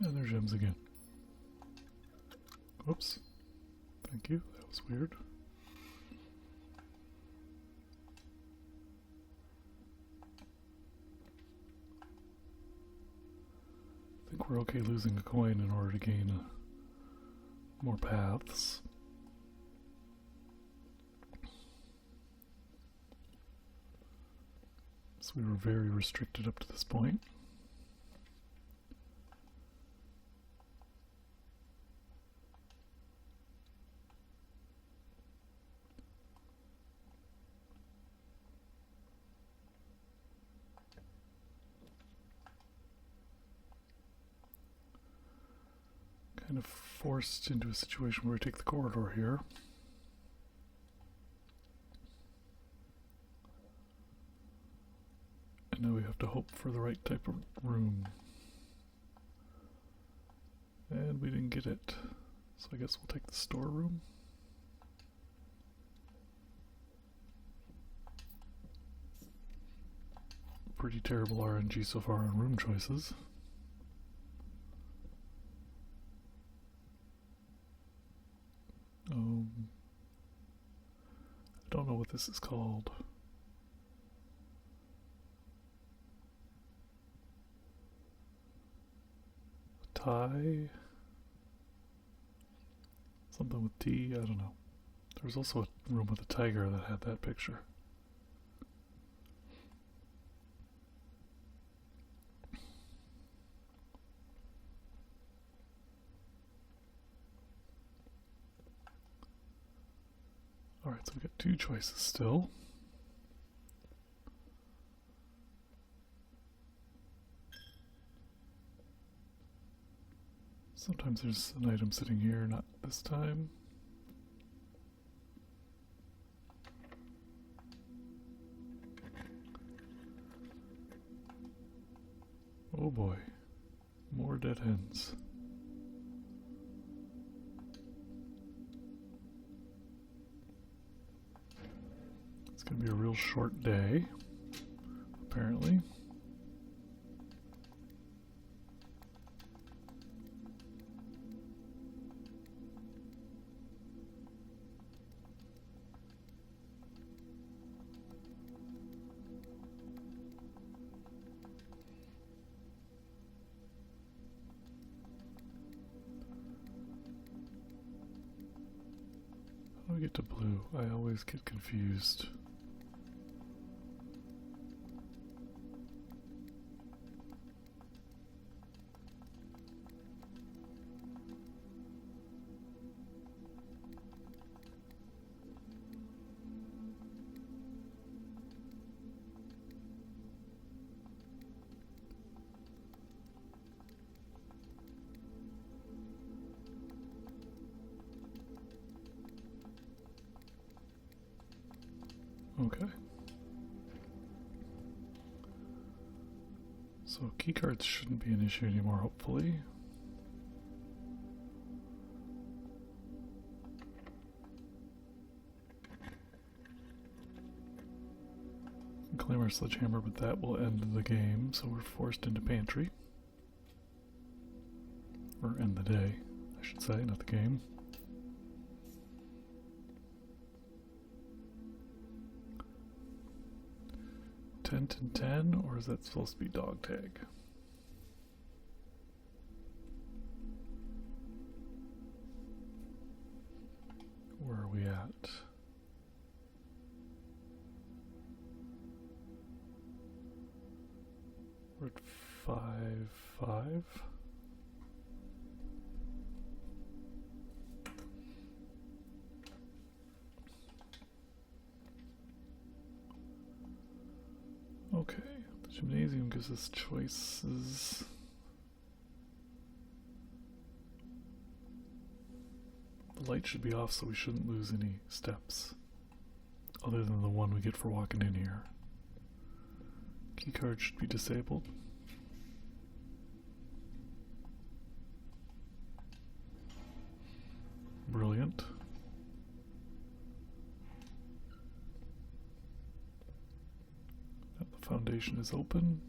And they're gems again. Whoops. Thank you. That was weird. I think we're okay losing a coin in order to gain more paths. So we were very restricted up to this point. Kind of forced into a situation where we take the corridor here. And now we have to hope for the right type of room. And we didn't get it. So I guess we'll take the storeroom. Pretty terrible RNG so far on room choices. I don't know what this is called. A tie? Something with T? I don't know. There was also a room with a tiger that had that picture. Alright, so we got two choices still. Sometimes there's an item sitting here, not this time. Oh boy, more dead ends. It's going to be a real short day, apparently. How do we get to blue? I always get confused. Okay. So keycards shouldn't be an issue anymore, hopefully. Claim our sledgehammer, but that will end the game, so we're forced into pantry. Or end the day, I should say, not the game. Tent and 10, or is that supposed to be dog tag? Where are we at? We're at 5-5. Okay, the gymnasium gives us choices. The light should be off, so we shouldn't lose any steps. Other than the one we get for walking in here. Keycard should be disabled. Brilliant. The foundation is open.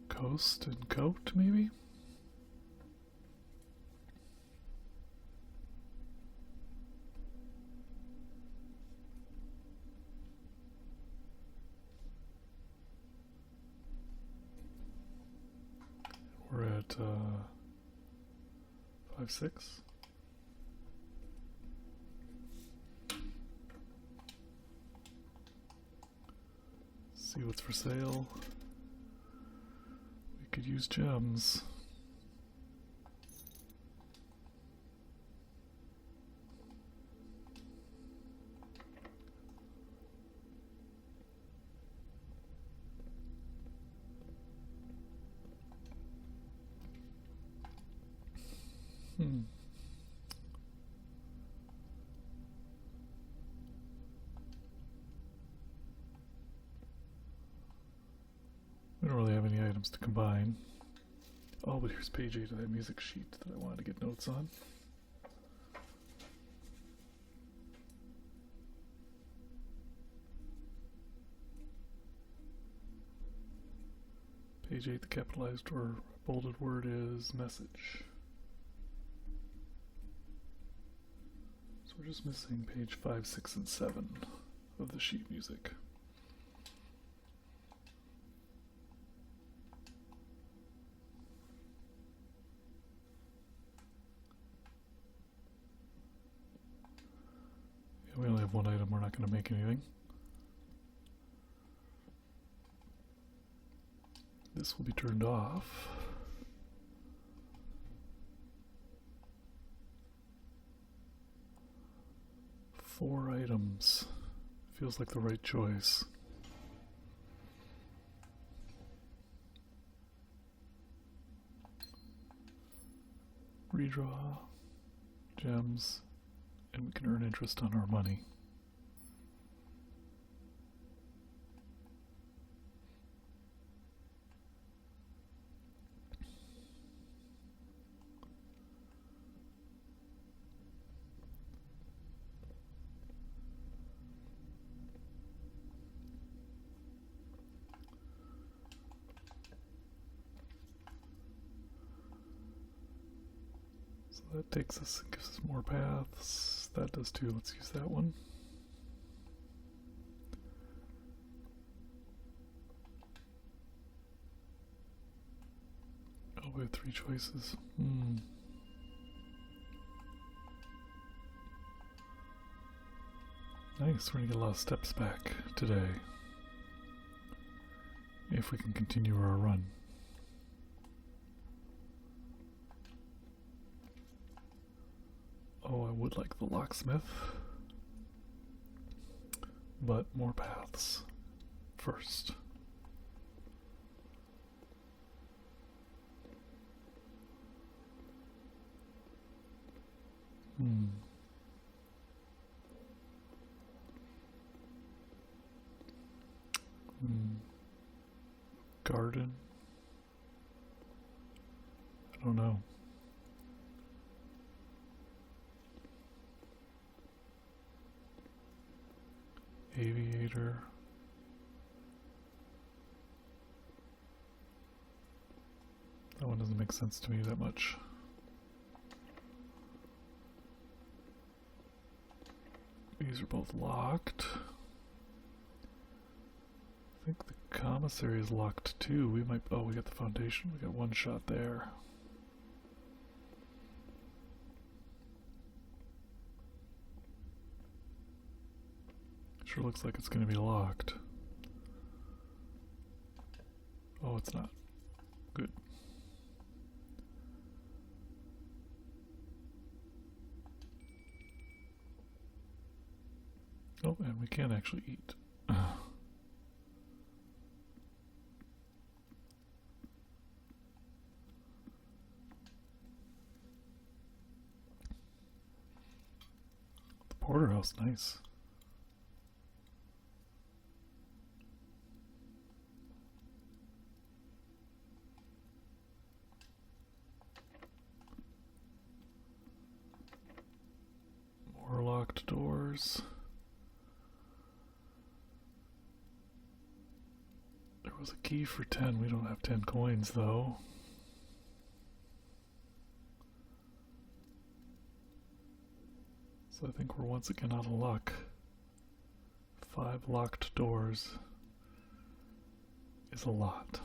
Coast and coat, maybe? We're at 5-6. See what's for sale. We could use gems. We don't really have any items to combine. Oh, but here's page 8 of that music sheet that I wanted to get notes on. Page 8, the capitalized or bolded word is message. So we're just missing page 5, 6, and 7 of the sheet music. Yeah, we only have one item, we're not going to make anything. This will be turned off. Four items. Feels like the right choice. Redraw, gems, and we can earn interest on our money. That takes us, gives us more paths. That does too. Let's use that one. Oh, we have 3 choices. Nice, we're gonna get a lot of steps back today. If we can continue our run. Oh, I would like the locksmith, but more paths first. Garden? I don't know. Aviator. That one doesn't make sense to me that much. These are both locked. I think the commissary is locked too. We might. Oh, we got the foundation. We got one shot there. Sure looks like it's going to be locked. Oh, Oh, it's not. Good. Oh, and we can actually eat. The porterhouse, nice. More locked doors. There was a key for 10. We don't have 10 coins though. So I think we're once again out of luck. 5 locked doors is a lot.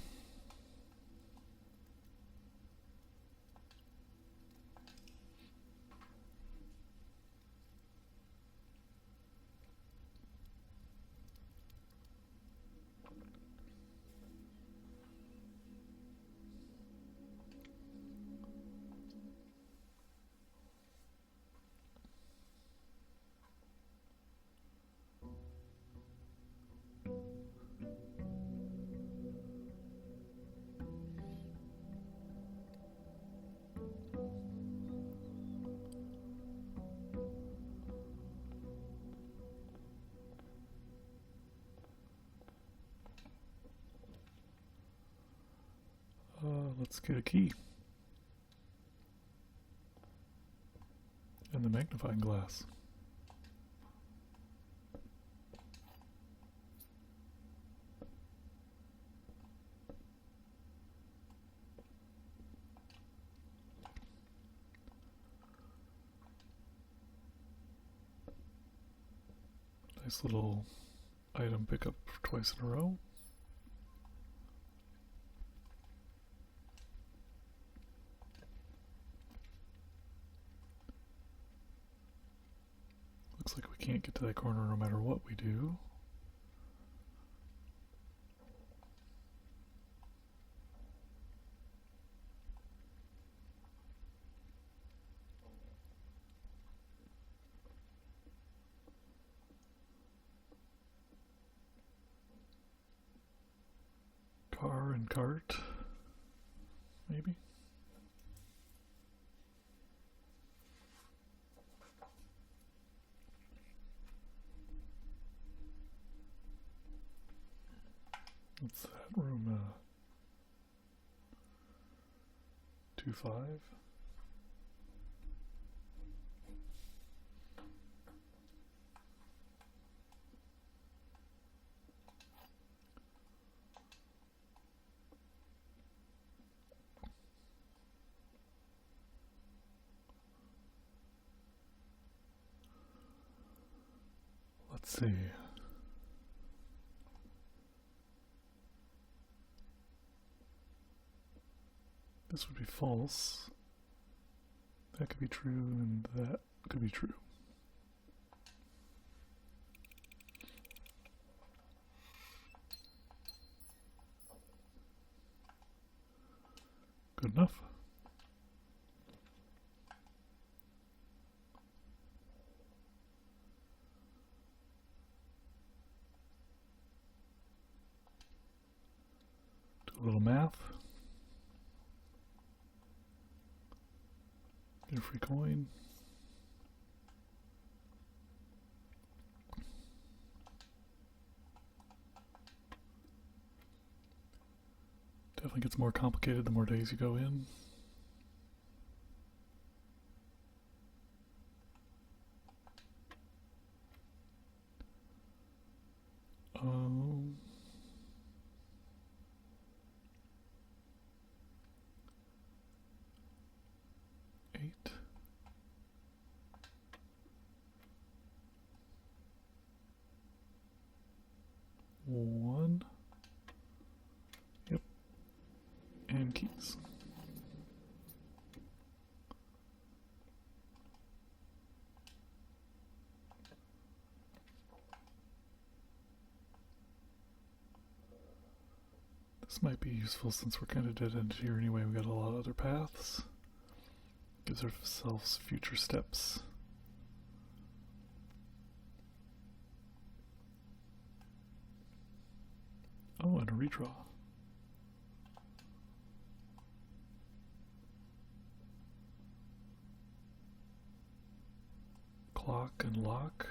Let's get a key. And the magnifying glass. Nice little item pickup twice in a row. Looks like we can't get to that corner no matter what we do. Car and cart, maybe? What's that room? 2-5. Let's see. This would be false. That could be true, and that could be true. Good enough. Do a little math. Get a free coin. Definitely gets more complicated the more days you go in. Um, 8. One. Yep. And keys. This might be useful since we're kind of dead end here anyway. We got a lot of other paths. Gives ourselves future steps. Oh, and a redraw. Clock and lock.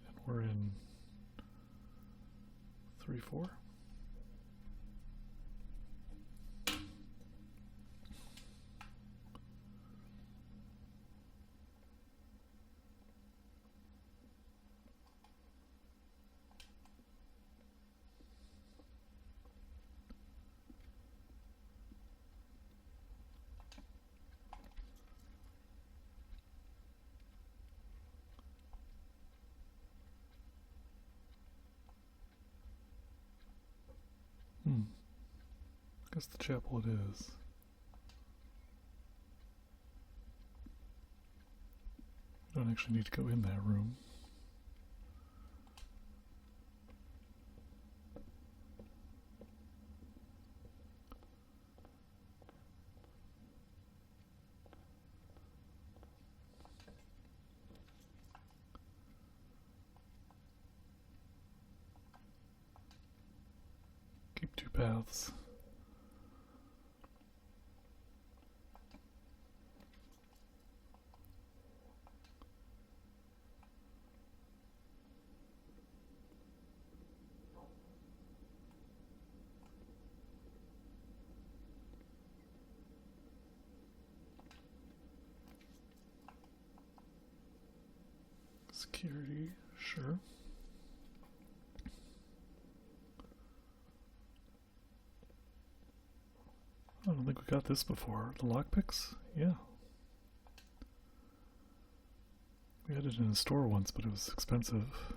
And we're in 3-4. Guess the chapel it is. Don't actually need to go in that room. Keep 2 paths. Security, sure. I don't think we got this before. The lockpicks? Yeah. We had it in a store once, but it was expensive.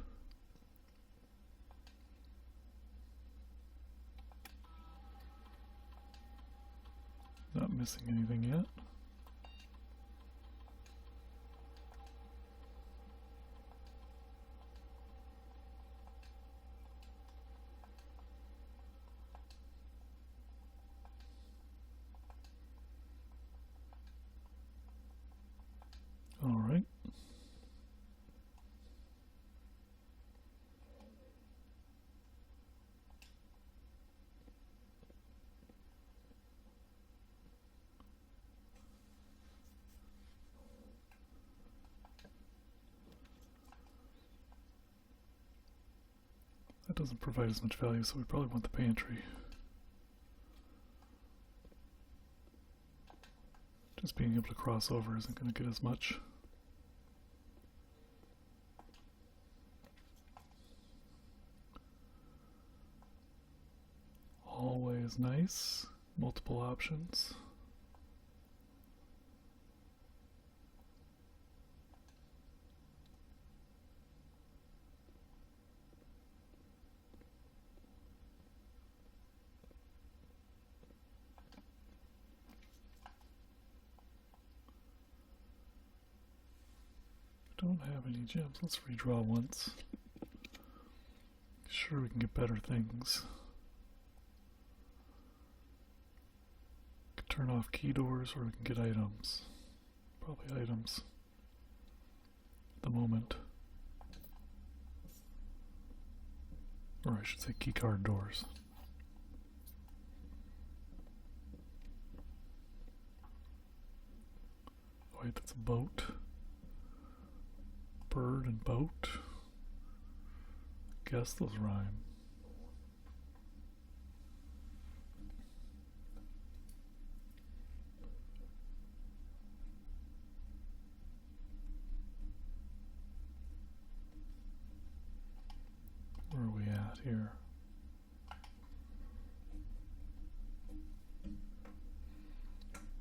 Not missing anything yet. All right. That doesn't provide as much value, so we probably want the pantry. Just being able to cross over isn't going to get as much. Hallway is nice. Multiple options. Don't have any gems. Let's redraw once. Sure, we can get better things. Could turn off key doors, or we can get items. Probably items. At the moment. Or I should say key card doors. Oh wait, that's a boat. Bird and boat. Guess those rhyme. Where are we at here?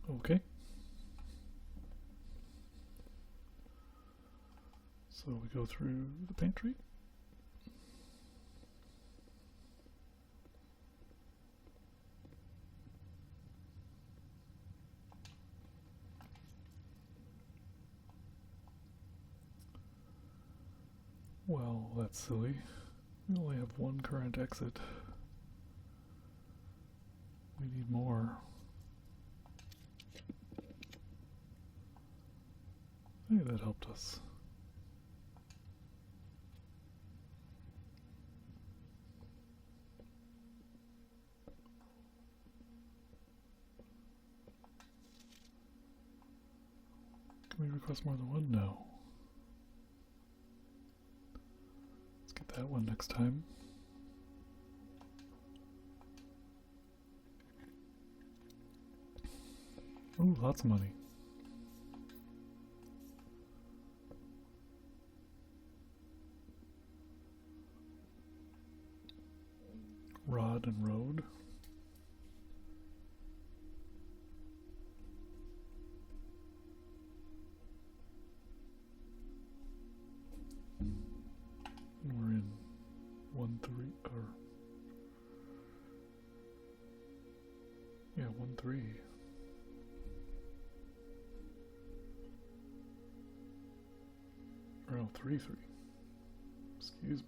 Okay. So we go through the pantry. Well, that's silly. We only have one current exit. We need more. Hey, that helped us. Can we request more than one? No. Let's get that one next time. Ooh, lots of money. Rod and road. And we're in 1-3 or yeah, 1-3. Or no, 3-3. Excuse me.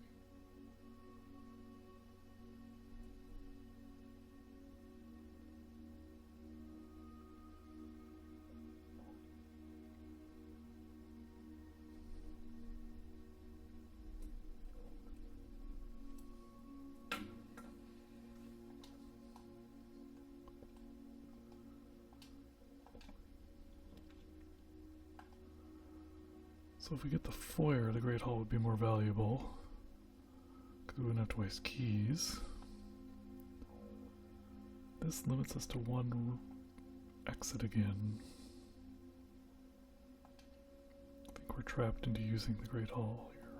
So if we get the foyer, the Great Hall would be more valuable, because we wouldn't have to waste keys. This limits us to one exit again. I think we're trapped into using the Great Hall here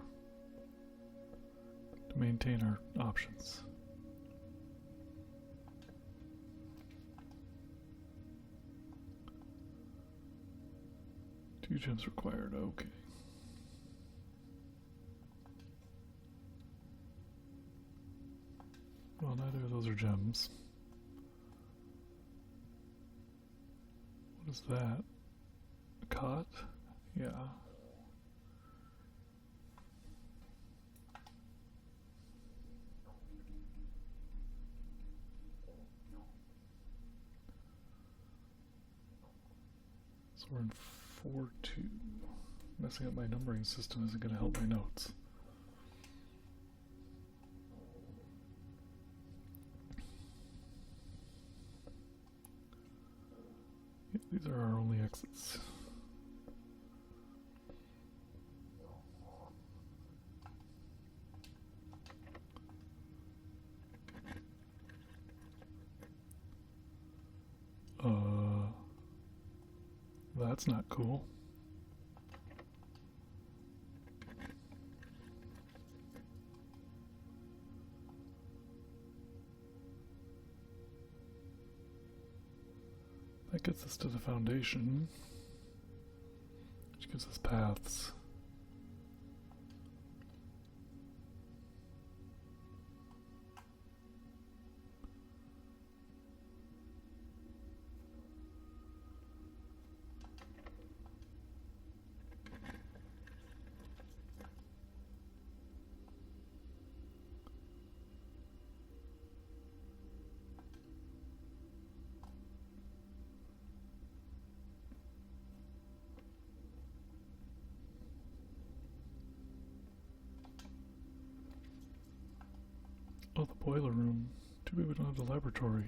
to maintain our options. Two gems required, okay. Well, neither of those are gems. What is that? A cot? Yeah. So we're in 4-2. Messing up my numbering system isn't going to help my notes. These are our only exits. That's not cool. That gets us to the foundation, which gives us paths. Oh, the boiler room. Too bad we don't have the laboratory.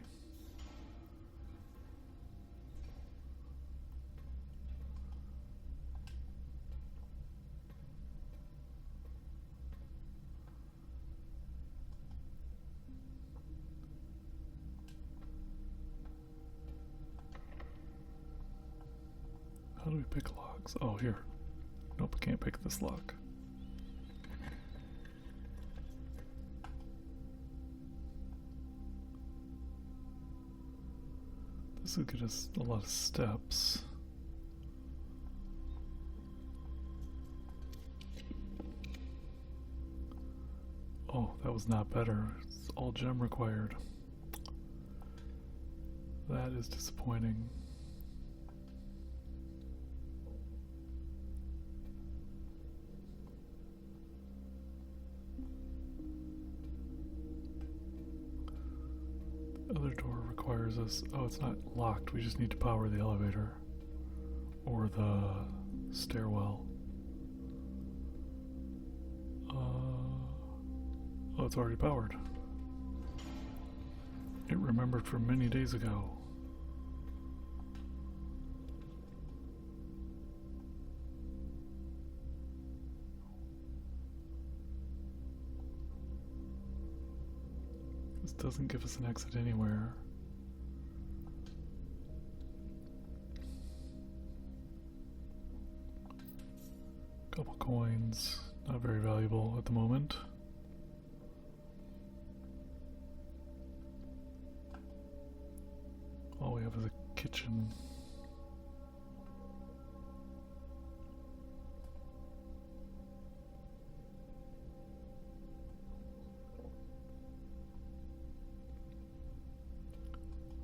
How do we pick locks? Oh, here. Nope, I can't pick this lock. This will get us a lot of steps. Oh, that was not better. It's all gem required. That is disappointing. Other door requires us. Oh, it's not locked. We just need to power the elevator or the stairwell. Oh, it's already powered. It remembered from many days ago. This doesn't give us an exit anywhere. Couple coins, not very valuable at the moment. All we have is a kitchen.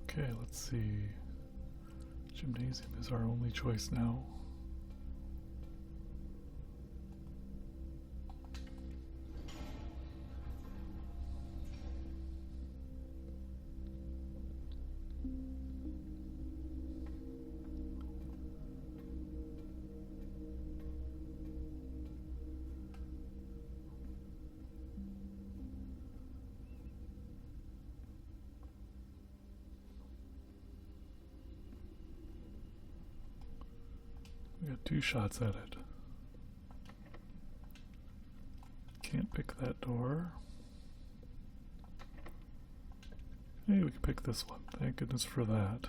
Okay, let's see. Gymnasium is our only choice now. We got 2 shots at it. Can't pick that door. Hey, we can pick this one. Thank goodness for that.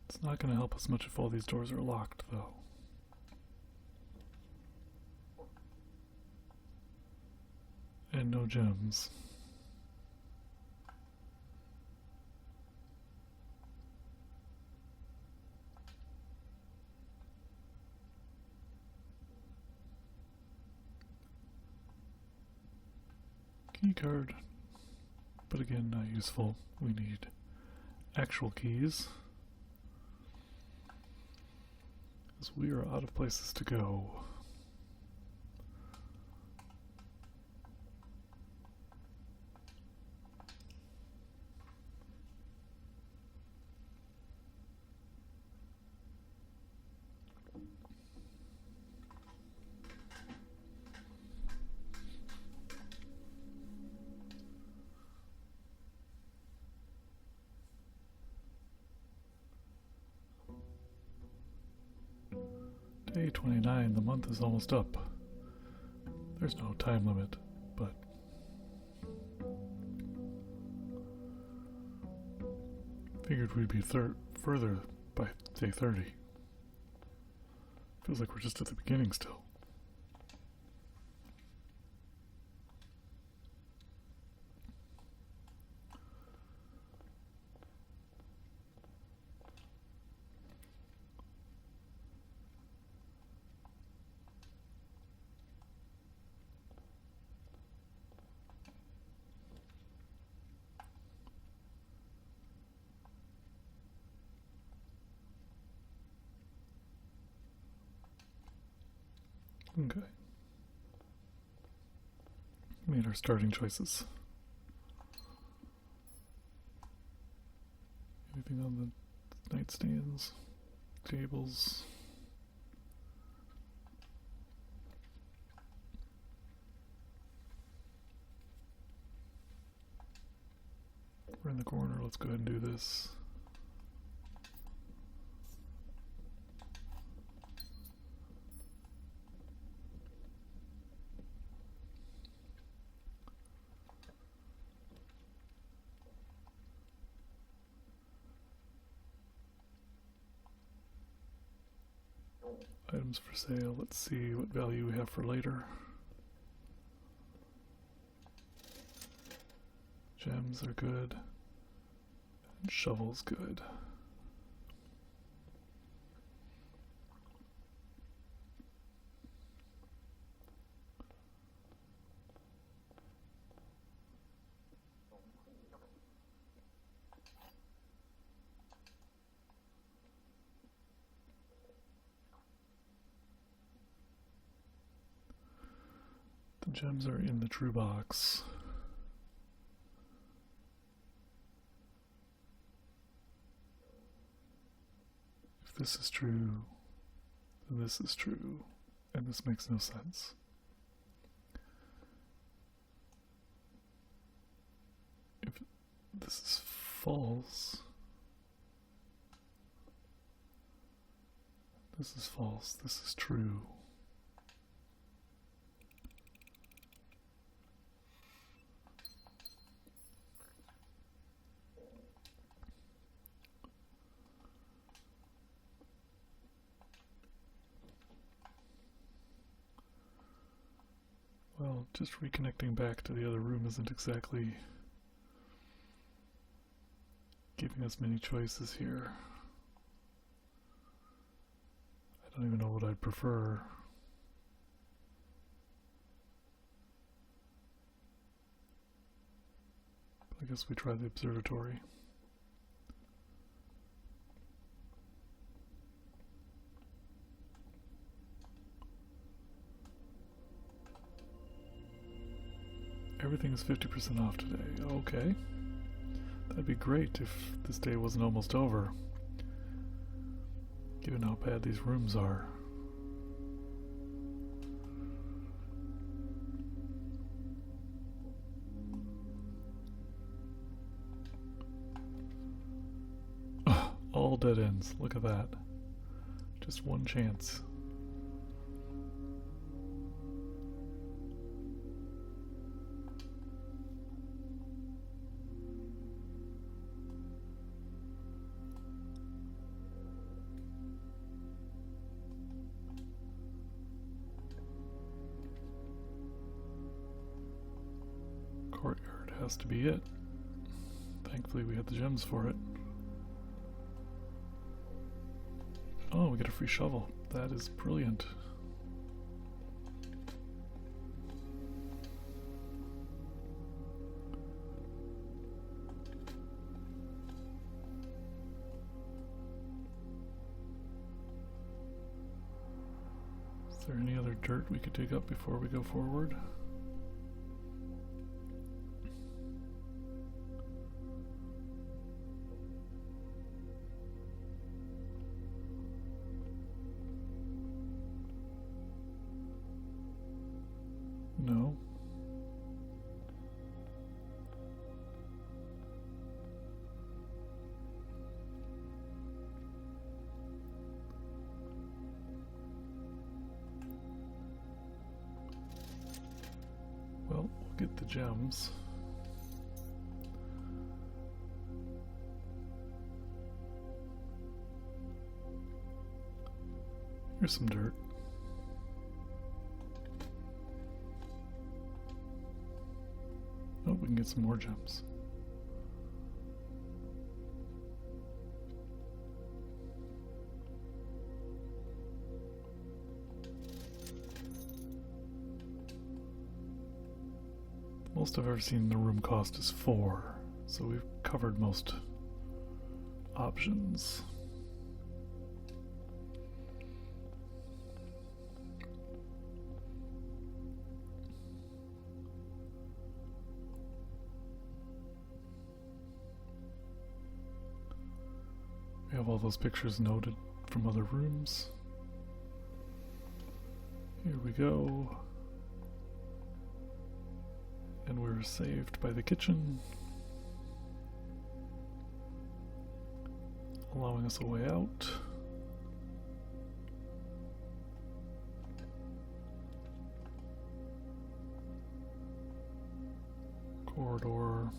It's not going to help us much if all these doors are locked, though. And no gems. Key card. But again, not useful. We need actual keys. As we are out of places to go. Day 29, the month is almost up. There's no time limit, but figured we'd be further by day 30. Feels like we're just at the beginning still. Okay. Made our starting choices. Anything on the nightstands, tables? We're in the corner, let's go ahead and do this. Items for sale. Let's see what value we have for later. Gems are good. And shovels good. Gems are in the true box. If this is true, then this is true, and this makes no sense. If this is false, this is false, this is true. Well, just reconnecting back to the other room isn't exactly giving us many choices here. I don't even know what I'd prefer. I guess we try the observatory. Everything's 50% off today. Okay. That'd be great if this day wasn't almost over. Given how bad these rooms are. All dead ends. Look at that. Just one chance. Courtyard has to be it. Thankfully we had the gems for it. Oh, we get a free shovel. That is brilliant. Is there any other dirt we could dig up before we go forward? No. Well, we'll get the gems. Here's some dirt. Oh, we can get some more gems. The most I've ever seen the room cost is 4, so we've covered most options. We have all those pictures noted from other rooms. Here we go. And we're saved by the kitchen, allowing us a way out. Corridor.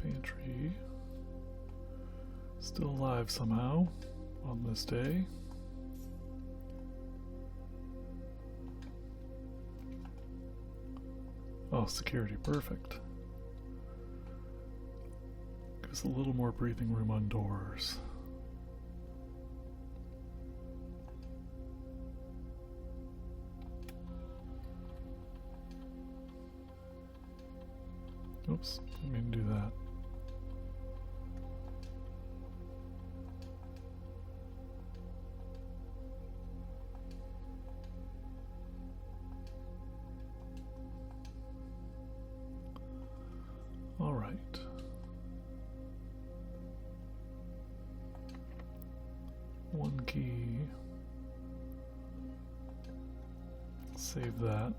Pantry. Still alive somehow on this day. Oh, security, perfect. Give us a little more breathing room on doors. Oops, didn't mean to do that. right. One key. Save that.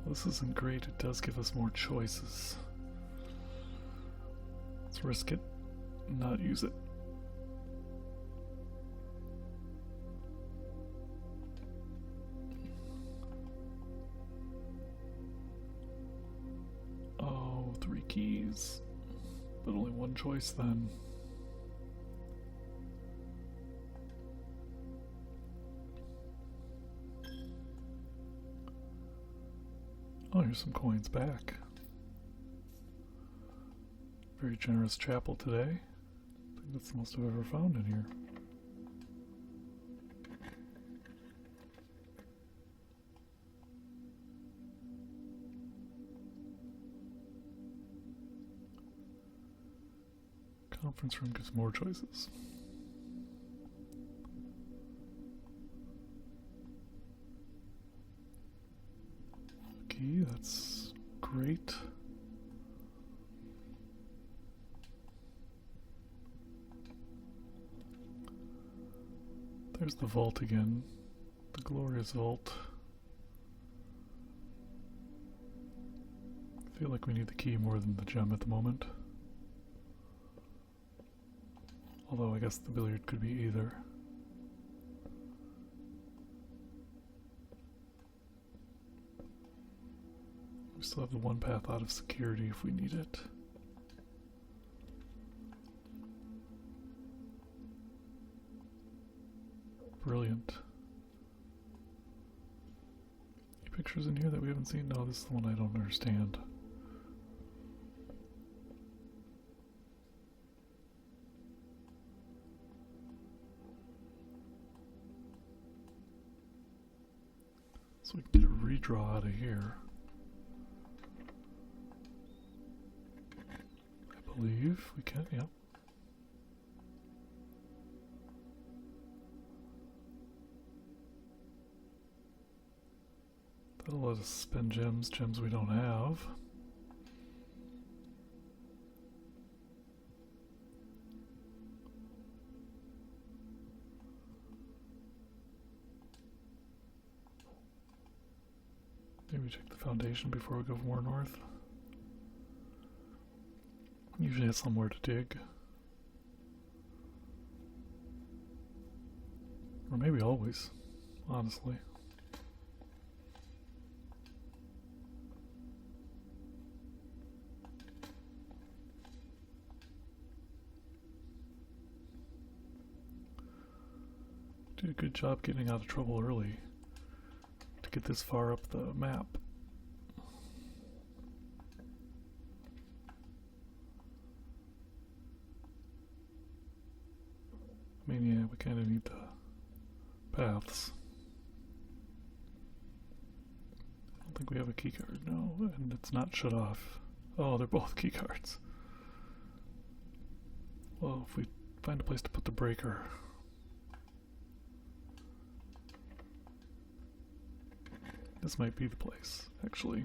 This isn't great, it does give us more choices. Let's risk it, not use it. Oh, 3 keys, but only one choice then. Oh, here's some coins back. Very generous chapel today. I think that's the most I've ever found in here. Conference room gives more choices. That's great. There's the vault again, the glorious vault. I feel like we need the key more than the gem at the moment. Although I guess the billiard could be either. We still have the one path out of security if we need it. Brilliant. Any pictures in here that we haven't seen? No, this is the one I don't understand. So we can get a redraw out of here. I believe we can, yep. That'll let us spend gems we don't have. Maybe check the foundation before we go more north. Usually it's somewhere to dig. Or maybe always, honestly. Did a good job getting out of trouble early to get this far up the map. I mean, yeah, we kind of need the paths. I don't think we have a keycard, no, and it's not shut off. Oh, they're both keycards. Well, if we find a place to put the breaker. This might be the place, actually.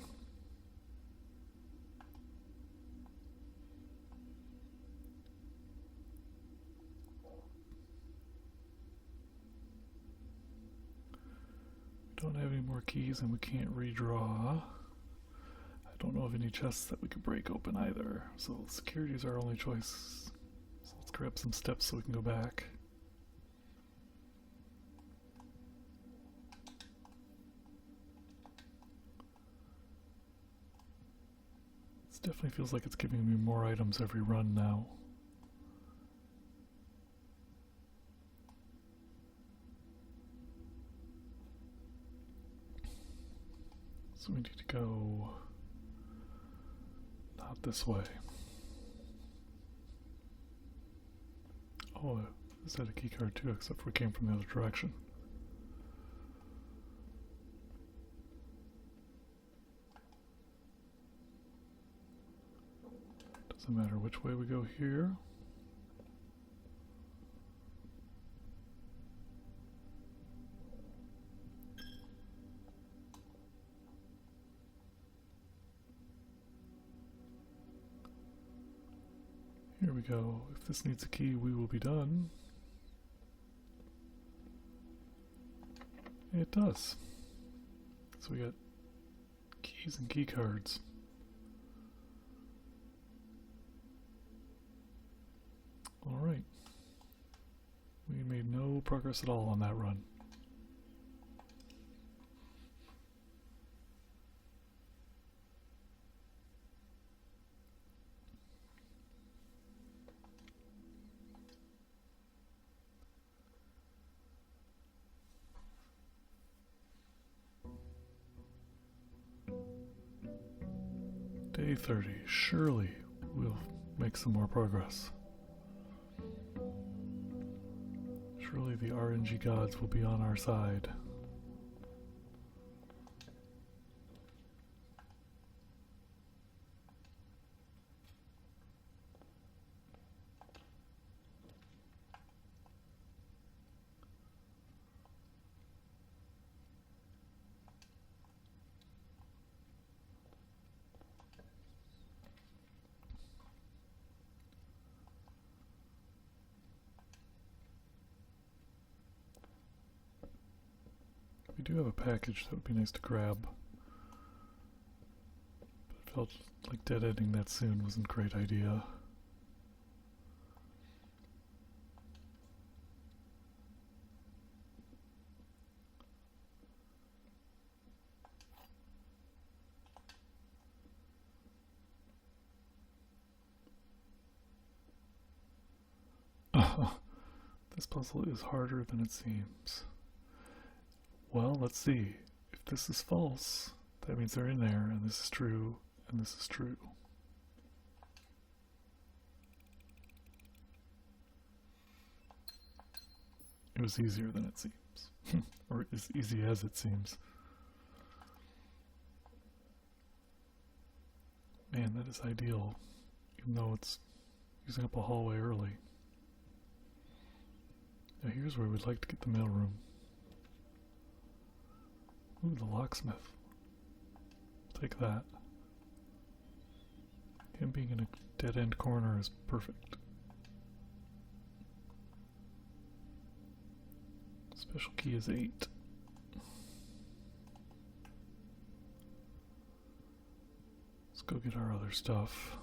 We don't have any more keys and we can't redraw. I don't know of any chests that we could break open either, so security is our only choice. So let's grab some steps so we can go back. Definitely feels like it's giving me more items every run now. So we need to go not this way. Oh, this had a key card too, except for we came from the other direction. Doesn't matter which way we go here. we go. If this needs a key, we will be done. It does. So we got keys and key cards. Alright. We made no progress at all on that run. Day 30. Surely we'll make some more progress. Surely the RNG gods will be on our side. We do have a package that would be nice to grab. But it felt like dead-ending that soon wasn't a great idea. This puzzle is harder than it seems. Well, let's see. If this is false, that means they're in there, and this is true, and this is true. It was easier than it seems. Or as easy as it seems. Man, that is ideal, even though it's using up a hallway early. Now here's where we'd like to get the mailroom. Ooh, the locksmith. Take that. Him being in a dead-end corner is perfect. Special key is 8. Let's go get our other stuff.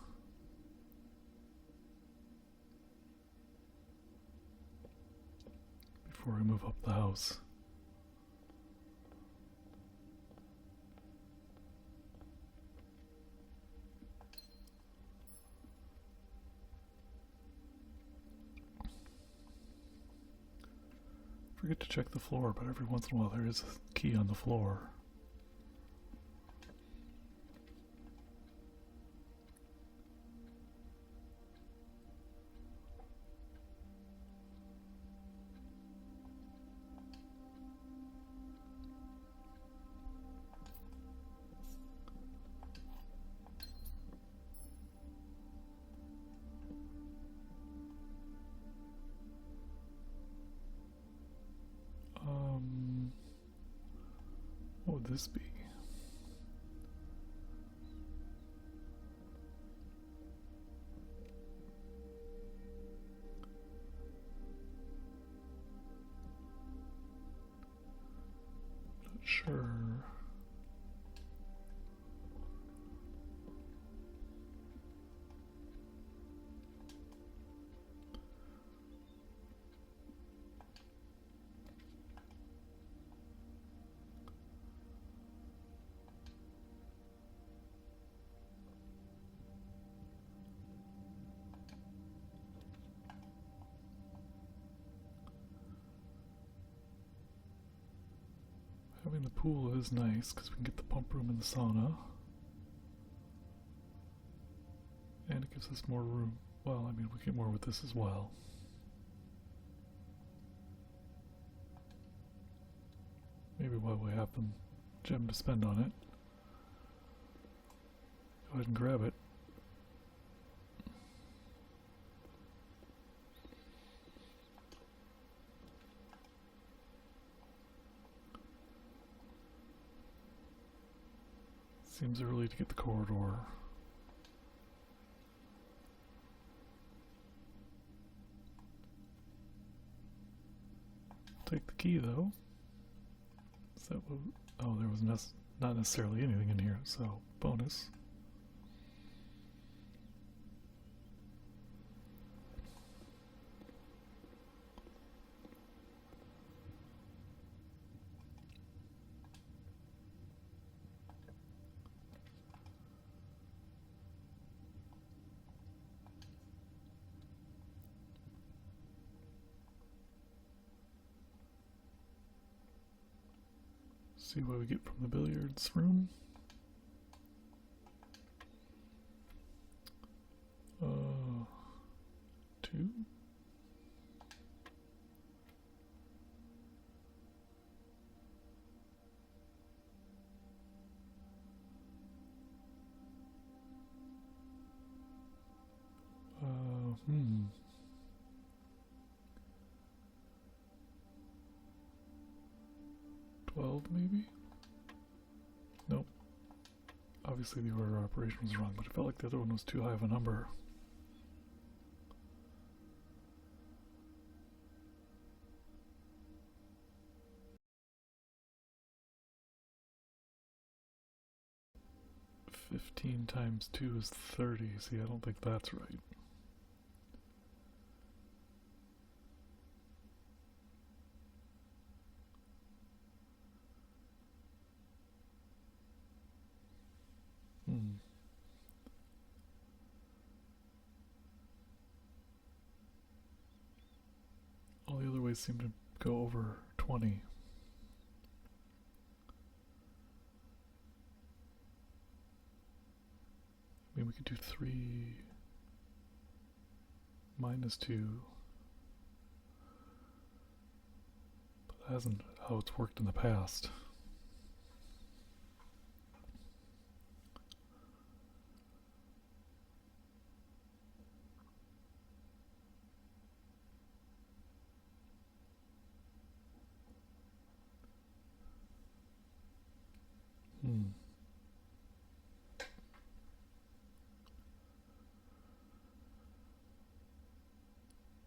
Before we move up the house. Forget to check the floor, but every once in a while there is a key on the floor. What would this be? Not sure. Having the pool is nice because we can get the pump room and the sauna. And it gives us more room. Well, I mean, we get more with this as well. Maybe while we have the gem to spend on it. Go ahead and grab it. Seems early to get the corridor. Take the key though. Is that what? Oh, there was not necessarily anything in here, so bonus. See what we get from the billiards room. Two. Hmm. 12 maybe? Nope. Obviously the order of operation was wrong, but it felt like the other one was too high of a number. $15 times 2 is 30. See, I don't think that's right. All the other ways seem to go over 20. I mean, we could do 3 minus 2. But that isn't how it's worked in the past.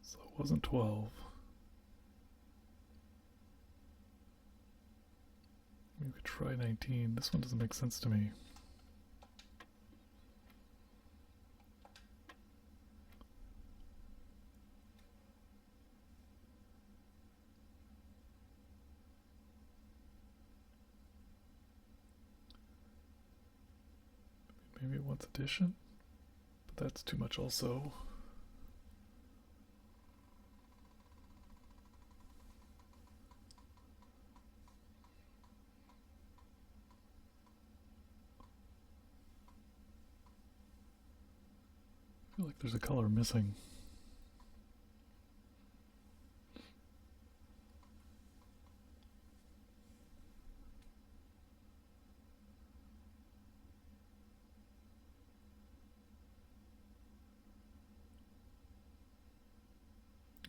So it wasn't 12. We could try 19. This one doesn't make sense to me. Maybe it wants addition, but that's too much also. I feel like there's a color missing.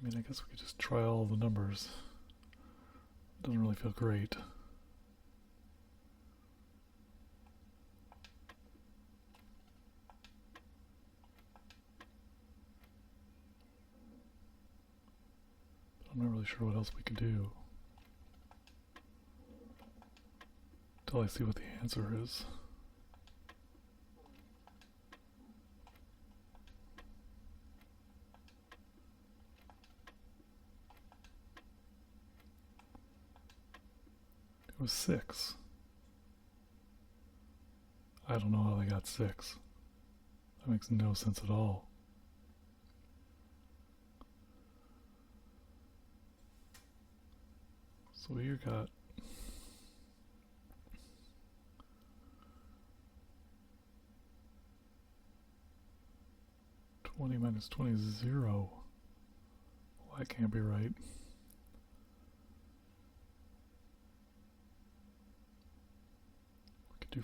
I mean, I guess we could just try all the numbers. Doesn't really feel great. But I'm not really sure what else we could do. Until I see what the answer is. It was 6. I don't know how they got 6. That makes no sense at all. So here got 20 minus 20 is 0. Well, that can't be right. We could do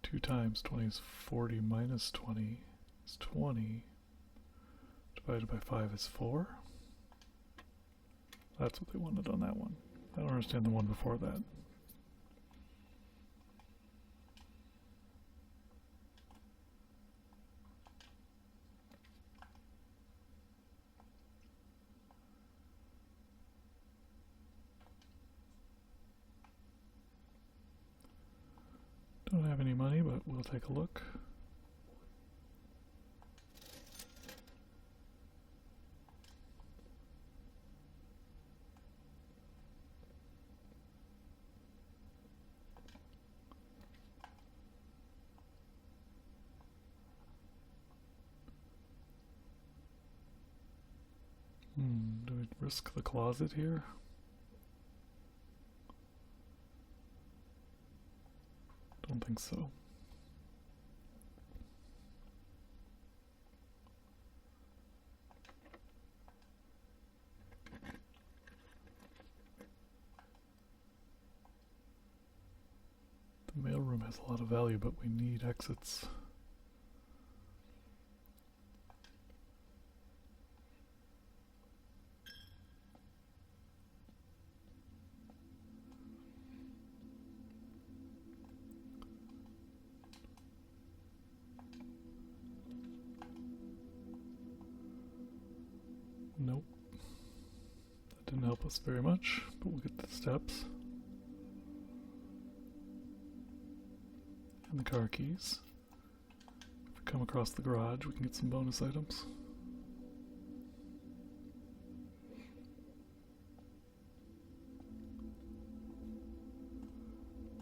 2 times 20 is 40 minus 20 is 20. Divided by 5 is 4. That's what they wanted on that one. I don't understand the one before that. have any money, but we'll take a look. Do we risk the closet here? Don't think so. The mailroom has a lot of value, but we need exits. Nope. That didn't help us very much, but we'll get the steps. And the car keys. If we come across the garage, we can get some bonus items.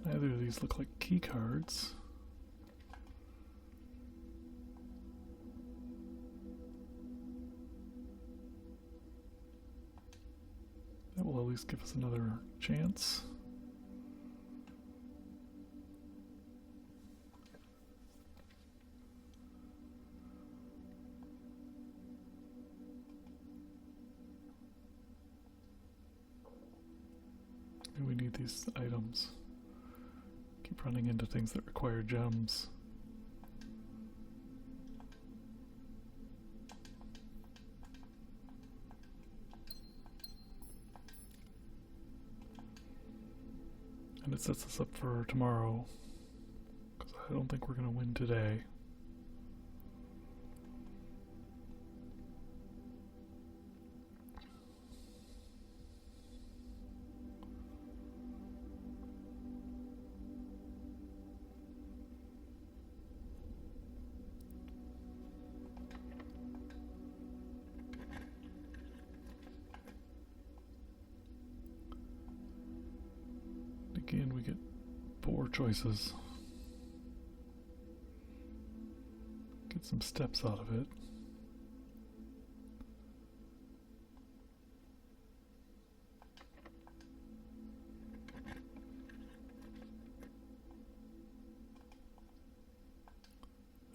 Neither of these look like key cards. That will at least give us another chance. Maybe we need these items. Keep running into things that require gems. And it sets us up for tomorrow, because I don't think we're going to win today. Again, we get 4 choices. Get some steps out of it.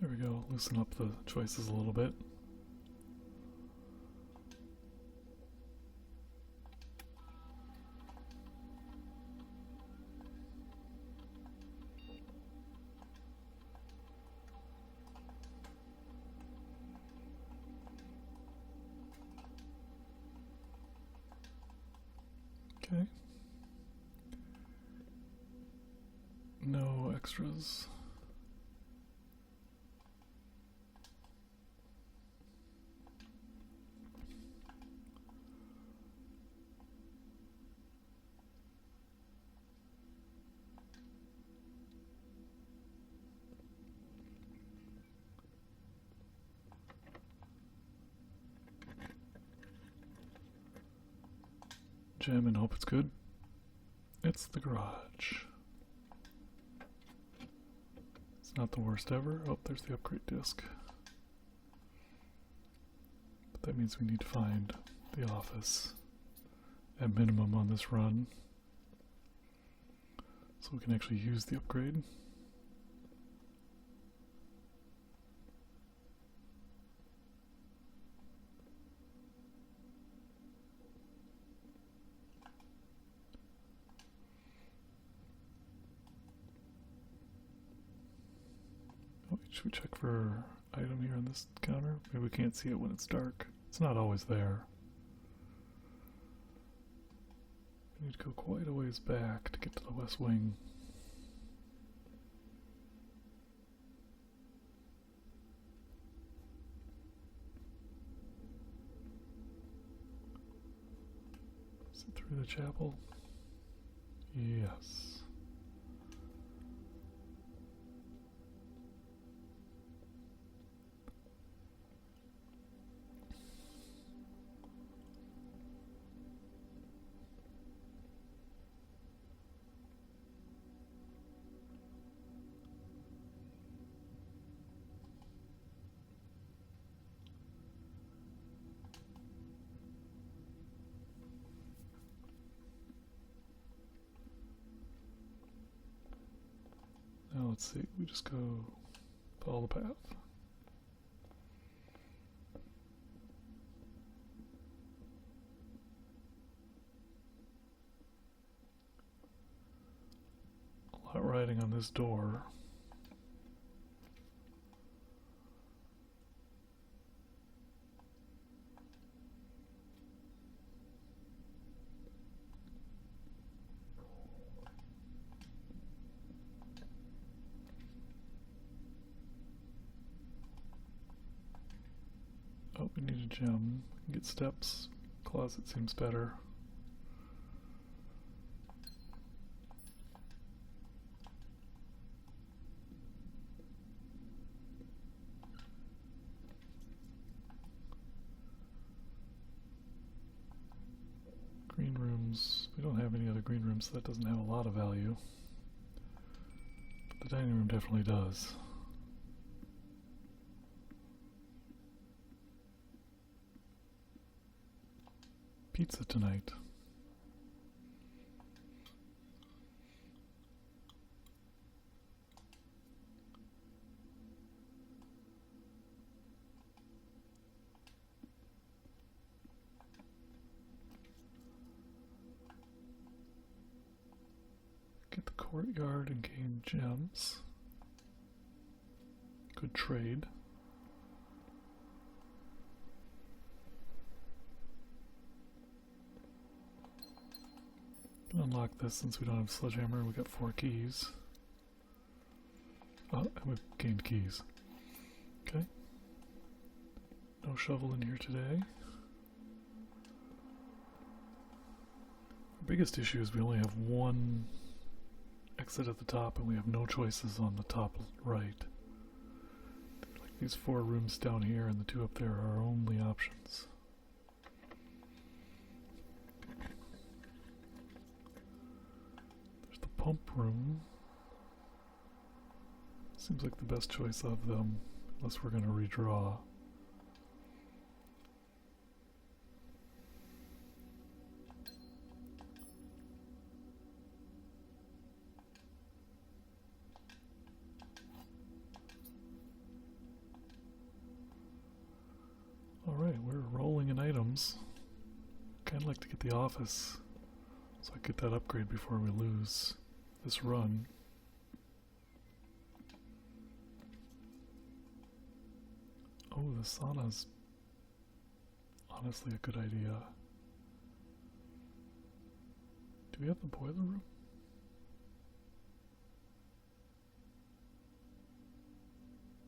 There we go, loosen up the choices a little bit. Okay. No extras. Gem and hope it's good. It's the garage. It's not the worst ever. Oh, there's the upgrade disc. But that means we need to find the office at minimum on this run, so we can actually use the upgrade. Should we check for item here on this counter? Maybe we can't see it when it's dark. It's not always there. We need to go quite a ways back to get to the west wing. Is it through the chapel? Yes. let's see, we just go follow the path. A lot writing on this door. Oh, we need a gem. We can get steps. Closet seems better. Green rooms. We don't have any other green rooms, so that doesn't have a lot of value. But the dining room definitely does. Pizza tonight. Get the courtyard and gain gems. Good trade. Unlock this since we don't have sledgehammer. We got 4 keys. Oh, and we've gained keys. Okay. No shovel in here today. Our biggest issue is we only have one exit at the top and we have no choices on the top right. Like these 4 rooms down here and the 2 up there are our only options. Pump room seems like the best choice of them, unless we're going to redraw. Alright, we're rolling in items. Kind of like to get the office, so I get that upgrade before we lose this run. Oh, the sauna's honestly a good idea. Do we have the boiler room?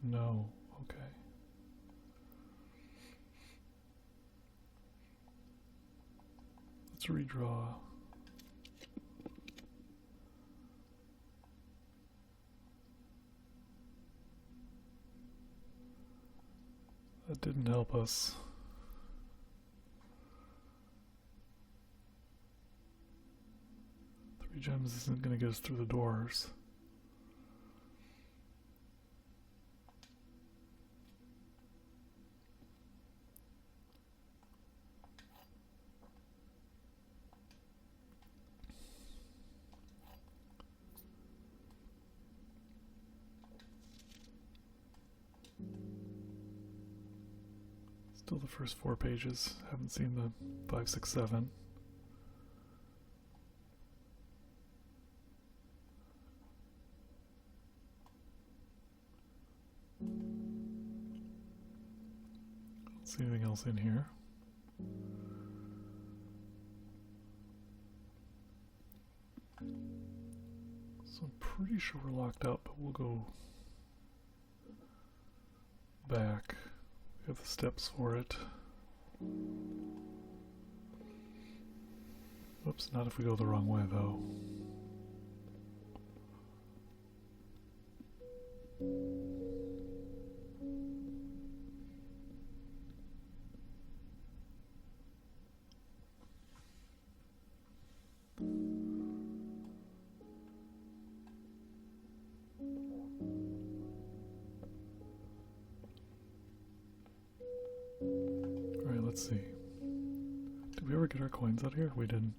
No, okay. Let's redraw. That didn't help us. Three gems isn't going to get us through the doors. Still the first 4 pages. Haven't seen the 5, 6, 7. Don't see anything else in here. So I'm pretty sure we're locked out, but we'll go back. We have the steps for it. Whoops, not if we go the wrong way though. Alright, let's see. Did we ever get our coins out here? We didn't.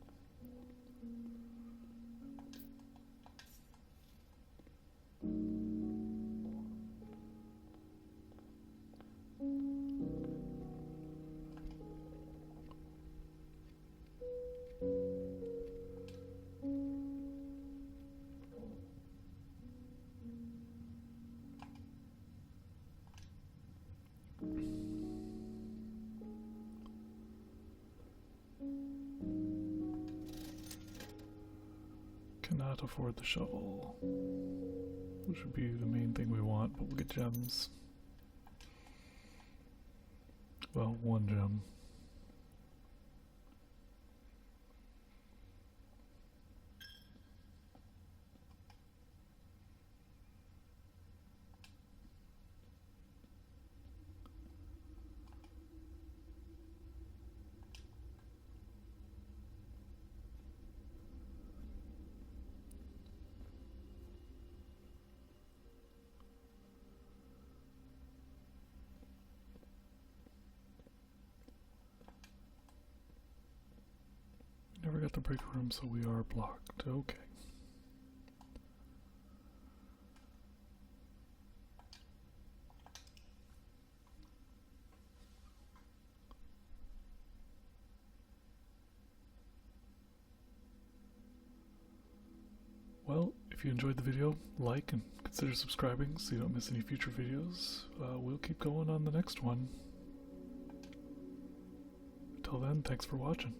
Cannot afford the shovel. Which would be the main thing we want, but we'll get gems. Well, one gem. Never got the break room, so we are blocked. Okay. Well, if you enjoyed the video, like and consider subscribing so you don't miss any future videos. We'll keep going on the next one. Until then, thanks for watching.